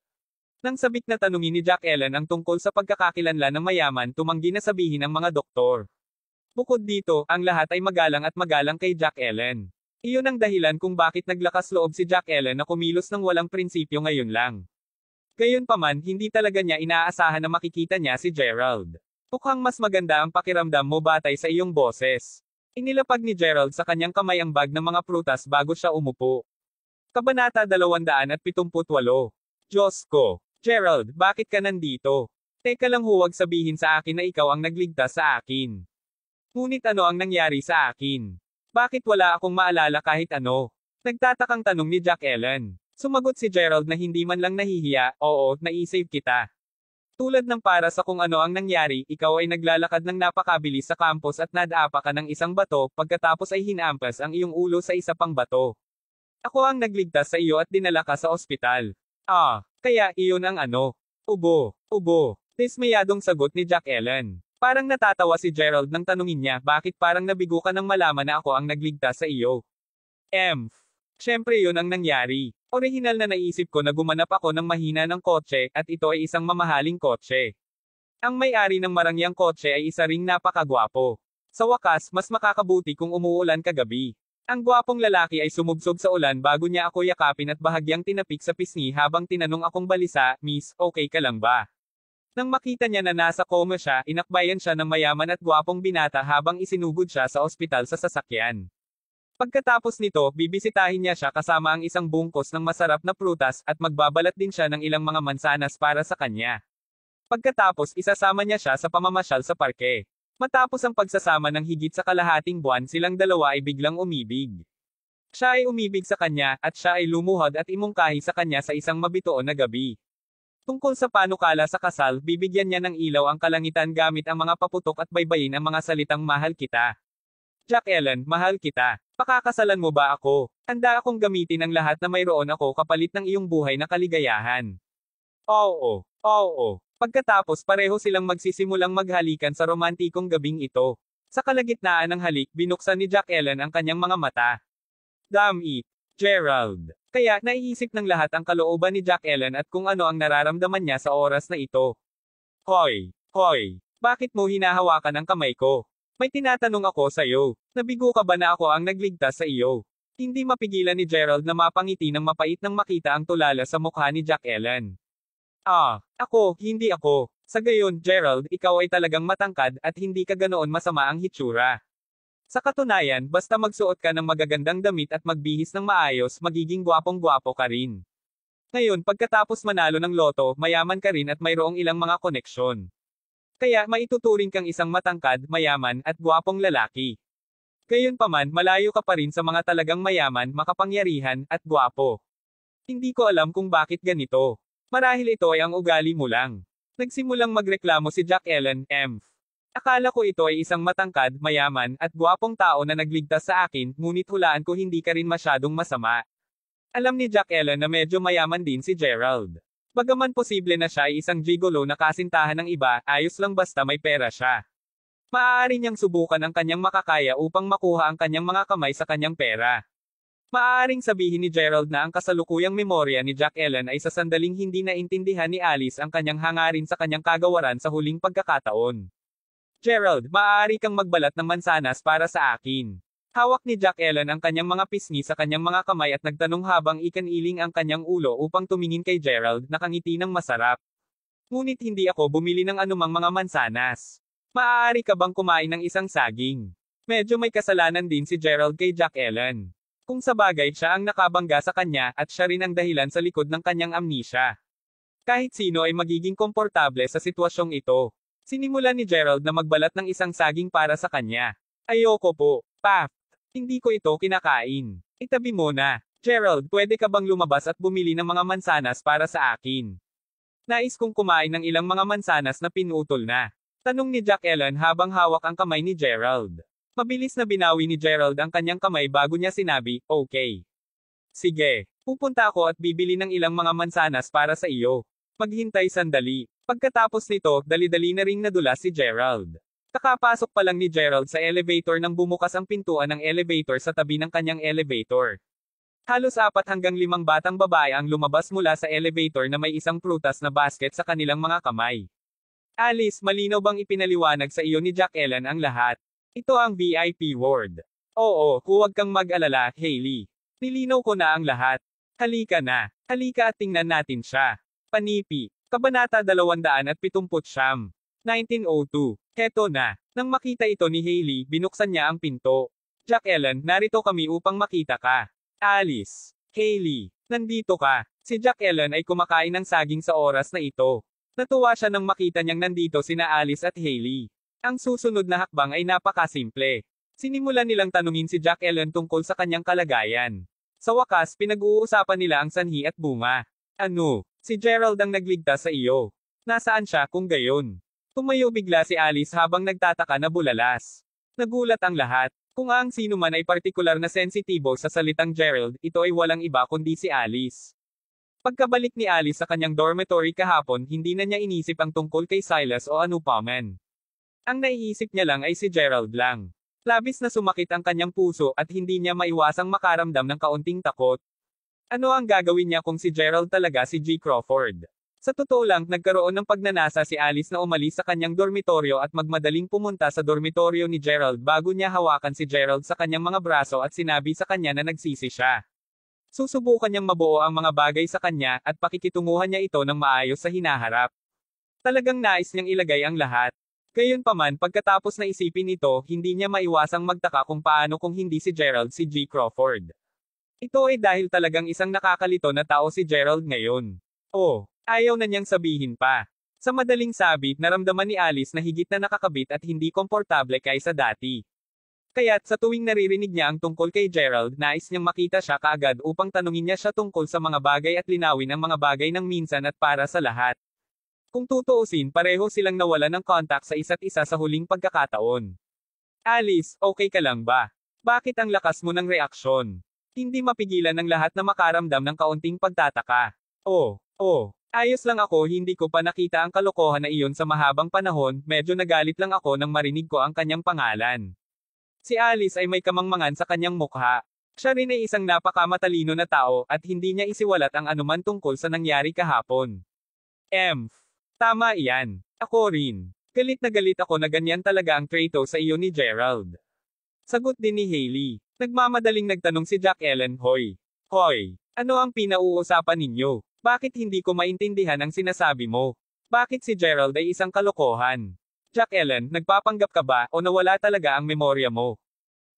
Nang sabik na tanungin ni Jack Ellen ang tungkol sa pagkakakilanlan ng mayaman, tumanggi na sabihin ang mga doktor. Bukod dito, ang lahat ay magalang kay Jack Ellen. Iyon ang dahilan kung bakit naglakas loob si Jack Ellen na kumilos ng walang prinsipyo ngayon lang. Gayunpaman, hindi talaga niya inaasahan na makikita niya si Gerald. Mukhang mas maganda ang pakiramdam mo batay sa iyong boses. Inilapag ni Gerald sa kanyang kamay ang bag ng mga prutas bago siya umupo. Kabanata 278. Diyos ko. Gerald, bakit ka nandito? Teka lang, huwag sabihin sa akin na ikaw ang nagligtas sa akin. Ngunit ano ang nangyari sa akin? Bakit wala akong maalala kahit ano? Nagtatakang tanong ni Jack Ellen. Sumagot si Gerald na hindi man lang nahihiya, oo, naisave kita. Tulad ng para sa kung ano ang nangyari, ikaw ay naglalakad ng napakabilis sa campus at nadapa ka ng isang bato, pagkatapos ay hinampas ang iyong ulo sa isa pang bato. Ako ang nagligtas sa iyo at dinala ka sa ospital. Kaya iyon ang ano. Ubo. Dismayadong sagot ni Jack Ellen. Parang natatawa si Gerald nang tanungin niya bakit parang nabigo ka nang malaman na ako ang nagligtas sa iyo. Siyempre yun ang nangyari. Orihinal na naisip ko na gumanap ako ng mahina ng kotse, at ito ay isang mamahaling kotse. Ang may-ari ng marangyang kotse ay isa ring napakagwapo. Sa wakas, mas makakabuti kung umuulan kagabi. Ang gwapong lalaki ay sumubsob sa ulan bago niya ako yakapin at bahagyang tinapik sa pisngi habang tinanong akong balisa, Miss, okay ka lang ba? Nang makita niya na nasa koma siya, inakbayan siya ng mayaman at gwapong binata habang isinugod siya sa ospital sa sasakyan. Pagkatapos nito, bibisitahin niya siya kasama ang isang bungkos ng masarap na prutas at magbabalat din siya ng ilang mga mansanas para sa kanya. Pagkatapos, isasama niya siya sa pamamasyal sa parke. Matapos ang pagsasama ng higit sa kalahating buwan, silang dalawa ay biglang umibig. Siya ay umibig sa kanya, at siya ay lumuhod at imungkahi sa kanya sa isang mabitoon na gabi. Tungkol sa panukala sa kasal, bibigyan niya ng ilaw ang kalangitan gamit ang mga paputok at baybayin ang mga salitang mahal kita. Jack Ellen, mahal kita. Pakakasalan mo ba ako? Handa akong gamitin ang lahat na mayroon ako kapalit ng iyong buhay na kaligayahan. Oo, oo. Pagkatapos pareho silang magsisimulang maghalikan sa romantikong gabing ito. Sa kalagitnaan ng halik, binuksan ni Jack Ellen ang kanyang mga mata. Damn it, Gerald. Kaya, naiisip ng lahat ang kalooban ni Jack Ellen at kung ano ang nararamdaman niya sa oras na ito. Hoy, hoy, bakit mo hinahawakan ang kamay ko? May tinatanong ako sa iyo. Nabigo ka ba na ako ang nagligtas sa iyo? Hindi mapigilan ni Gerald na mapangiti ng mapait nang makita ang tulala sa mukha ni Jack Ellen. Hindi ako. Sa gayon, Gerald, ikaw ay talagang matangkad at hindi ka ganoon masama ang hitsura. Sa katunayan, basta magsuot ka ng magagandang damit at magbihis ng maayos, magiging gwapong-gwapo ka rin. Ngayon, pagkatapos manalo ng loto, mayaman ka rin at mayroong ilang mga koneksyon. Kaya, maituturing kang isang matangkad, mayaman, at gwapong lalaki. Gayunpaman, malayo ka pa rin sa mga talagang mayaman, makapangyarihan, at gwapo. Hindi ko alam kung bakit ganito. Marahil ito ay ang ugali mo lang. Nagsimulang magreklamo si Jack Ellen, Akala ko ito ay isang matangkad, mayaman, at gwapong tao na nagligtas sa akin, ngunit hulaan ko hindi ka rin masyadong masama. Alam ni Jack Ellen na medyo mayaman din si Gerald. Bagaman posible na siya ay isang gigolo na kasintahan ng iba, ayos lang basta may pera siya. Maaari niyang subukan ang kanyang makakaya upang makuha ang kanyang mga kamay sa kanyang pera. Maaaring sabihin ni Gerald na ang kasalukuyang memorya ni Jack Ellen ay sa sandaling hindi naintindihan ni Alice ang kanyang hangarin sa kanyang kagawaran sa huling pagkakataon. Gerald, maaari kang magbalat ng mansanas para sa akin. Hawak ni Jack Ellen ang kanyang mga pisngi sa kanyang mga kamay at nagtanong habang ikaniling ang kanyang ulo upang tumingin kay Gerald, nakangiti ng masarap. Ngunit hindi ako bumili ng anumang mga mansanas. Maaari ka bang kumain ng isang saging? Medyo may kasalanan din si Gerald kay Jack Ellen. Kung sabagay siya ang nakabangga sa kanya at siya rin ang dahilan sa likod ng kanyang amnesia. Kahit sino ay magiging komportable sa sitwasyong ito. Sinimulan ni Gerald na magbalat ng isang saging para sa kanya. Ayoko po, pa. Hindi ko ito kinakain. Itabi mo na. Gerald, pwede ka bang lumabas at bumili ng mga mansanas para sa akin? Nais kong kumain ng ilang mga mansanas na pinutol na. Tanong ni Jack Ellen habang hawak ang kamay ni Gerald. Mabilis na binawi ni Gerald ang kanyang kamay bago niya sinabi, okay. Sige, pupunta ako at bibili ng ilang mga mansanas para sa iyo. Maghintay sandali. Pagkatapos nito, dali-dali na ring nadulas si Gerald. Kakapasok pa lang ni Gerald sa elevator nang bumukas ang pintuan ng elevator sa tabi ng kanyang elevator. Halos 4 hanggang 5 batang babae ang lumabas mula sa elevator na may isang prutas na basket sa kanilang mga kamay. Alice, malinaw bang ipinaliwanag sa iyo ni Jack Ellen ang lahat? Ito ang VIP ward. Oo, huwag kang mag-alala, Hailey. Nilinaw ko na ang lahat. Halika na. Halika at tingnan natin siya. Panipi. Kabanata 279. 1902. Heto na. Nang makita ito ni Hailey, binuksan niya ang pinto. Jack Ellen, narito kami upang makita ka. Alice. Hailey. Nandito ka. Si Jack Ellen ay kumakain ng saging sa oras na ito. Natuwa siya nang makita niyang nandito sina Alice at Hailey. Ang susunod na hakbang ay napakasimple. Sinimulan nilang tanungin si Jack Ellen tungkol sa kanyang kalagayan. Sa wakas, pinag-uusapan nila ang sanhi at bunga. Ano? Si Gerald ang nagligtas sa iyo. Nasaan siya kung gayon? Tumayo bigla si Alice habang nagtataka na bulalas. Nagulat ang lahat. Kung ang sino man ay partikular na sensitibo sa salitang Gerald, ito ay walang iba kundi si Alice. Pagkabalik ni Alice sa kanyang dormitory kahapon, hindi na niya inisip ang tungkol kay Silas o ano pa man. Ang naiisip niya lang ay si Gerald lang. Labis na sumakit ang kanyang puso at hindi niya maiwasang makaramdam ng kaunting takot. Ano ang gagawin niya kung si Gerald talaga si G. Crawford? Sa totoo lang, nagkaroon ng pagnanasa si Alice na umalis sa kanyang dormitoryo at magmadaling pumunta sa dormitoryo ni Gerald bago niya hawakan si Gerald sa kanyang mga braso at sinabi sa kanya na nagsisi siya. Susubukan niyang mabuo ang mga bagay sa kanya at pakikitunguhan niya ito ng maayos sa hinaharap. Talagang nais niyang ilagay ang lahat. Gayunpaman, pagkatapos na isipin ito, hindi niya maiwasang magtaka kung paano kung hindi si Gerald si G. Crawford. Ito ay dahil talagang isang nakakalito na tao si Gerald ngayon. Oh. Ayaw na niyang sabihin pa. Sa madaling sabi, naramdaman ni Alice na higit na nakakabit at hindi komportable kaysa dati. Kaya't sa tuwing naririnig niya ang tungkol kay Gerald, nais niyang makita siya kaagad upang tanungin niya siya tungkol sa mga bagay at linawin ang mga bagay ng minsan at para sa lahat. Kung tutuusin, pareho silang nawalan ng contact sa isa't isa sa huling pagkakataon. Alice, okay ka lang ba? Bakit ang lakas mo ng reaksyon? Hindi mapigilan ng lahat na makaramdam ng kaunting pagtataka. Ayos lang ako, hindi ko pa nakita ang kalokohan na iyon sa mahabang panahon, medyo nagalit lang ako nang marinig ko ang kanyang pangalan. Si Alice ay may kamangmangan sa kanyang mukha. Siya rin ay isang napakamatalino na tao, at hindi niya isiwalat ang anuman tungkol sa nangyari kahapon. Tama iyan. Ako rin. Galit ako na ganyan talaga ang trato sa iyo ni Gerald. Sagot din ni Hailey. Nagmamadaling nagtanong si Jack Ellen, Hoy, ano ang pinauusapan ninyo? Bakit hindi ko maintindihan ang sinasabi mo? Bakit si Gerald ay isang kalokohan? Jack Ellen, nagpapanggap ka ba o nawala talaga ang memorya mo?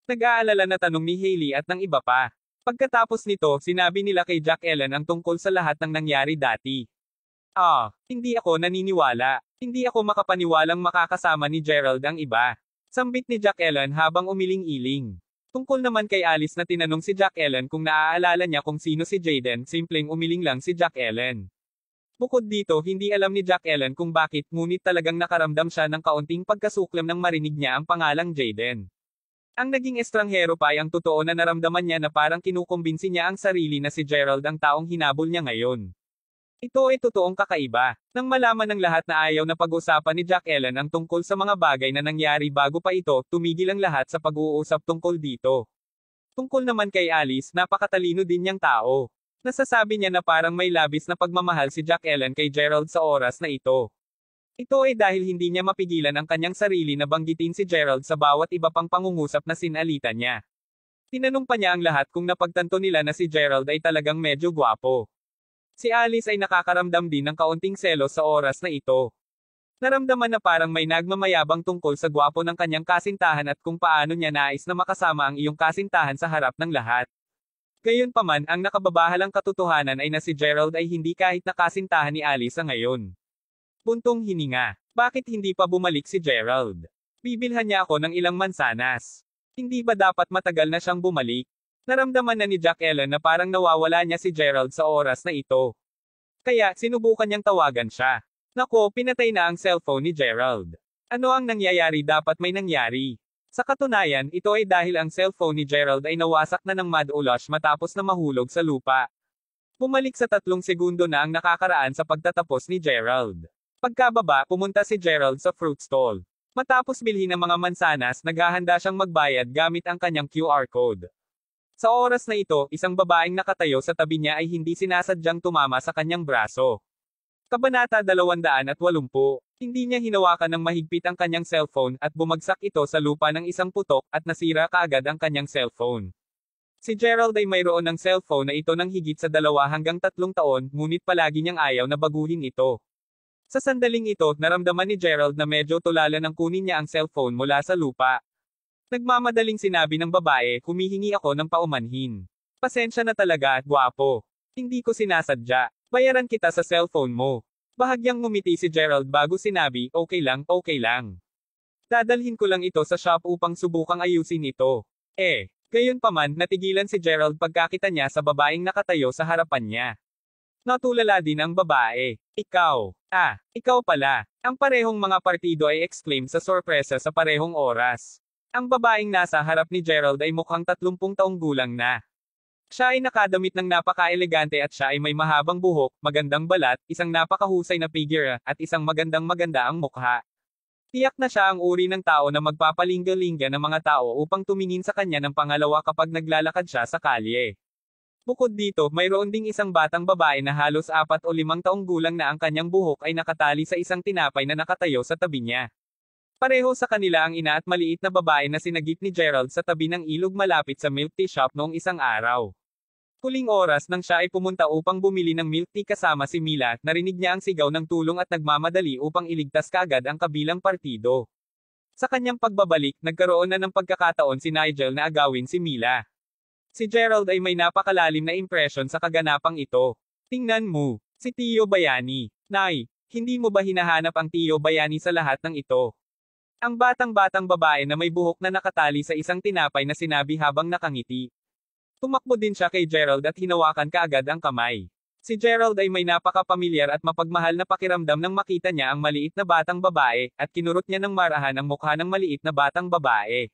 Nag-aalala na tanong ni Hailey at ng iba pa. Pagkatapos nito, sinabi nila kay Jack Ellen ang tungkol sa lahat ng nangyari dati. Hindi ako naniniwala. Hindi ako makapaniwalang makakasama ni Gerald ang iba. Sambit ni Jack Ellen habang umiling-iling. Tungkol naman kay Alice na tinanong si Jack Ellen kung naaalala niya kung sino si Jaden, simpleng umiling lang si Jack Ellen. Bukod dito, hindi alam ni Jack Ellen kung bakit, ngunit talagang nakaramdam siya ng kaunting pagkasuklam nang marinig niya ang pangalang Jaden. Ang naging estranghero pa ay ang totoo na naramdaman niya na parang kinukumbinsi niya ang sarili na si Gerald ang taong hinabol niya ngayon. Ito ay totoong kakaiba. Nang malaman ng lahat na ayaw na pag-usapan ni Jack Ellen ang tungkol sa mga bagay na nangyari bago pa ito, tumigil ang lahat sa pag-uusap tungkol dito. Tungkol naman kay Alice, napakatalino din niyang tao. Nasasabi niya na parang may labis na pagmamahal si Jack Ellen kay Gerald sa oras na ito. Ito ay dahil hindi niya mapigilan ang kanyang sarili na banggitin si Gerald sa bawat iba pang pangungusap na sinalita niya. Tinanong pa niya ang lahat kung napagtanto nila na si Gerald ay talagang medyo gwapo. Si Alice ay nakakaramdam din ng kaunting selos sa oras na ito. Naramdaman na parang may nagmamayabang tungkol sa gwapo ng kanyang kasintahan at kung paano niya nais na makasama ang iyong kasintahan sa harap ng lahat. Gayunpaman, ang nakababahalang katotohanan ay na si Gerald ay hindi kahit nakasintahan ni Alice ngayon. Buntong hininga. Bakit hindi pa bumalik si Gerald? Bibilhan niya ako ng ilang mansanas. Hindi ba dapat matagal na siyang bumalik? Naramdaman na ni Jack Ellen na parang nawawala niya si Gerald sa oras na ito. Kaya, sinubukan niyang tawagan siya. Nako, pinatay na ang cellphone ni Gerald. Ano ang nangyayari? Dapat may nangyari. Sa katunayan, ito ay dahil ang cellphone ni Gerald ay nawasak na ng mud ulash matapos na mahulog sa lupa. Bumalik sa 3 segundo na ang nakakaraan sa pagtatapos ni Gerald. Pagkababa, pumunta si Gerald sa fruit stall. Matapos bilhin ang mga mansanas, naghahanda siyang magbayad gamit ang kanyang QR code. Sa oras na ito, isang babaeng nakatayo sa tabi niya ay hindi sinasadyang tumama sa kanyang braso. Kabanata 280. Hindi niya hinawakan ng mahigpit ang kanyang cellphone at bumagsak ito sa lupa ng isang putok at nasira kaagad ang kanyang cellphone. Si Gerald ay mayroon ng cellphone na ito ng higit sa 2 hanggang 3 taon, ngunit palagi niyang ayaw na baguhin ito. Sa sandaling ito, naramdaman ni Gerald na medyo tulala nang kunin niya ang cellphone mula sa lupa. Nagmamadaling sinabi ng babae, humihingi ako ng paumanhin. Pasensya na talaga, gwapo. Hindi ko sinasadya. Bayaran kita sa cellphone mo. Bahagyang ngumiti si Gerald bago sinabi, okay lang, okay lang. Dadalhin ko lang ito sa shop upang subukang ayusin ito. Gayunpaman, natigilan si Gerald pagkakita niya sa babaeng nakatayo sa harapan niya. Natulala din ang babae. Ikaw pala. Ang parehong mga partido ay exclaim sa sorpresa sa parehong oras. Ang babaeng nasa harap ni Gerald ay mukhang 30 taong gulang na. Siya ay nakadamit ng napaka-elegante at siya ay may mahabang buhok, magandang balat, isang napakahusay na figure, at isang maganda ang mukha. Tiyak na siya ang uri ng tao na magpapalingga-lingga ng mga tao upang tumingin sa kanya ng pangalawa kapag naglalakad siya sa kalye. Bukod dito, mayroon ding isang batang babae na halos 4 o 5 taong gulang na ang kanyang buhok ay nakatali sa isang tinapay na nakatayo sa tabi niya. Pareho sa kanila ang ina at maliit na babae na sinagip ni Gerald sa tabi ng ilog malapit sa milk tea shop noong isang araw. Huling oras nang siya ay pumunta upang bumili ng milk tea kasama si Mila, narinig niya ang sigaw ng tulong at nagmamadali upang iligtas kaagad ang kabilang partido. Sa kanyang pagbabalik, nagkaroon na ng pagkakataon si Nigel na agawin si Mila. Si Gerald ay may napakalalim na impresyon sa kaganapang ito. Tingnan mo, si Tio Bayani. Nay, hindi mo ba hinahanap ang Tio Bayani sa lahat ng ito? Ang batang-batang babae na may buhok na nakatali sa isang tinapay na sinabi habang nakangiti. Tumakbo din siya kay Gerald at hinawakan kaagad ang kamay. Si Gerald ay may napaka-pamilyar at mapagmahal na pakiramdam nang makita niya ang maliit na batang babae, at kinurot niya ng marahan ang mukha ng maliit na batang babae.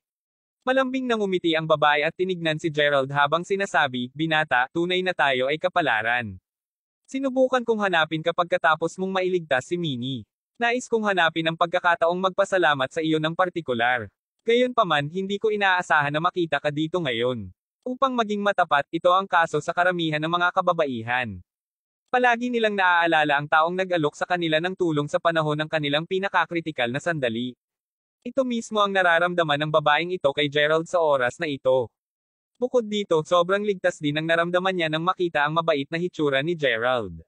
Malambing nang umiti ang babae at tinignan si Gerald habang sinasabi, "Binata, tunay na tayo ay kapalaran. Sinubukan kong hanapin ka pagkatapos mong mailigtas si Minnie. Nais kong hanapin ang pagkakataong magpasalamat sa iyo ng partikular. Gayunpaman, hindi ko inaasahan na makita ka dito ngayon. Upang maging matapat, ito ang kaso sa karamihan ng mga kababaihan. Palagi nilang naaalala ang taong nag-alok sa kanila ng tulong sa panahon ng kanilang pinakakritikal na sandali." Ito mismo ang nararamdaman ng babaeng ito kay Gerald sa oras na ito. Bukod dito, sobrang ligtas din ang naramdaman niya nang makita ang mabait na hitsura ni Gerald.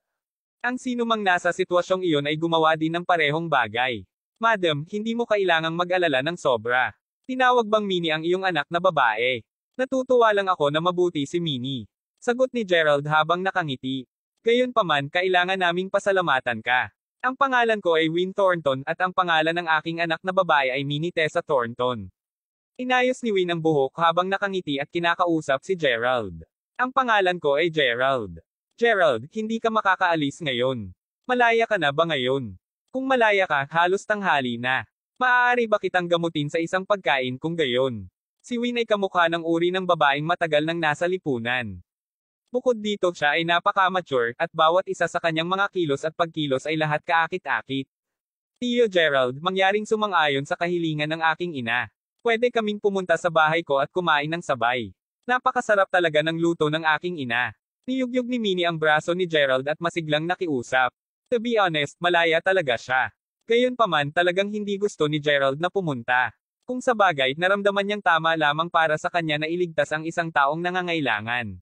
Ang sinumang nasa sitwasyong iyon ay gumawa din ng parehong bagay. "Madam, hindi mo kailangang mag-alala ng sobra. Tinawag bang Minnie ang iyong anak na babae?" "Natutuwa lang ako na mabuti si Minnie," sagot ni Gerald habang nakangiti. "Gayunpaman, kailangan naming pasalamatan ka. Ang pangalan ko ay Win Thornton at ang pangalan ng aking anak na babae ay Minnie Tessa Thornton." Inayos ni Win ang buhok habang nakangiti at kinakausap si Gerald. "Ang pangalan ko ay Gerald. Gerald, hindi ka makakaalis ngayon. Malaya ka na ba ngayon? Kung malaya ka, halos tanghali na. Maaari ba kitang gamutin sa isang pagkain kung gayon?" Si Win ay kamukha ng uri ng babaeng matagal nang nasa lipunan. Bukod dito, siya ay napaka-mature, at bawat isa sa kanyang mga kilos at pagkilos ay lahat kaakit-akit. "Tio Gerald, mangyaring sumang-ayon sa kahilingan ng aking ina. Pwede kaming pumunta sa bahay ko at kumain ng sabay. Napakasarap talaga ng luto ng aking ina." Niyugyug ni Minnie ang braso ni Gerald at masiglang nakiusap. To be honest, malaya talaga siya. Gayunpaman, talagang hindi gusto ni Gerald na pumunta. Kung sa bagay, naramdaman niyang tama lamang para sa kanya na iligtas ang isang taong nangangailangan.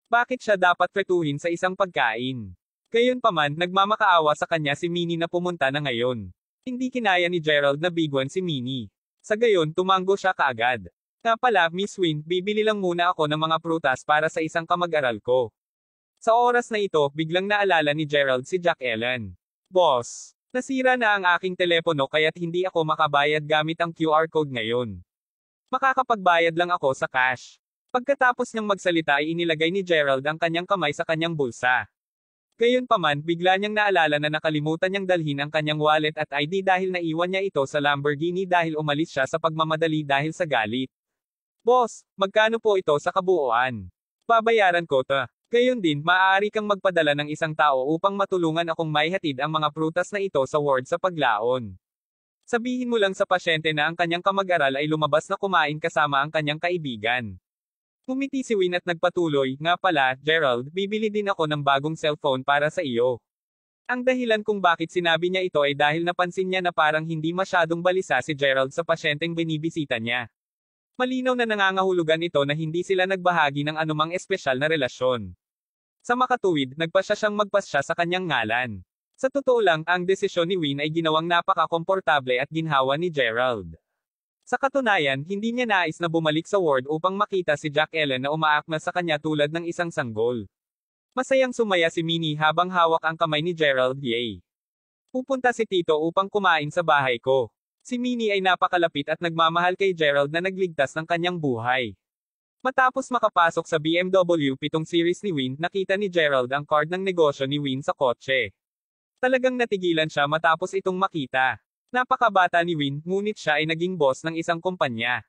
Bakit siya dapat pretuhin sa isang pagkain? Gayunpaman, nagmamakaawa sa kanya si Minnie na pumunta na ngayon. Hindi kinaya ni Gerald na bigwan si Minnie. Sa gayon, tumango siya kaagad. "Nga pala, Miss Win, bibili lang muna ako ng mga prutas para sa isang kamag-aral ko." Sa oras na ito, biglang naalala ni Gerald si Jack Ellen. "Boss, nasira na ang aking telepono kaya't hindi ako makabayad gamit ang QR code ngayon. Makakapagbayad lang ako sa cash." Pagkatapos niyang magsalita ay inilagay ni Gerald ang kanyang kamay sa kanyang bulsa. Gayunpaman, bigla niyang naalala na nakalimutan niyang dalhin ang kanyang wallet at ID dahil naiwan niya ito sa Lamborghini dahil umalis siya sa pagmamadali dahil sa galit. "Boss, magkano po ito sa kabuuan? Babayaran ko ta. Gayon din, maaari kang magpadala ng isang tao upang matulungan akong maihatid ang mga prutas na ito sa ward sa paglaon. Sabihin mo lang sa pasyente na ang kanyang kamag-aral ay lumabas na kumain kasama ang kanyang kaibigan." Ngumiti si Win at nagpatuloy, "Nga pala, Gerald, bibili din ako ng bagong cellphone para sa iyo." Ang dahilan kung bakit sinabi niya ito ay dahil napansin niya na parang hindi masyadong balisa si Gerald sa pasyenteng binibisita niya. Malinaw na nangangahulugan ito na hindi sila nagbahagi ng anumang espesyal na relasyon. Sa makatuwid, nagpasya siyang magpasya sa kanyang ngalan. Sa totoo lang, ang desisyon ni Win ay ginawang napaka-komportable at ginhawa ni Gerald. Sa katunayan, hindi niya nais na bumalik sa ward upang makita si Jack Ellen na umaakma sa kanya tulad ng isang sanggol. Masayang sumaya si Minnie habang hawak ang kamay ni Gerald. "Yay! Pupunta si Tito upang kumain sa bahay ko." Si Minnie ay napakalapit at nagmamahal kay Gerald na nagligtas ng kanyang buhay. Matapos makapasok sa BMW 7 Series ni Win, nakita ni Gerald ang card ng negosyo ni Win sa kotse. Talagang natigilan siya matapos itong makita. Napakabata ni Win, ngunit siya ay naging boss ng isang kumpanya.